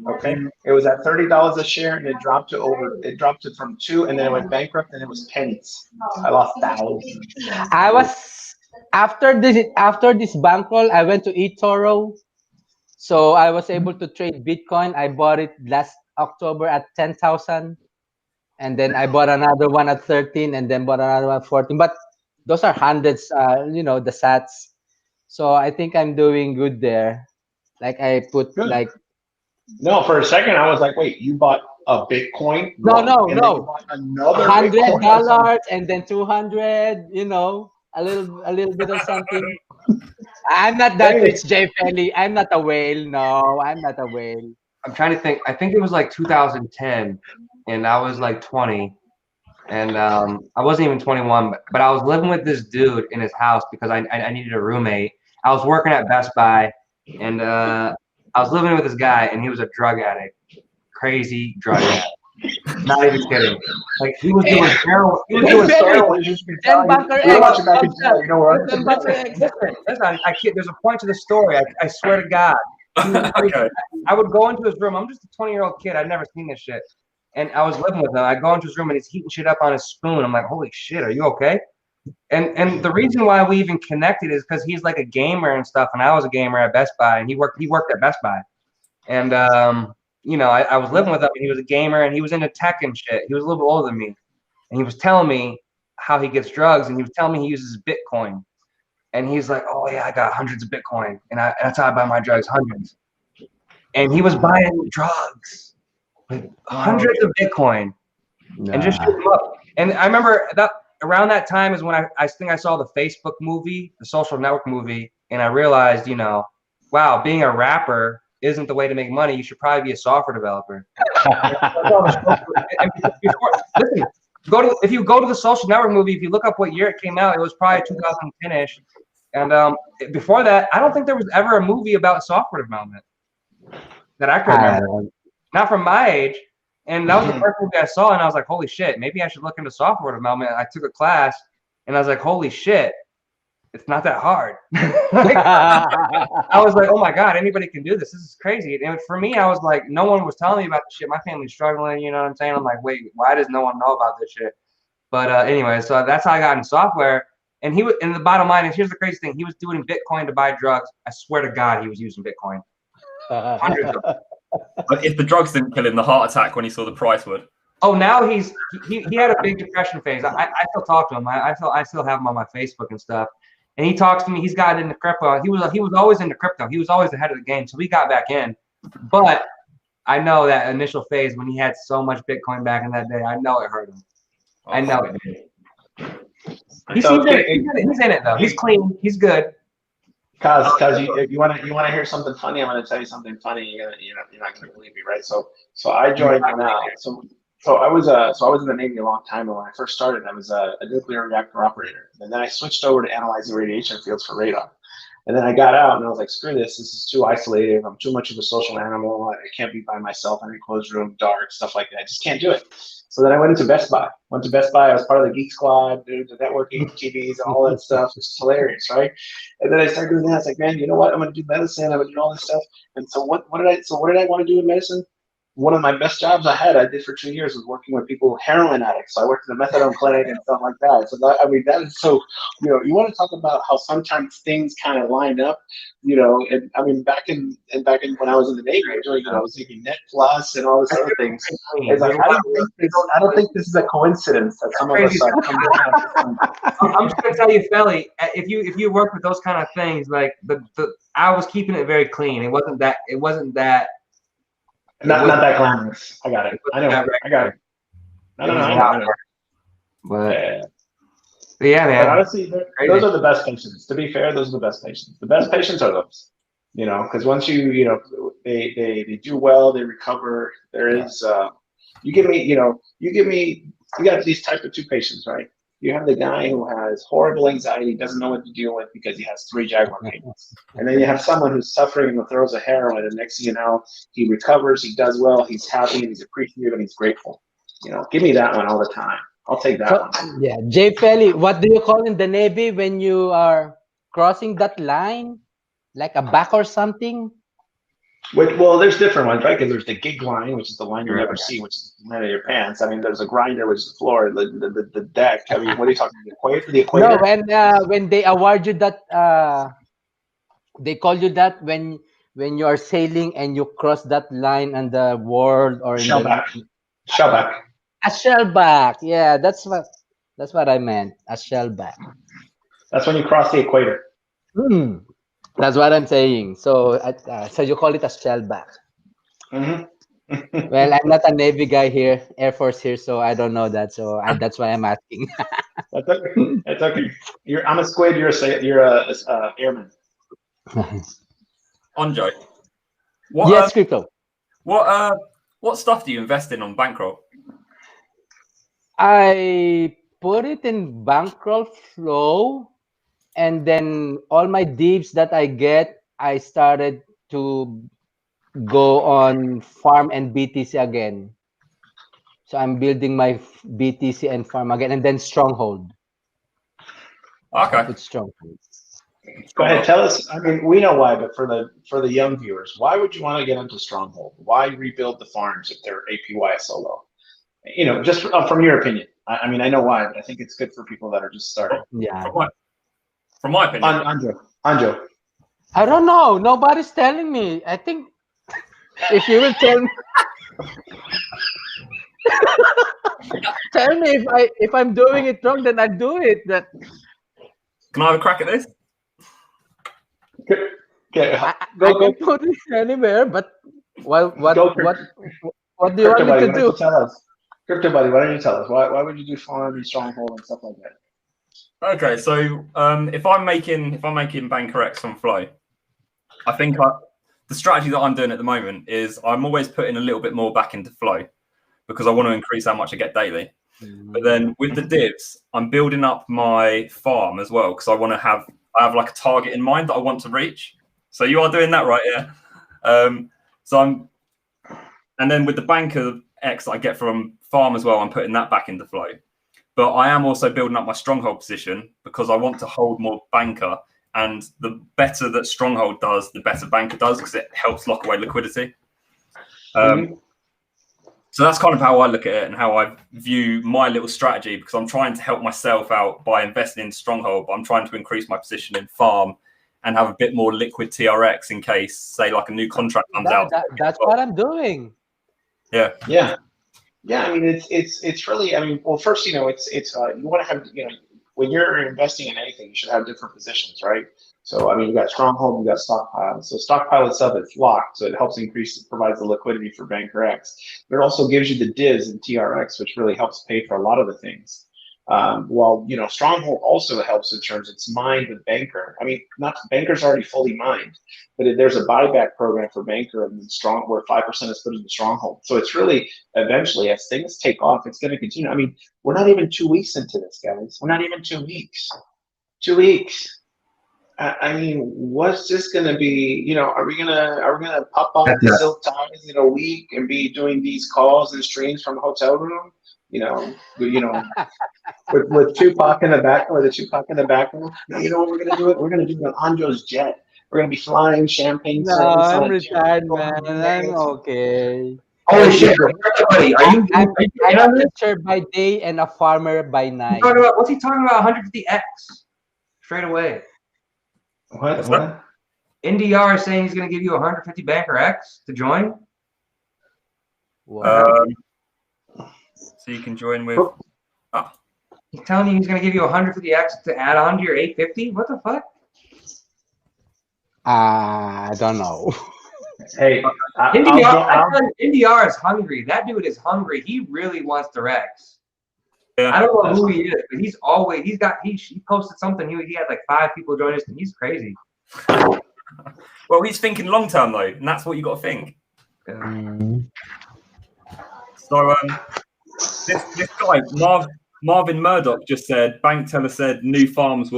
Okay, it was at $30 a share, and it dropped to from 2, and then it went bankrupt, and it was pennies. I lost thousands. I was after this bankroll, I went to eToro, so I was able to trade Bitcoin. I bought it last October at 10,000, and then I bought another one at 13, and then bought another one at 14. But those are hundreds, the sats. So I think I'm doing good there. Like I put Good. like. No, for a second I was like, wait, you bought a Bitcoin? No. Another $100 and then 200. A little bit of something. I'm not that rich, Jay Felly. I'm not a whale. No, I'm not a whale. I'm trying to think. I think it was like 2010, and I was like 20, and I wasn't even 21, but I was living with this dude in his house because I needed a roommate. I was working at Best Buy, and I was living with this guy, and he was a drug addict, crazy drug addict. Not even kidding. Like he was doing heroin. He was doing heroin. Listen, I kid. There's a point to the story. I swear to God. Okay. I would go into his room. I'm just a 20-year-old kid. I'd never seen this shit. And I was living with him. I go into his room and he's heating shit up on his spoon. I'm like, holy shit, are you okay? And the reason why we even connected is because he's like a gamer and stuff, and I was a gamer at Best Buy, and he worked at Best Buy. And I was living with him, and he was a gamer, and he was into tech and shit. He was a little bit older than me, and he was telling me how he gets drugs, and he was telling me he uses Bitcoin. And he's like, oh yeah, I got hundreds of Bitcoin, and that's how I buy my drugs, hundreds. And he was buying drugs, like hundreds of Bitcoin, and just shoot them up. And I remember that around that time is when I think I saw the Facebook movie, the Social Network movie, and I realized, wow, being a rapper isn't the way to make money. You should probably be a software developer. Listen, if you go to the Social Network movie, if you look up what year it came out, it was probably 2010-ish. And before that, I don't think there was ever a movie about software development that I could remember. Not from my age. And that was the first movie I saw, and I was like, holy shit, maybe I should look into software development. I took a class, and I was like, holy shit, it's not that hard. I was like, oh my God, anybody can do this. This is crazy. And for me, I was like, no one was telling me about this shit. My family's struggling, you know what I'm saying? I'm like, wait, why does no one know about this shit? But anyway, so that's how I got in software. And the bottom line is, here's the crazy thing. He was doing Bitcoin to buy drugs. I swear to God, he was using Bitcoin. Hundreds of them. But if the drugs didn't kill him, the heart attack when he saw the price would. Oh, now he had a big depression phase. I still talk to him. I still have him on my Facebook and stuff. And he talks to me. He's gotten into crypto. He was always into crypto. He was always ahead of the game. So we got back in. But I know that initial phase when he had so much Bitcoin back in that day, I know it hurt him. I know it did. He's in it though. He's clean. He's good. Cause you want to hear something funny? I'm going to tell you something funny. You're not going to believe me, right? So I joined now. So I was in the Navy a long time ago. When I first started, I was a nuclear reactor operator, and then I switched over to analyzing radiation fields for radar. And then I got out, and I was like, screw this. This is too isolated. I'm too much of a social animal. I can't be by myself in a closed room, dark, stuff like that. I just can't do it. So then I went into Best Buy. I was part of the Geek Squad, the networking, TVs, and all that stuff. It's hilarious, right? And then I started doing that. I was like, man, you know what? I'm going to do medicine. I'm going to do all this stuff. And so what did I want to do in medicine? one of my best jobs I did for 2 years was working with people, heroin addicts. So I worked in a methadone clinic and stuff like that. So that, I mean, that is so, you want to talk about how sometimes things kind of line up, and I mean, back in when I was in the Navy, I was taking Net Plus and all this other things. It's like, I don't think this is a coincidence that some of us are coming down. I'm just gonna tell you, Felly, if you work with those kind of things, like I was keeping it very clean. It wasn't that. Not that glamorous. I got it. I know. I got it. No, I know. But yeah, man. But honestly, those are the best patients. To be fair, those are the best patients. The best patients are those. Because once they do well, they recover. There is you got these type of 2 patients, right? You have the guy who has horrible anxiety, doesn't know what to deal with because he has 3 Jaguar payments. And then you have someone who's suffering and throws a heroin, and next thing you know, he recovers, he does well, he's happy, and he's appreciative, and he's grateful. Give me that one all the time. I'll take that one. Yeah, Jay Felly, what do you call in the Navy when you are crossing that line? Like a back or something? Well, there's different ones, right? Because there's the gig line, which is the line you never see, which is the line of your pants. I mean, there's a grinder, which is the floor, the deck. I mean, what are you talking about? The equator? No, when they award you that, they call you that when you are sailing and you cross that line on the world or in Shellback. A shellback. Yeah, that's what I meant. A shellback. That's when you cross the equator. That's what I'm saying. So, so you call it a shellback. Mm-hmm. Well, I'm not a Navy guy here, Air Force here, so I don't know that. So that's why I'm asking. That's okay. I'm a squid. You're a airman. Anjo. Yes, Crypto. What stuff do you invest in on Bankroll? I put it in Bankroll Flow, and then all my divs that I get, I started to go on farm and BTC again. So I'm building my BTC and farm again, and then Stronghold. Okay. Put Stronghold. Go ahead, tell us. I mean, we know why, but for the young viewers, why would you want to get into Stronghold? Why rebuild the farms if their APY is so low? Just from your opinion. I mean, I know why, but I think it's good for people that are just starting. Yeah. From my opinion. Anjo. I don't know. Nobody's telling me. I think if you will tell me, if I'm doing it wrong, then I do it. That Can I have a crack at this? Okay. I can put it anywhere, but what do you want me to do? Tell us. Crypto Buddy, why don't you tell us? Why would you do farm and Stronghold and stuff like that? Okay, so if I'm making Banker X on Flow, I think the strategy that I'm doing at the moment is I'm always putting a little bit more back into Flow because I want to increase how much I get daily. But then with the divs, I'm building up my farm as well because I have like a target in mind that I want to reach. So you are doing that right, yeah. And then with the Banker X that I get from farm as well, I'm putting that back into Flow. But I am also building up my Stronghold position because I want to hold more Banker. And the better that Stronghold does, the better Banker does because it helps lock away liquidity. So that's kind of how I look at it and how I view my little strategy because I'm trying to help myself out by investing in Stronghold, but I'm trying to increase my position in farm and have a bit more liquid TRX in case, say, like a new contract comes out. That's what I'm doing. Yeah. I mean, it's really. I mean, well, first, you want to have, when you're investing in anything, you should have different positions, right? So, I mean, you got Stronghold, you got Stockpile. So Stockpile itself is locked, so it helps provides the liquidity for Banker X. But it also gives you the divs and TRX, which really helps pay for a lot of the things. While Stronghold also helps in terms it's mined with Banker. I mean, Banker's already fully mined, but there's a buyback program for Banker and where 5% is put into Stronghold. So it's really eventually, as things take off, it's going to continue. I mean, we're not even 2 weeks into this, guys. We're not even 2 weeks. 2 weeks. I mean, what's this going to be? Are we gonna pop off the silk ties in a week and be doing these calls and streams from a hotel room? With Tupac in the back, or the Tupac in the background. No, you know what we're gonna do? We're gonna do it on Anjo's jet. We're gonna be flying champagne. No, I'm retired, man. I'm okay. Holy shit! Buddy, are you I'm in a on this? teacher by day and a farmer by night. What's he talking about? 150x straight away. What? NDR is saying he's going to give you 150 Banker X to join. Wow. So you can join with. Oh. He's telling you he's going to give you 150x to add on to your 850. What the fuck? I don't know. Hey, NDR is hungry. That dude is hungry. He really wants the Rex. Yeah. I don't know who he is, but he posted something. He had like 5 people join us, and he's crazy. Well, he's thinking long term though, and that's what you got to think. So this guy Marvin Murdoch just said bank teller said new farms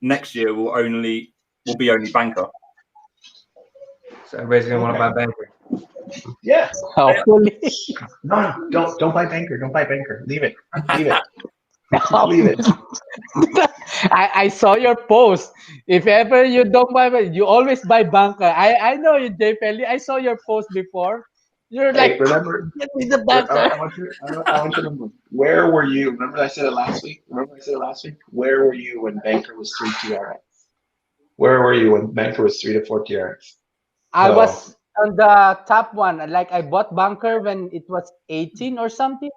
next year will be only banker. So everybody's gonna want to buy banker. Yeah. Hopefully. No, don't buy banker. Don't buy banker. Leave it. Leave it. Leave it. I saw your post. If ever you don't buy, you always buy banker. I know you, Jay Pelly. I saw your post before. You're like, remember, get me the banker. I want you to remember. Where were you? Remember I said it last week? Where were you when banker was 3 TRX? Where were you when banker was 3 to 4 TRX? I was on the top one. Like I bought banker when it was 18 or something.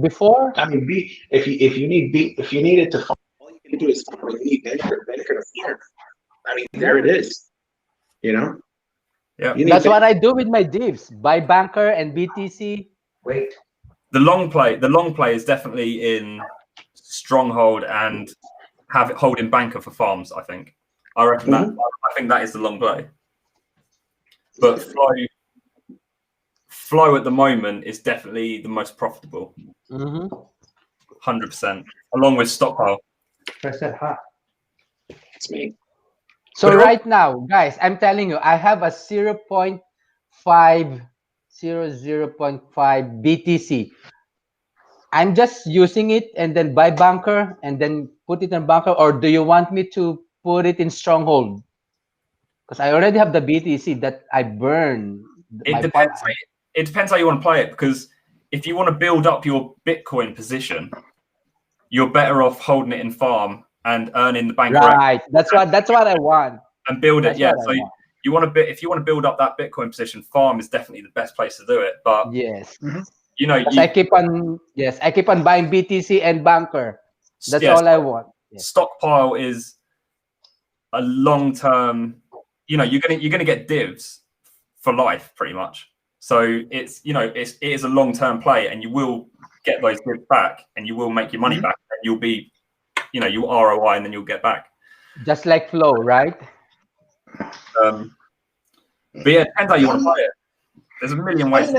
Before. I mean, if you need it to fall, all you can do is farm. You need banker to farm. I mean, there it is. You know. Yeah. That's what I do with my divs. Buy banker and BTC. Wait. The long play is definitely in stronghold and have it holding banker for farms. I reckon that. I think that is the long play. But flow at the moment is definitely the most profitable. 100%, along with stockpile. I said hot. It's me. So right now, guys, I'm telling you, I have a 0.5 BTC. I'm just using it and then buy banker and then put it in banker. Or do you want me to put it in stronghold? Because I already have the BTC that I burn. It depends how you want to play it, because if you want to build up your Bitcoin position, you're better off holding it in farm and earning the banker. Right. That's what I want. And build it. Yeah. So you want to if you want to build up that Bitcoin position, farm is definitely the best place to do it. But yes, you know, I keep on buying BTC and banker. That's all I want. Yes. Stockpile is a long term. You know, you're gonna get divs for life pretty much. So it is a long term play, and you will get those divs back, and you will make your money back, and you'll be, you ROI, and then you'll get back. Just like flow, right? But yeah, it depends how you want to play it. There's a million ways.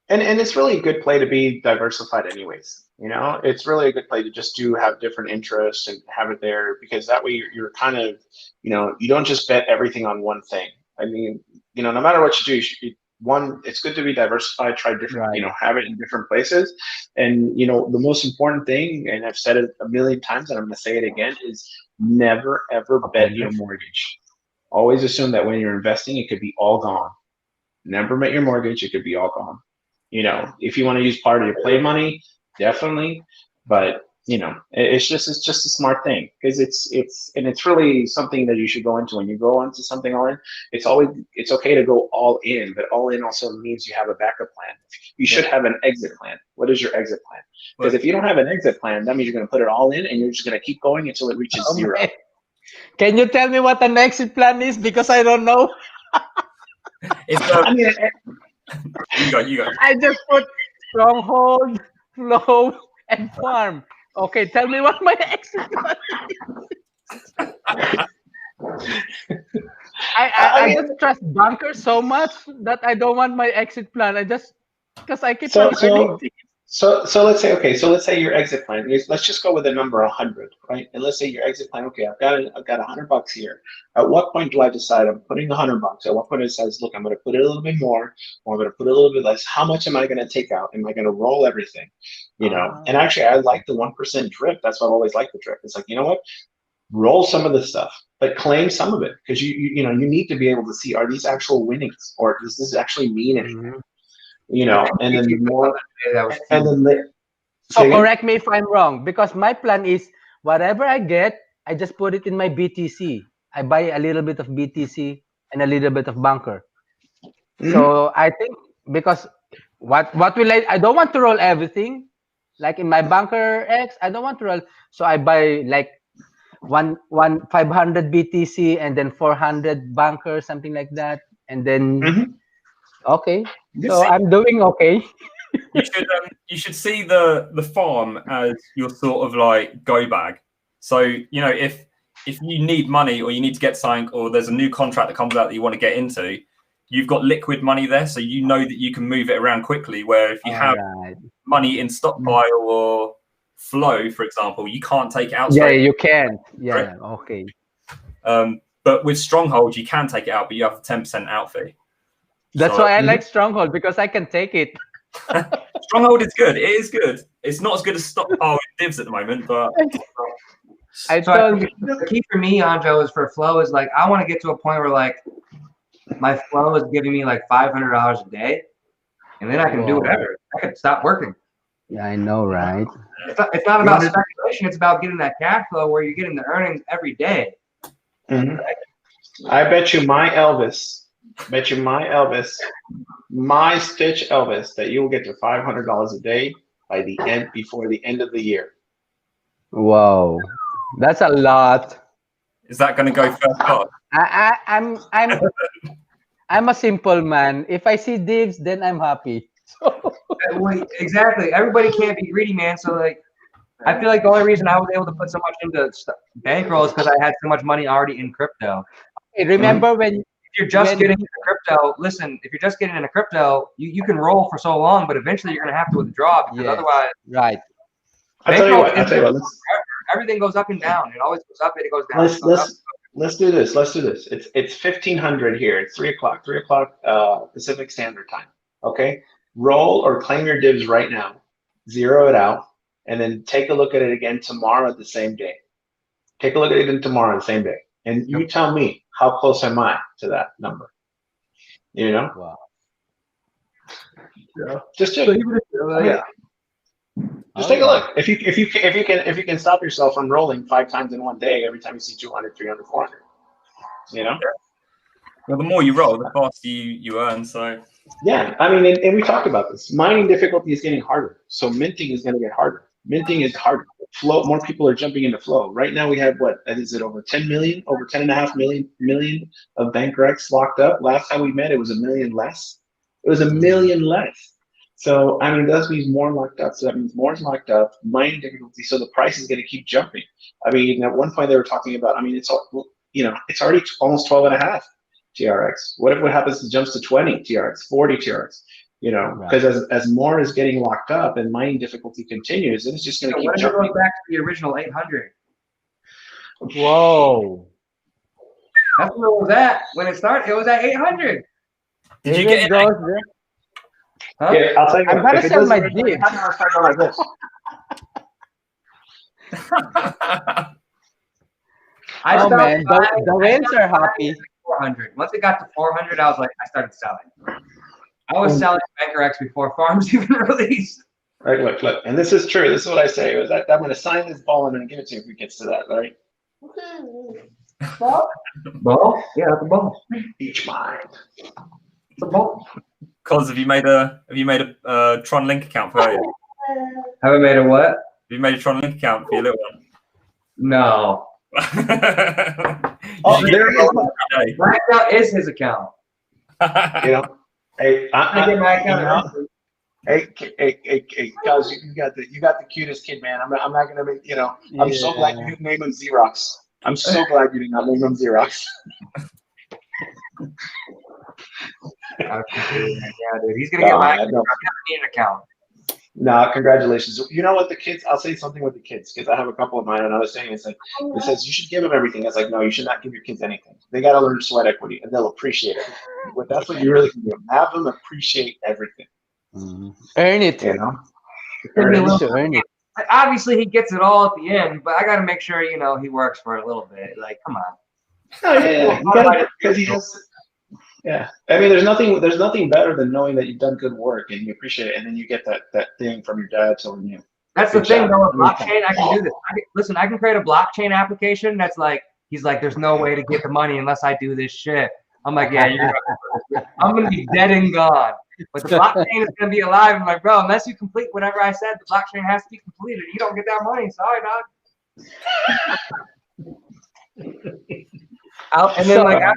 And it's really a good play to be diversified anyways. It's really a good play to just have different interests and have it there, because that way you're kind of, you don't just bet everything on one thing. I mean, no matter what you do, it's good to be diversified, try different, have it in different places. And, the most important thing, and I've said it a million times and I'm going to say it again, is never, ever bet your mortgage. Always assume that when you're investing, it could be all gone. Never bet your mortgage. It could be all gone. If you want to use part of your play money, definitely. But, it's just a smart thing, because it's really something that you should go into. When you go into something all in, it's okay to go all in, but all in also means you have a backup plan. You should have an exit plan. What is your exit plan? Because if you don't have an exit plan, that means you're going to put it all in and you're just going to keep going until it reaches zero. Can you tell me what an exit plan is? Because I don't know. You go. I just put stronghold, flow, and farm. Okay, tell me what my exit plan is. I just trust bankers so much that I don't want my exit plan. Because I keep on earning things. So let's say your exit plan is, let's just go with the number 100, right? And let's say your exit plan, okay, I've got $100 here. At what point do I decide I'm putting $100? At what point it says, look, I'm going to put it a little bit more, or I'm going to put a little bit less. How much am I going to take out? Am I going to roll everything? And actually, I like the 1% drip. That's why I've always liked the drip. It's like, you know what? Roll some of the stuff, but claim some of it, because you need to be able to see, are these actual winnings, or does this actually mean anything? you know, and then the more, That was and then the, So say again? correct me if I'm wrong, because my plan is whatever I get, I just put it in my BTC. I buy a little bit of BTC and a little bit of bunker. So I think because what will I don't want to roll everything. Like in my bunker X, I don't want to roll. So I buy like 500 BTC and then 400 bunker, something like that. And then okay. So I'm doing okay. You should see the farm as your sort of like go bag. So you know if you need money or you need to get something or there's a new contract that comes out that you want to get into, you've got liquid money there, so you know that you can move it around quickly. Where if you have money in stockpile or flow, for example, you can't take it out. Yeah, you can. Yeah, okay. But with Stronghold, you can take it out, but you have a 10% out fee. That's why I like Stronghold, because I can take it. Stronghold is good. It is good. It's not as good as stockpile divs at the moment, but I told you. The key for me, Anjo, is for flow is like I want to get to a point where like my flow is giving me like $500 a day, and then I can do whatever. I can stop working. Yeah, I know, right? It's not about speculation. It's about getting that cash flow where you're getting the earnings every day. I bet you my Elvis, my Stitch Elvis, that you will get to $500 a day by the end, before the end of the year. Wow, that's a lot. Is that going to go first class? I'm a simple man. If I see divs, then I'm happy. Exactly. Everybody can't be greedy, man. So like, I feel like the only reason I was able to put so much into Bankroll is because I had so much money already in crypto. Hey, remember when you're just getting into crypto? Listen, if you're just getting into crypto, you can roll for so long, but eventually you're gonna have to withdraw because otherwise, right? I'll tell you what. Everything goes up and down. It always goes up and it goes down. Let's do this. Let's do this. It's 1500 here. It's 3 o'clock Pacific Standard Time. Okay, roll or claim your divs right now. Zero it out, and then take a look at it again tomorrow at the same day. Take a look at it tomorrow on the same day, and you tell me how close am I to that number. You know? Wow. Yeah. Just take a look. If you can stop yourself from rolling 5 times in one day, every time you see 200, 300, 400. You know? Well, the more you roll, the faster you earn. So yeah, I mean, and we talked about this. Mining difficulty is getting harder, so minting is going to get harder. Minting is harder. Flow, more people are jumping into flow. Right now, we have what is it? Over 10 million, over 10.5 million of Bankrex locked up. Last time we met, it was 1 million less. It was 1 million less. So I mean, that means more locked up. So that means more is locked up. Mining difficulty. So the price is going to keep jumping. I mean, at one point they were talking about. I mean, it's it's already almost 12.5 TRX. What if what happens to jumps to 20 TRX, 40 TRX? You know, because as more is getting locked up and mining difficulty continues, then it's just going to keep jumping. Going back to the original 800. Whoa. That's where it was at when it started. It was at 800. Did you get it? Huh? Yeah, I'll tell you. I'm gonna sell my div. Like this. Man, the whales are happy. 400. Once it got to 400, I was like, I started selling. I was selling Bankrex before farms even released. Right, look, and this is true. This is what I say. Is that I'm going to sign this ball and I'm going to give it to you if it gets to that, right? Ball? Yeah, that's a ball. Each mind. It's a ball. Cause have you made a Tron Link account for you? Have I made a what? Have you made a Tron Link account for your little one? No. There he is. My account is his account. You know, hey, I get my account. Hey, guys, you got the cutest kid, man. I'm not gonna make I'm so glad you didn't name him Xerox. I'm so glad you did not name him Xerox. Yeah, dude, he's gonna get my account. I'm gonna need an account. No, congratulations. You know what, the kids, I'll say something with the kids, because I have a couple of mine, and I was saying, it's like, it says you should give them everything. It's like, no, you should not give your kids anything. They got to learn sweat equity, and they'll appreciate it. But that's what you really can do. Have them appreciate everything. Earn it. You know? Earn it. Obviously, he gets it all at the end, but I got to make sure, he works for a little bit. Like, come on. Oh, yeah. Because Yeah, I mean, there's nothing better than knowing that you've done good work and you appreciate it, and then you get that thing from your dad telling you. That's the Good thing, job. though. With blockchain, I can do this. Listen, I can create a blockchain application that's like, he's like, there's no way to get the money unless I do this shit. I'm like, yeah, I'm gonna be dead and gone. But the blockchain is gonna be alive. I'm like, bro, unless you complete whatever I said, the blockchain has to be completed. You don't get that money. Sorry, dog. And then, So, like, I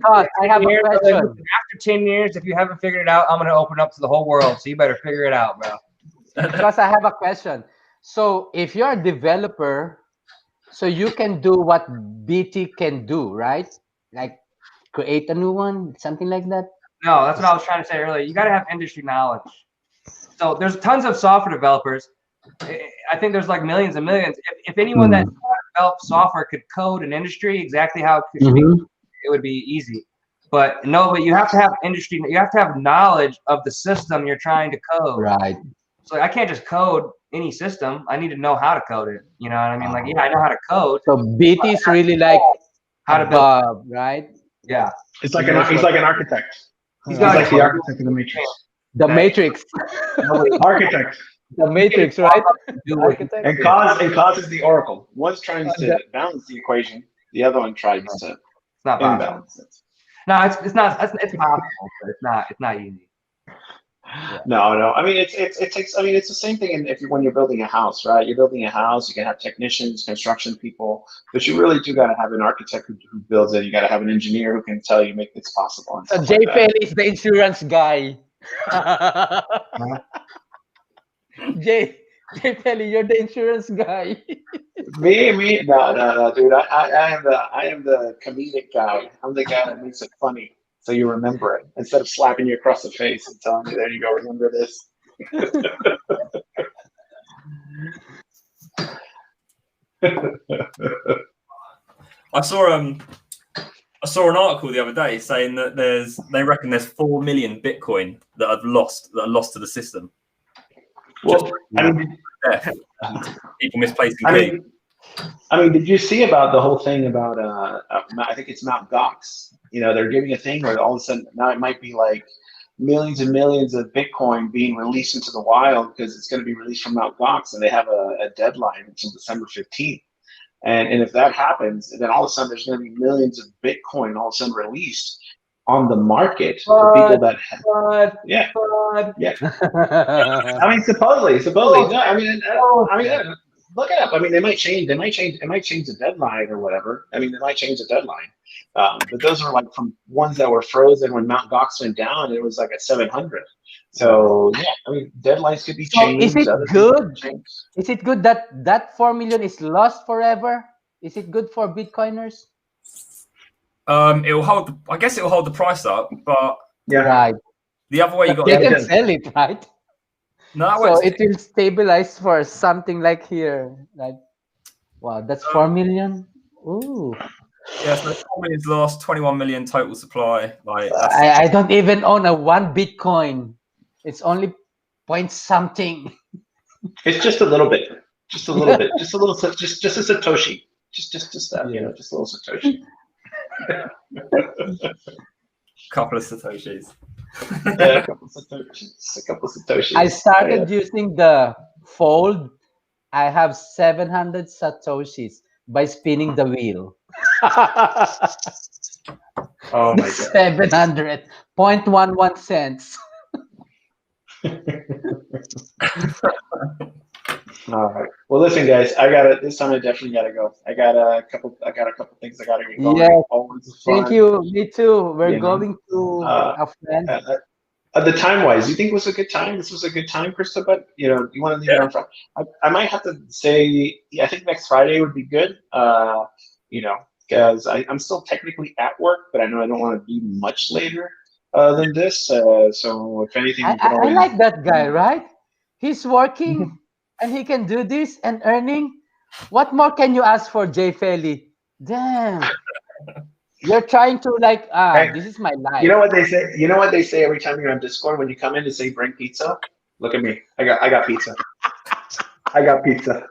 have a question. After 10 years, if you haven't figured it out, I'm gonna open up to the whole world. So you better figure it out, bro. Because I have a question. So if you're a developer, so you can do what BT can do, right? Like create a new one, something like that. No, that's what I was trying to say earlier. You got to have industry knowledge. So there's tons of software developers. I think there's like millions and millions. If anyone that develops software could code an industry exactly how it should be, it would be easy. But no, but you have to have industry. You have to have knowledge of the system you're trying to code. Right. So I can't just code any system. I need to know how to code it. You know what I mean? Like, yeah, I know how to code. So BT is really like How to build, above, right? yeah. He's like an architect. He's got like the architect of the Matrix. The Matrix. Architect. The Matrix, right? Architect. And cause is the oracle. One's trying to balance the equation. The other one tries to It's not possible. imbalance it. No, it's not. It's possible, but it's not easy. Yeah. No. I mean, it takes. I mean, it's the same thing when you're building a house, right? You're building a house. You can have technicians, construction people, but you really do got to have an architect who builds it. You got to have an engineer who can tell you make this possible. And So stuff like JPL is the insurance guy. JPL, you're the insurance guy. Me, no, dude. I am the comedic guy. I'm the guy that makes it funny, so you remember it instead of slapping you across the face and telling you, "There you go, remember this." I saw an article the other day saying that they reckon there's 4 million Bitcoin that are lost to the system. Well, I mean, People misplacing I keys. mean, did you see about the whole thing about I think it's Mt. Gox? You know, they're giving a thing where all of a sudden now it might be like millions and millions of Bitcoin being released into the wild because it's going to be released from Mt. Gox, and they have a deadline until December 15th. And if that happens, then all of a sudden there's going to be millions of Bitcoin all of a sudden released on the market for people that have, yeah. I mean, supposedly. No, I mean, look it up. I mean, it might change the deadline or whatever. I mean, they might change the deadline. But those are like from ones that were frozen when Mt. Gox went down. It was like at 700. So yeah, I mean, deadlines could be changed. Is it good? Is it good that 4 million is lost forever? Is it good for Bitcoiners? It will hold. I guess it will hold the price up, but Yeah. Right. the other way you got. They can sell it, right? No, So it will stabilize for something like here. Like, wow, that's 4 million. Ooh. Yeah, so 4 million's lost, 21 million total supply. Like I don't even own a 1 Bitcoin. It's only point something. It's just a little bit. Just a little bit. Just a Satoshi. Just that, you know, just a little Satoshi. couple of Satoshis. Yeah, a couple of Satoshis. I started using the Fold. I have 700 Satoshis by spinning the wheel. Oh my god. 700. 0.11 cents. All right. Well, listen, guys. This time I definitely gotta go. I got a couple things I gotta get going. Yeah. Always Thank fun. you. Me too. We're You know, going to a friend. The time wise, you think it was a good time? This was a good time, Krista. But you know, you want to leave it on Friday? I might have to say, I think next Friday would be good. You know, because I'm still technically at work, but I know I don't want to be much later than this. So if anything, we can I always, like that guy, right? He's working and he can do this and earning. What more can you ask for, Jay Felly? Damn. You're trying to like, Hey, this is my life. You know what they say? You know what they say every time you're on Discord when you come in to say bring pizza? Look at me. I got pizza. I got pizza.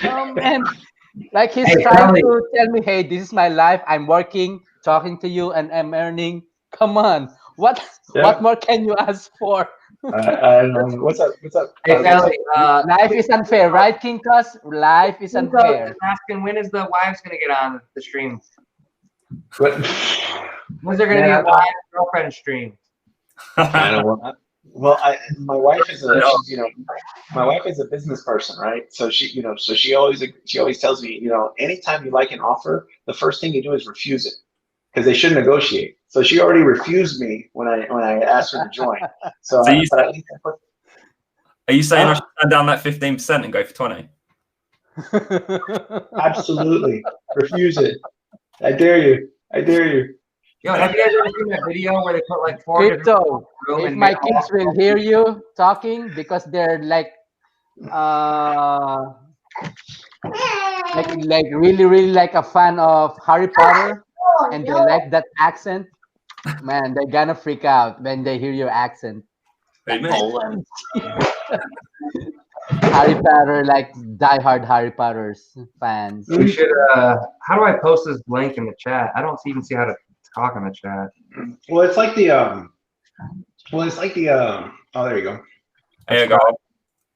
Oh man. Like he's trying to tell me, hey, this is my life. I'm working, talking to you, and I'm earning. Come on. What more can you ask for? I don't know. What's up? What's up? Hey, Ellie, Life is unfair, right, King Cuz? Life is unfair. asking when is the wives gonna get on the stream? What? When's there gonna be a live girlfriend stream? I don't want. Well, my wife is she's, my wife is a business person, right? So she always tells me, anytime you like an offer, the first thing you do is refuse it because they should negotiate. So she already refused me when I asked her to join. So, but at least I put. Are you saying I should turn down that 15% and go for 20? Absolutely, refuse it. I dare you. I dare you. Yo, have you guys ever seen that video where they put like 4 Crypto, room if and my make kids will hear you talking because they're like really like a fan of Harry Potter and they like that accent, man, they're gonna freak out when they hear your accent. Wait, me? Harry Potter, like diehard Harry Potter's fans. We should. How do I post this link in the chat? I don't even see how to talk in the chat. Well, it's like the Oh, there you go. Here you go.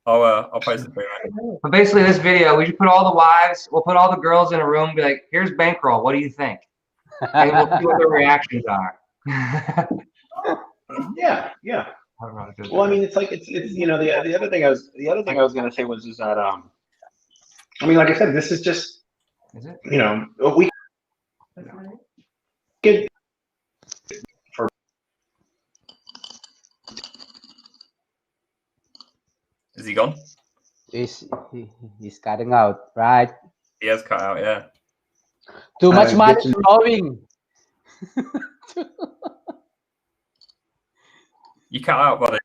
I'll post it for you. But basically, this video, we should put all the wives, we'll put all the girls in a room, be like, "Here's Bankroll. What do you think?" And we'll see what their reactions are. Yeah. Well, I mean, it's the other thing I was gonna say was that I mean, like I said, this is just we could for Is he gone? He's cutting out, right? He has cut out, yeah. Too much money flowing. You cut out, buddy.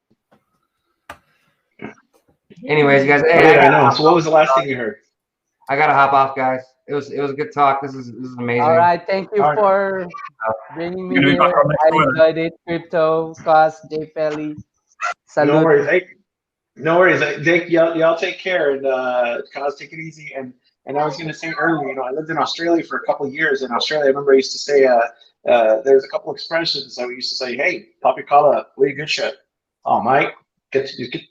Anyways, guys, I know. So what was the last thing you heard? I gotta hop off, guys. It was a good talk. This is amazing. All right, thank you for bringing me here. I enjoyed it. Crypto, Cos, J Pelly. Salute. No worries. Hey, no worries. Jake, y'all take care, and Cos, take it easy. And I was gonna say earlier, I lived in Australia for a couple of years. In Australia, I remember I used to say there's a couple expressions that we used to say, "Hey, pop your collar up. What you good shit? Oh, mate, put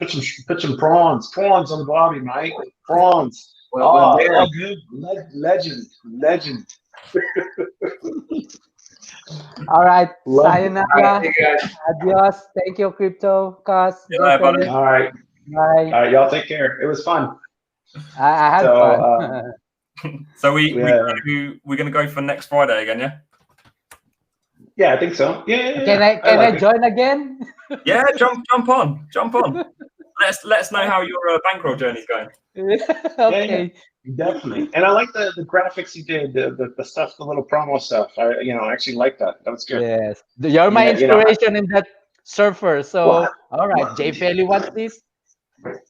some prawns on the barbie, mate. Prawns. Oh, good. Legend. All right. Sayonara. All right, Adios. Thank you, Crypto, Cos. Bye, buddy. All right. Bye. All right, y'all take care. It was fun. I had fun. So we're gonna go for next Friday again, yeah? Yeah, I think so. Yeah. Can I join again? Yeah, jump on. Let us know how your bankroll journey's going. Okay. Yeah, definitely. And I like the graphics you did, the stuff, the little promo stuff. I actually like that. That was good. Yes. You're my inspiration in that surfer. So all right, J Pelly, what's this?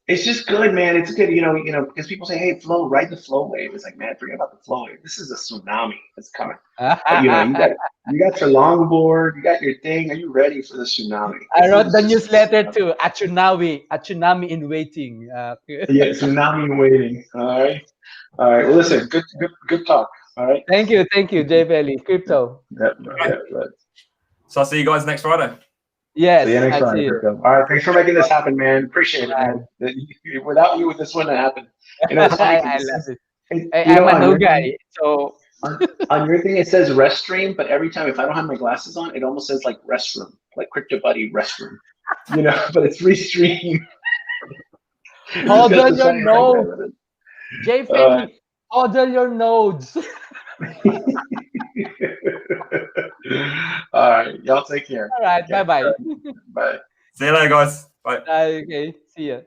It's just good, man. It's good, because people say, "Hey, flow, ride the flow wave." It's like, man, forget about the flow wave. This is a tsunami that's coming. You got your longboard, you got your thing. Are you ready for the tsunami? I wrote the newsletter too. A tsunami in waiting. Yeah, tsunami in waiting. All right. Well, listen, good talk. All right. Thank you, J Pelly. Crypto. Yep. So I'll see you guys next Friday. Yes. See you next Friday. All right. Thanks for making this happen, man. Appreciate it, man. Without you, this wouldn't have happened. It's funny. I love it. I'm a new guy, so on your thing it says Reststream, but every time if I don't have my glasses on, it almost says like restroom, like Crypto Buddy restroom. But it's Restream. Hold on your nose. J Pelly, hold on your nodes. All right, y'all take care. All right, bye. Bye. See you later, guys. Bye. Okay, see ya.